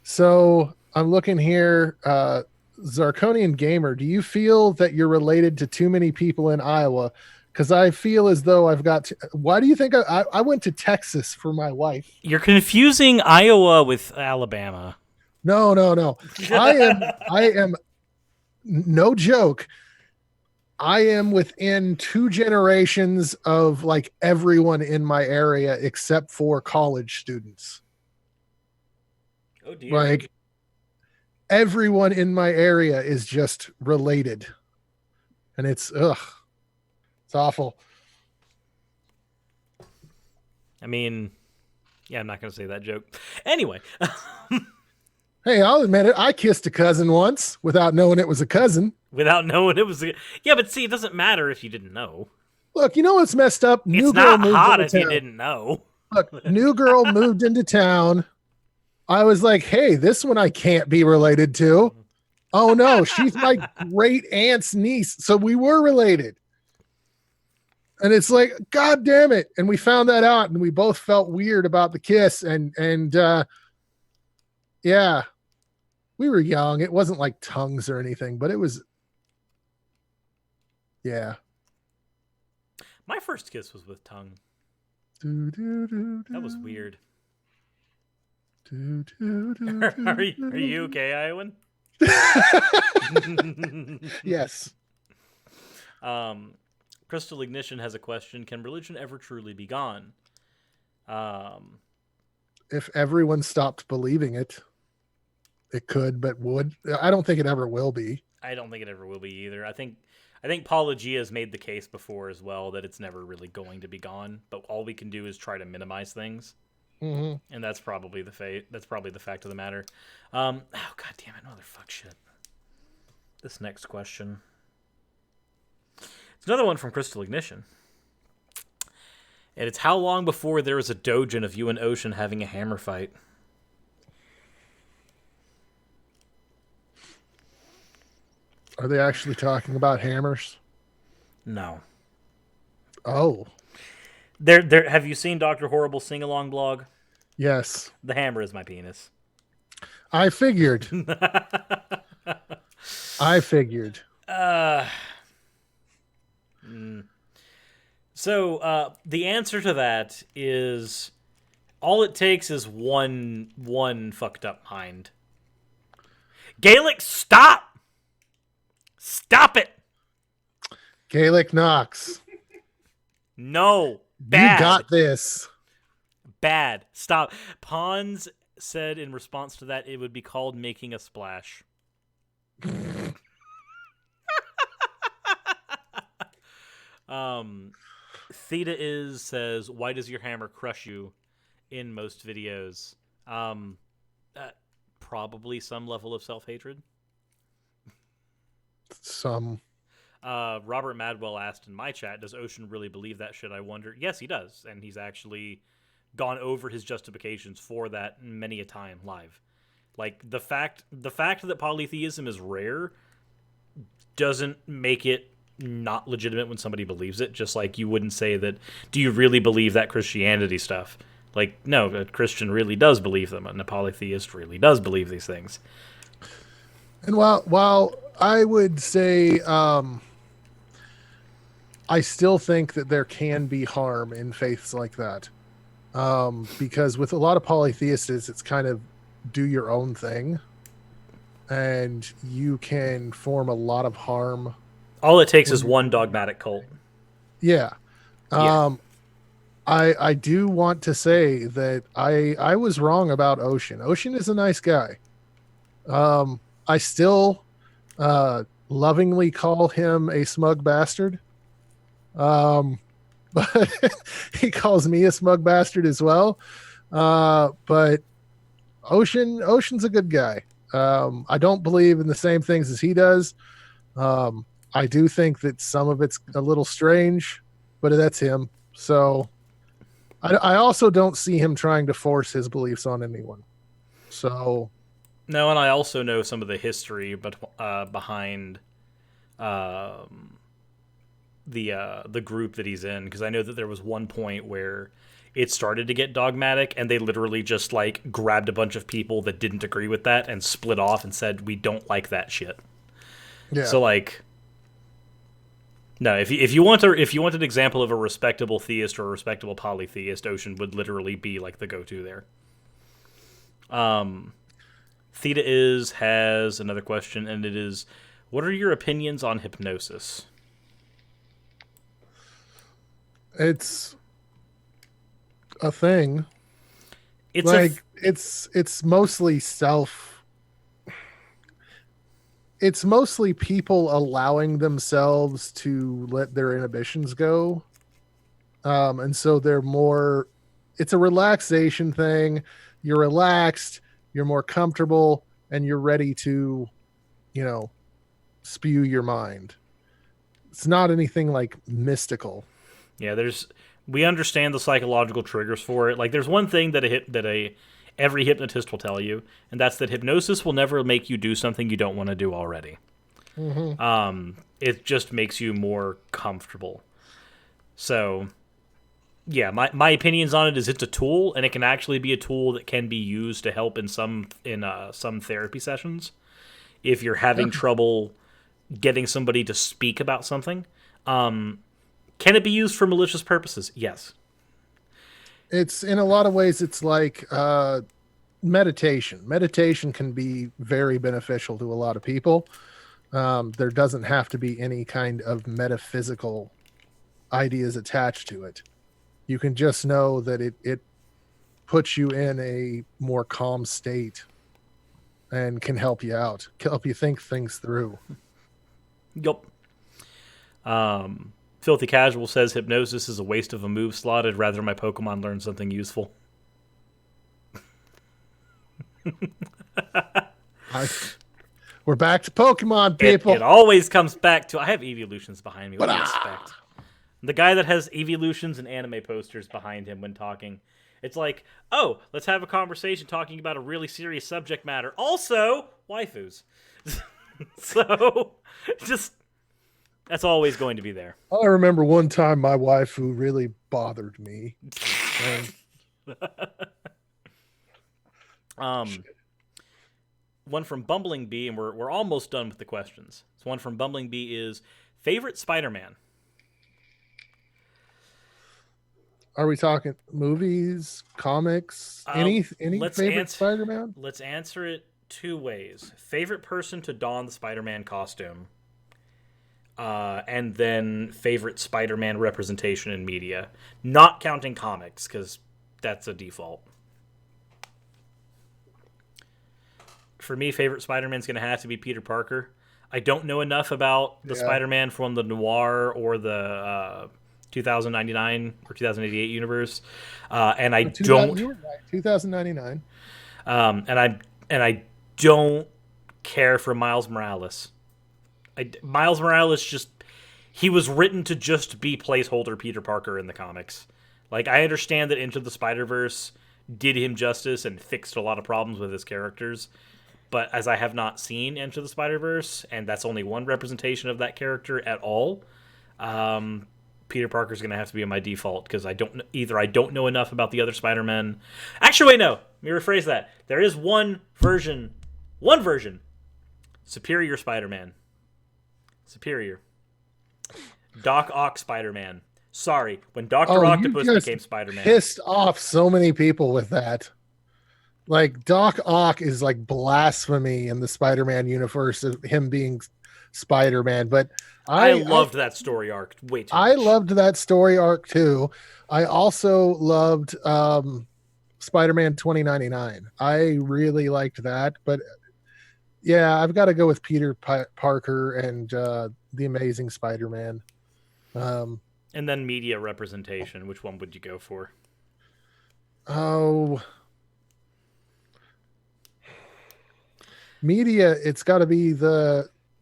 B: So I'm looking here, Zarkonian Gamer, do you feel that you're related to too many people in Iowa? Because I feel as though I've got to, why do you think I went to Texas for my wife?
A: You're confusing Iowa with Alabama.
B: No. I am no joke. I am within 2 generations of like everyone in my area except for college students.
A: Oh dear.
B: Like everyone in my area is just related. and it's awful.
A: I mean, yeah, I'm not going to say that joke. Anyway.
B: Hey, I'll admit it. I kissed a cousin once without knowing it was a cousin.
A: Without knowing it was... Yeah, but see, it doesn't matter if you didn't know.
B: Look, you know what's messed up?
A: It's not hot if you didn't know.
B: Look, new girl moved into town. I was like, hey, this one I can't be related to. Oh, no, she's my great aunt's niece. So we were related. And it's like, God damn it. And we found that out, and we both felt weird about the kiss. And yeah, we were young. It wasn't like tongues or anything, but it was, yeah.
A: My first kiss was with tongue. That was weird. Are you okay, Iowan?
B: Yes.
A: Crystal Ignition has a question. Can religion ever truly be gone?
B: If everyone stopped believing it, it could, but would. I don't think it ever will be.
A: I don't think it ever will be either. I think Paulogia has made the case before as well that it's never really going to be gone, but all we can do is try to minimize things.
B: Mm-hmm.
A: And that's probably the fact of the matter. Oh, God damn it, motherfuck shit. This next question. It's another one from Crystal Ignition. And it's how long before there was a doujin of you and Ocean having a hammer fight?
B: Are they actually talking about hammers?
A: No.
B: Oh.
A: There. Have you seen Dr. Horrible's sing-along blog?
B: Yes.
A: The hammer is my penis.
B: I figured.
A: So the answer to that is all it takes is one fucked up mind. Gaelic, stop! Stop it!
B: Gaelic Knox.
A: No. Bad.
B: You got this.
A: Bad. Stop. Pons said in response to that it would be called making a splash. Theta says, why does your hammer crush you in most videos? Probably some level of self-hatred.
B: Some.
A: Robert Madwell asked in my chat, does Ocean really believe that shit? I wonder. Yes, he does. And he's actually gone over his justifications for that many a time live. Like, the fact that polytheism is rare doesn't make it not legitimate when somebody believes it. Just like you wouldn't say that, do you really believe that Christianity stuff? Like, no, a Christian really does believe them, and a polytheist really does believe these things.
B: And while I would say I still think that there can be harm in faiths like that. Because with a lot of polytheists, it's kind of do your own thing. And you can form a lot of harm.
A: All it takes is one dogmatic cult.
B: Yeah. I do want to say that I was wrong about Ocean. Ocean is a nice guy. I still lovingly call him a smug bastard. But he calls me a smug bastard as well. But Ocean's a good guy. I don't believe in the same things as he does. I do think that some of it's a little strange, but that's him. So I also don't see him trying to force his beliefs on anyone. So
A: no, and I also know some of the history, but behind the group that he's in, because I know that there was one point where it started to get dogmatic, and they literally just like grabbed a bunch of people that didn't agree with that and split off and said, we don't like that shit. Yeah. So like, no, if you want an example of a respectable theist or a respectable polytheist, Ocean would literally be like the go-to there. Theta has another question, and it is, what are your opinions on hypnosis?
B: It's a thing. It's mostly self. it's mostly people allowing themselves to let their inhibitions go. And so they're more, it's a relaxation thing. You're relaxed, you're more comfortable, and you're ready to, spew your mind. It's not anything like mystical.
A: Yeah, we understand the psychological triggers for it. Like, there's one thing that every hypnotist will tell you, and that's that hypnosis will never make you do something you don't want to do already.
B: Mm-hmm.
A: It just makes you more comfortable. So, yeah, my opinions on it is it's a tool, and it can actually be a tool that can be used to help in some therapy sessions if you're having trouble getting somebody to speak about something. Can it be used for malicious purposes? Yes.
B: It's in a lot of ways, it's like meditation. Meditation can be very beneficial to a lot of people. There doesn't have to be any kind of metaphysical ideas attached to it. You can just know that it puts you in a more calm state and can help you out, help you think things through.
A: Yup. Filthy Casual says hypnosis is a waste of a move slot. I'd rather my Pokemon learn something useful.
B: We're back to Pokemon, people.
A: It always comes back to... I have eeveelutions behind me. What do you expect? The guy that has eeveelutions and anime posters behind him when talking. It's like, oh, let's have a conversation talking about a really serious subject matter. Also, waifus. So, just... That's always going to be there.
B: I remember one time my waifu really bothered me.
A: One from Bumbling Bee, and we're almost done with the questions. So one from Bumbling Bee is favorite Spider-Man.
B: Are we talking movies, comics, any favorite Spider-Man?
A: Let's answer it two ways. Favorite person to don the Spider-Man costume. And then favorite Spider-Man representation in media. Not counting comics, because that's a default. For me, favorite Spider-Man's going to have to be Peter Parker. I don't know enough about the Spider-Man from the Noir or the 2099 or 2088 universe, and I don't.
B: You were right, 2099.
A: And I don't care for Miles Morales. Miles Morales he was written to just be placeholder Peter Parker in the comics. Like, I understand that Into the Spider-Verse did him justice and fixed a lot of problems with his characters, but as I have not seen Into the Spider-Verse, and that's only one representation of that character at all, Peter Parker's going to have to be my default, because I don't know enough about the other Spider-Men. Actually, wait, no. Let me rephrase that. There is one version, Superior Spider-Man. Superior. Doc Ock Spider-Man. Sorry, when Dr. Octopus became Spider-Man.
B: Pissed off so many people with that. Like, Doc Ock is like blasphemy in the Spider-Man universe of him being Spider-Man, but
A: I loved that story arc way too much.
B: I loved that story arc too. I also loved Spider-Man 2099. I really liked that, but yeah, I've got to go with Peter Parker and the Amazing Spider-Man.
A: And then media representation. Which one would you go for?
B: Oh, media. It's got to be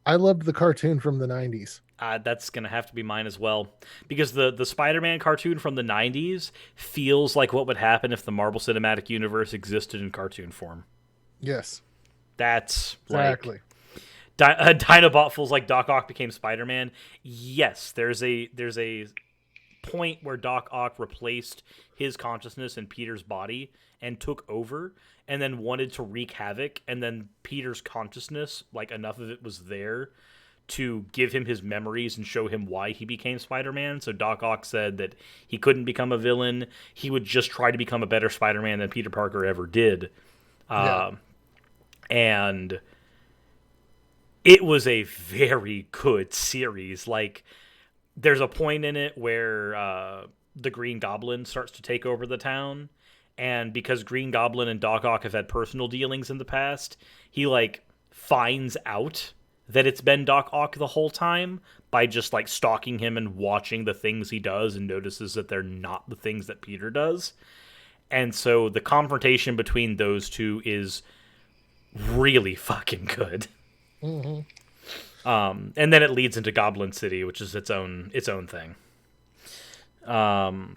B: I loved the cartoon from the 90s.
A: That's going to have to be mine as well. Because the Spider-Man cartoon from the 90s feels like what would happen if the Marvel Cinematic Universe existed in cartoon form.
B: Yes.
A: That's
B: exactly.
A: Like Dinobot feels like Doc Ock became Spider-Man. Yes, there's a point where Doc Ock replaced his consciousness in Peter's body and took over, and then wanted to wreak havoc. And then Peter's consciousness, like, enough of it was there to give him his memories and show him why he became Spider-Man. So Doc Ock said that he couldn't become a villain. He would just try to become a better Spider-Man than Peter Parker ever did. And it was a very good series. Like, there's a point in it where the Green Goblin starts to take over the town, and because Green Goblin and Doc Ock have had personal dealings in the past, he, like, finds out that it's been Doc Ock the whole time by just like stalking him and watching the things he does and notices that they're not the things that Peter does. And so the confrontation between those two is really fucking good.
B: Mm-hmm.
A: And then it leads into Goblin City, which is its own thing.
B: So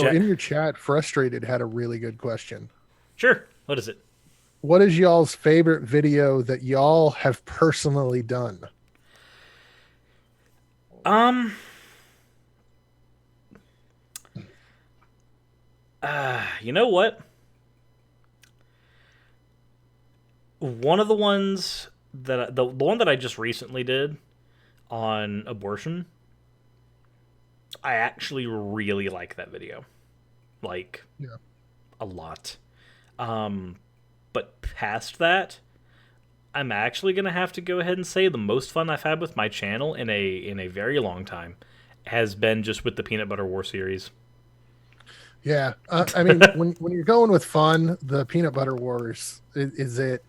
B: in your chat, Frustrated had a really good question.
A: Sure. What is it?
B: What is y'all's favorite video that y'all have personally done?
A: You know what? One of the ones that the one that I just recently did on abortion, I actually really like that video, like a lot. But past that, I'm actually gonna have to go ahead and say the most fun I've had with my channel in a very long time has been just with the Peanut Butter War series.
B: Yeah, I mean, when you're going with fun, the Peanut Butter Wars is it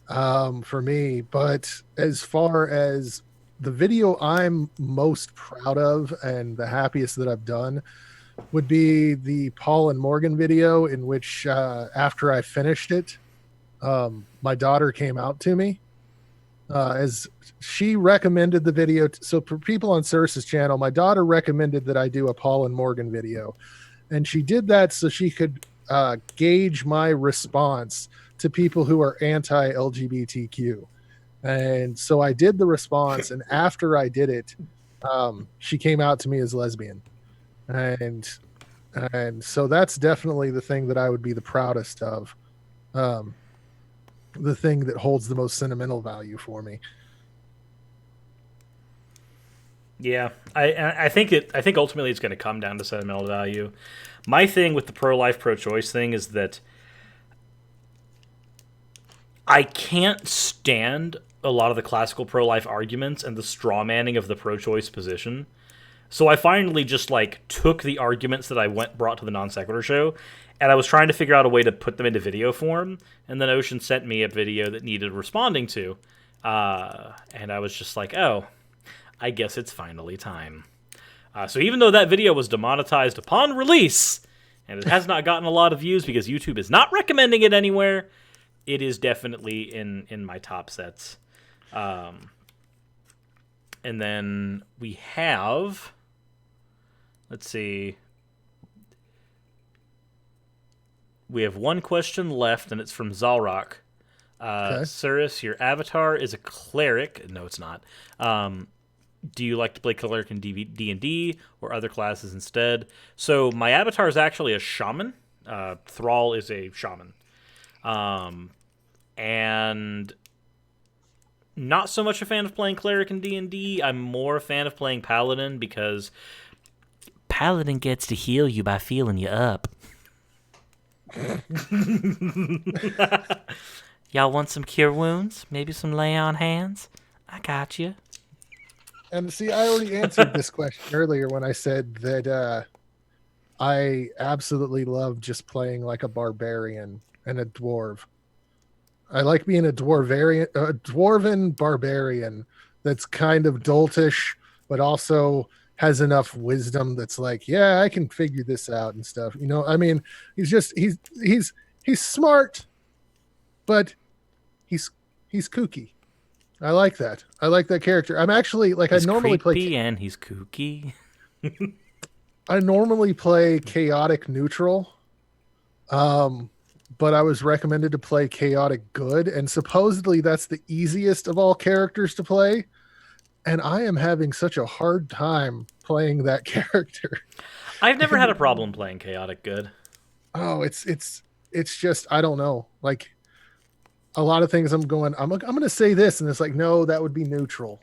B: for me. But as far as the video I'm most proud of and the happiest that I've done would be the Paul and Morgan video, in which after I finished it, my daughter came out to me as she recommended the video. So for people on Cersei's channel, my daughter recommended that I do a Paul and Morgan video. And she did that so she could gauge my response to people who are anti-LGBTQ. And so I did the response, and after I did it, she came out to me as lesbian. And so that's definitely the thing that I would be the proudest of. The thing that holds the most sentimental value for me.
A: Yeah, I think ultimately it's going to come down to sentimental value. My thing with the pro-life, pro-choice thing is that I can't stand a lot of the classical pro-life arguments and the straw manning of the pro-choice position. So I finally just like took the arguments that I brought to the non sequitur show, and I was trying to figure out a way to put them into video form. And then Ocean sent me a video that needed responding to, and I was just like, oh, I guess it's finally time. So even though that video was demonetized upon release, and it has not gotten a lot of views because YouTube is not recommending it anywhere, it is definitely in my top sets. And then we have, let's see, we have one question left, and it's from Zalrock.
B: Okay.
A: Cirrus, your avatar is a cleric. No, it's not. Do you like to play cleric in D&D or other classes instead? So my avatar is actually a shaman. Thrall is a shaman. And not so much a fan of playing cleric in D&D. I'm more a fan of playing paladin because paladin gets to heal you by feeling you up. Y'all want some cure wounds? Maybe some lay on hands? I got you.
B: And see, I already answered this question earlier when I said that I absolutely love just playing like a barbarian and a dwarf. I like being a dwarven barbarian that's kind of doltish, but also has enough wisdom that's like, yeah, I can figure this out and stuff. You know, I mean, he's smart, but he's kooky. I like that. I like that character. I'm actually like,
A: He's
B: I normally
A: creepy
B: play
A: and he's kooky.
B: I normally play chaotic neutral. But I was recommended to play chaotic good, and supposedly that's the easiest of all characters to play. And I am having such a hard time playing that character.
A: I've never had a problem playing chaotic good.
B: Oh, it's just, I don't know. Like a lot of things I'm going to say this, and it's like, no, that would be neutral.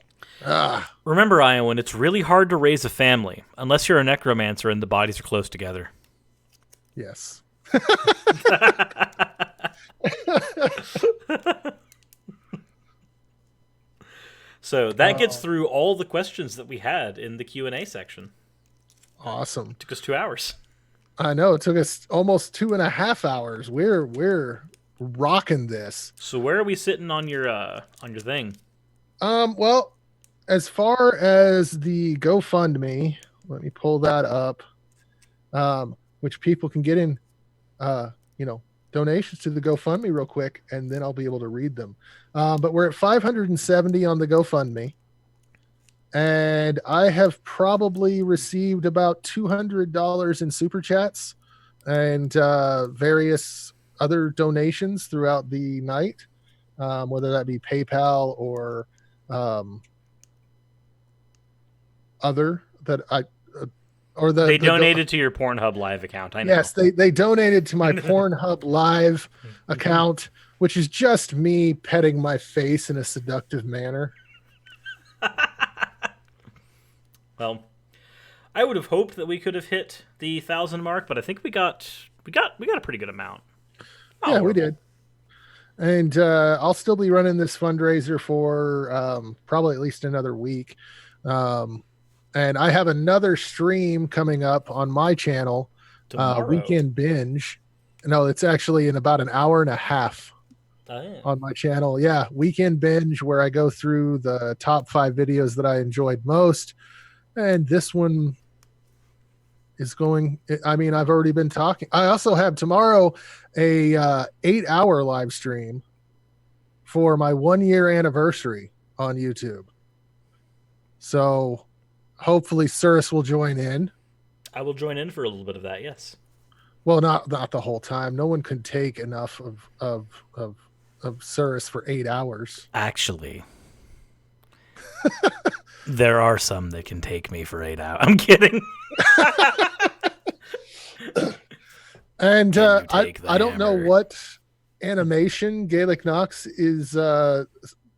A: Remember, Iowan, it's really hard to raise a family unless you're a necromancer and the bodies are close together.
B: Yes.
A: So that gets through all the questions that we had in the Q&A section.
B: Awesome.
A: It took us 2 hours.
B: I know, it took us almost 2.5 hours. We're rocking this.
A: So where are we sitting on your thing?
B: Well, as far as the GoFundMe, let me pull that up. Which people can get in, donations to the GoFundMe real quick, and then I'll be able to read them. But we're at 570 on the GoFundMe, and I have probably received about $200 in super chats and various other donations throughout the night, whether that be PayPal or other that I.
A: They donated to your Pornhub Live account. I know.
B: Yes, they donated to my Pornhub Live account, which is just me petting my face in a seductive manner.
A: Well, I would have hoped that we could have hit the 1,000 mark, but I think we got a pretty good amount.
B: Yeah, we did. And I'll still be running this fundraiser for probably at least another week. And I have another stream coming up on my channel, Weekend Binge. No, it's actually in about an hour and a half on my channel. Yeah, Weekend Binge, where I go through the top 5 videos that I enjoyed most. And this one is going, I mean, I've already been talking. I also have tomorrow a 8-hour live stream for my 1-year anniversary on YouTube. So hopefully Cirrus will join in.
A: I will join in for a little bit of that, yes.
B: Well, not the whole time. No one can take enough of Cirrus for 8 hours.
A: Actually, there are some that can take me for 8 hours. I'm kidding.
B: And I don't know what animation Gaelic Knox is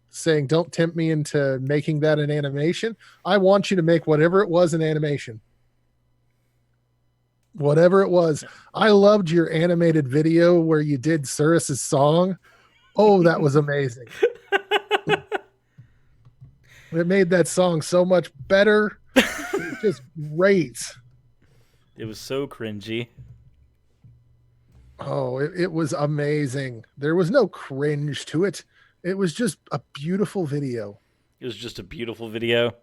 B: saying. Don't tempt me into making that an animation. I want you to make whatever it was an animation. Whatever it was. I loved your animated video where you did Cirrus's song. Oh, that was amazing. It made that song so much better. It was just great.
A: It was so cringy.
B: Oh, it was amazing. There was no cringe to it. It was just a beautiful video.
A: It was just a beautiful video.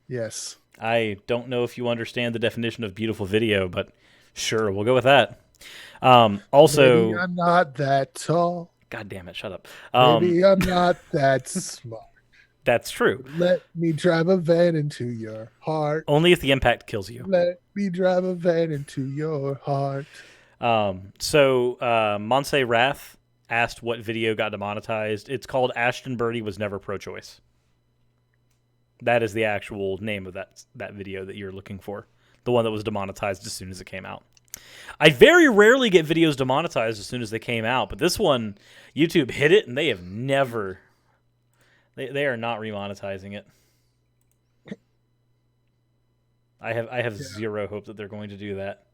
B: Yes.
A: I don't know if you understand the definition of beautiful video, but sure, we'll go with that. Also,
B: maybe I'm not that tall.
A: God damn it, shut up.
B: Maybe I'm not that smart.
A: That's true.
B: Let me drive a van into your heart.
A: Only if the impact kills you.
B: Let me drive a van into your heart.
A: So Monse Wrath asked what video got demonetized. It's called Ashton Birdie Was Never Pro-Choice. That is the actual name of that video that you're looking for. The one that was demonetized as soon as it came out. I very rarely get videos demonetized as soon as they came out, but this one, YouTube hit it and they have never... They are not remonetizing it. I have zero hope that they're going to do that.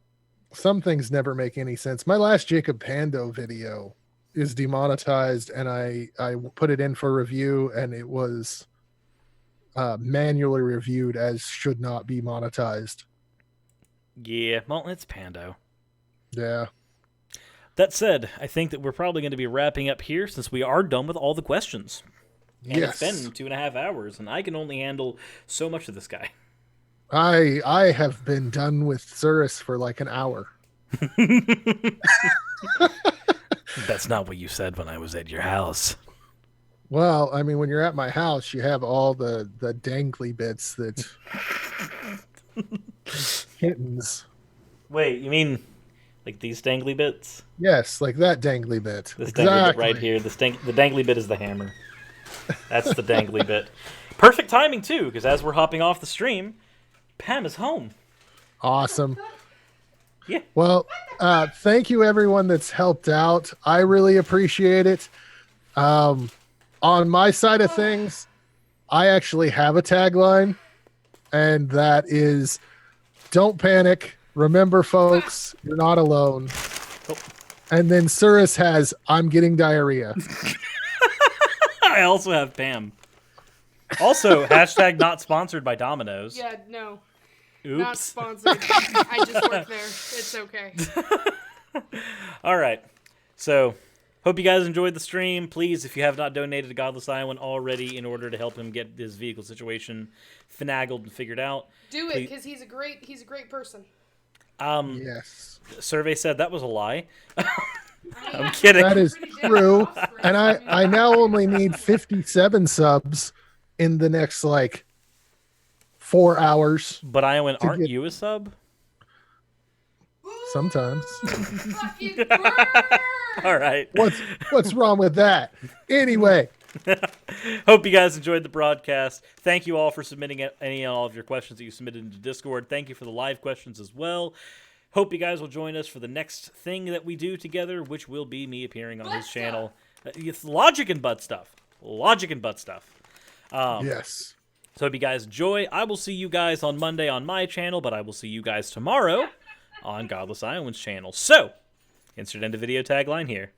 B: Some things never make any sense. My last Jacob Pando video is demonetized, and I put it in for review, and it was manually reviewed as should not be monetized.
A: Yeah, well, it's Pando.
B: Yeah.
A: That said, I think that we're probably going to be wrapping up here since we are done with all the questions. And
B: yes.
A: It's been 2.5 hours, and I can only handle so much of this guy.
B: I have been done with Cirrus for like an hour.
A: That's not what you said when I was at your house.
B: Well, I mean, when you're at my house, you have all the dangly bits that kittens.
A: Wait, you mean like these dangly bits?
B: Yes, like that dangly bit.
A: This dangly bit right here. The dangly bit is the hammer. That's the dangly bit. Perfect timing, too, because as we're hopping off the stream, Pam is home.
B: Awesome.
A: Yeah.
B: Well, thank you, everyone that's helped out. I really appreciate it. On my side of things, I actually have a tagline, and that is, don't panic. Remember, folks, you're not alone. Oh. And then Cirrus has, I'm getting diarrhea.
A: I also have Pam. Also, hashtag not sponsored by Domino's.
D: Yeah, no.
A: Oops.
D: Not sponsored. I just work there. It's okay.
A: All right. So, Hope you guys enjoyed the stream. Please, if you have not donated to Godless Iowan already in order to help him get his vehicle situation finagled and figured out,
D: do it, because he's a great person.
B: Yes.
A: Survey said that was a lie. I'm kidding.
B: That is true. And I now only need 57 subs in the next, 4 hours.
A: But Iowan, aren't
B: get-
A: you a sub?
B: Sometimes.
D: Fucking burn!
A: All right.
B: What's wrong with that? Anyway.
A: Hope you guys enjoyed the broadcast. Thank you all for submitting any and all of your questions that you submitted into Discord. Thank you for the live questions as well. Hope you guys will join us for the next thing that we do together, which will be me appearing on his channel. It's logic and butt stuff. Logic and butt stuff.
B: Yes.
A: So hope you guys enjoy. I will see you guys on Monday on my channel, but I will see you guys tomorrow on Godless Iowan's channel. So, insert end of video tagline here.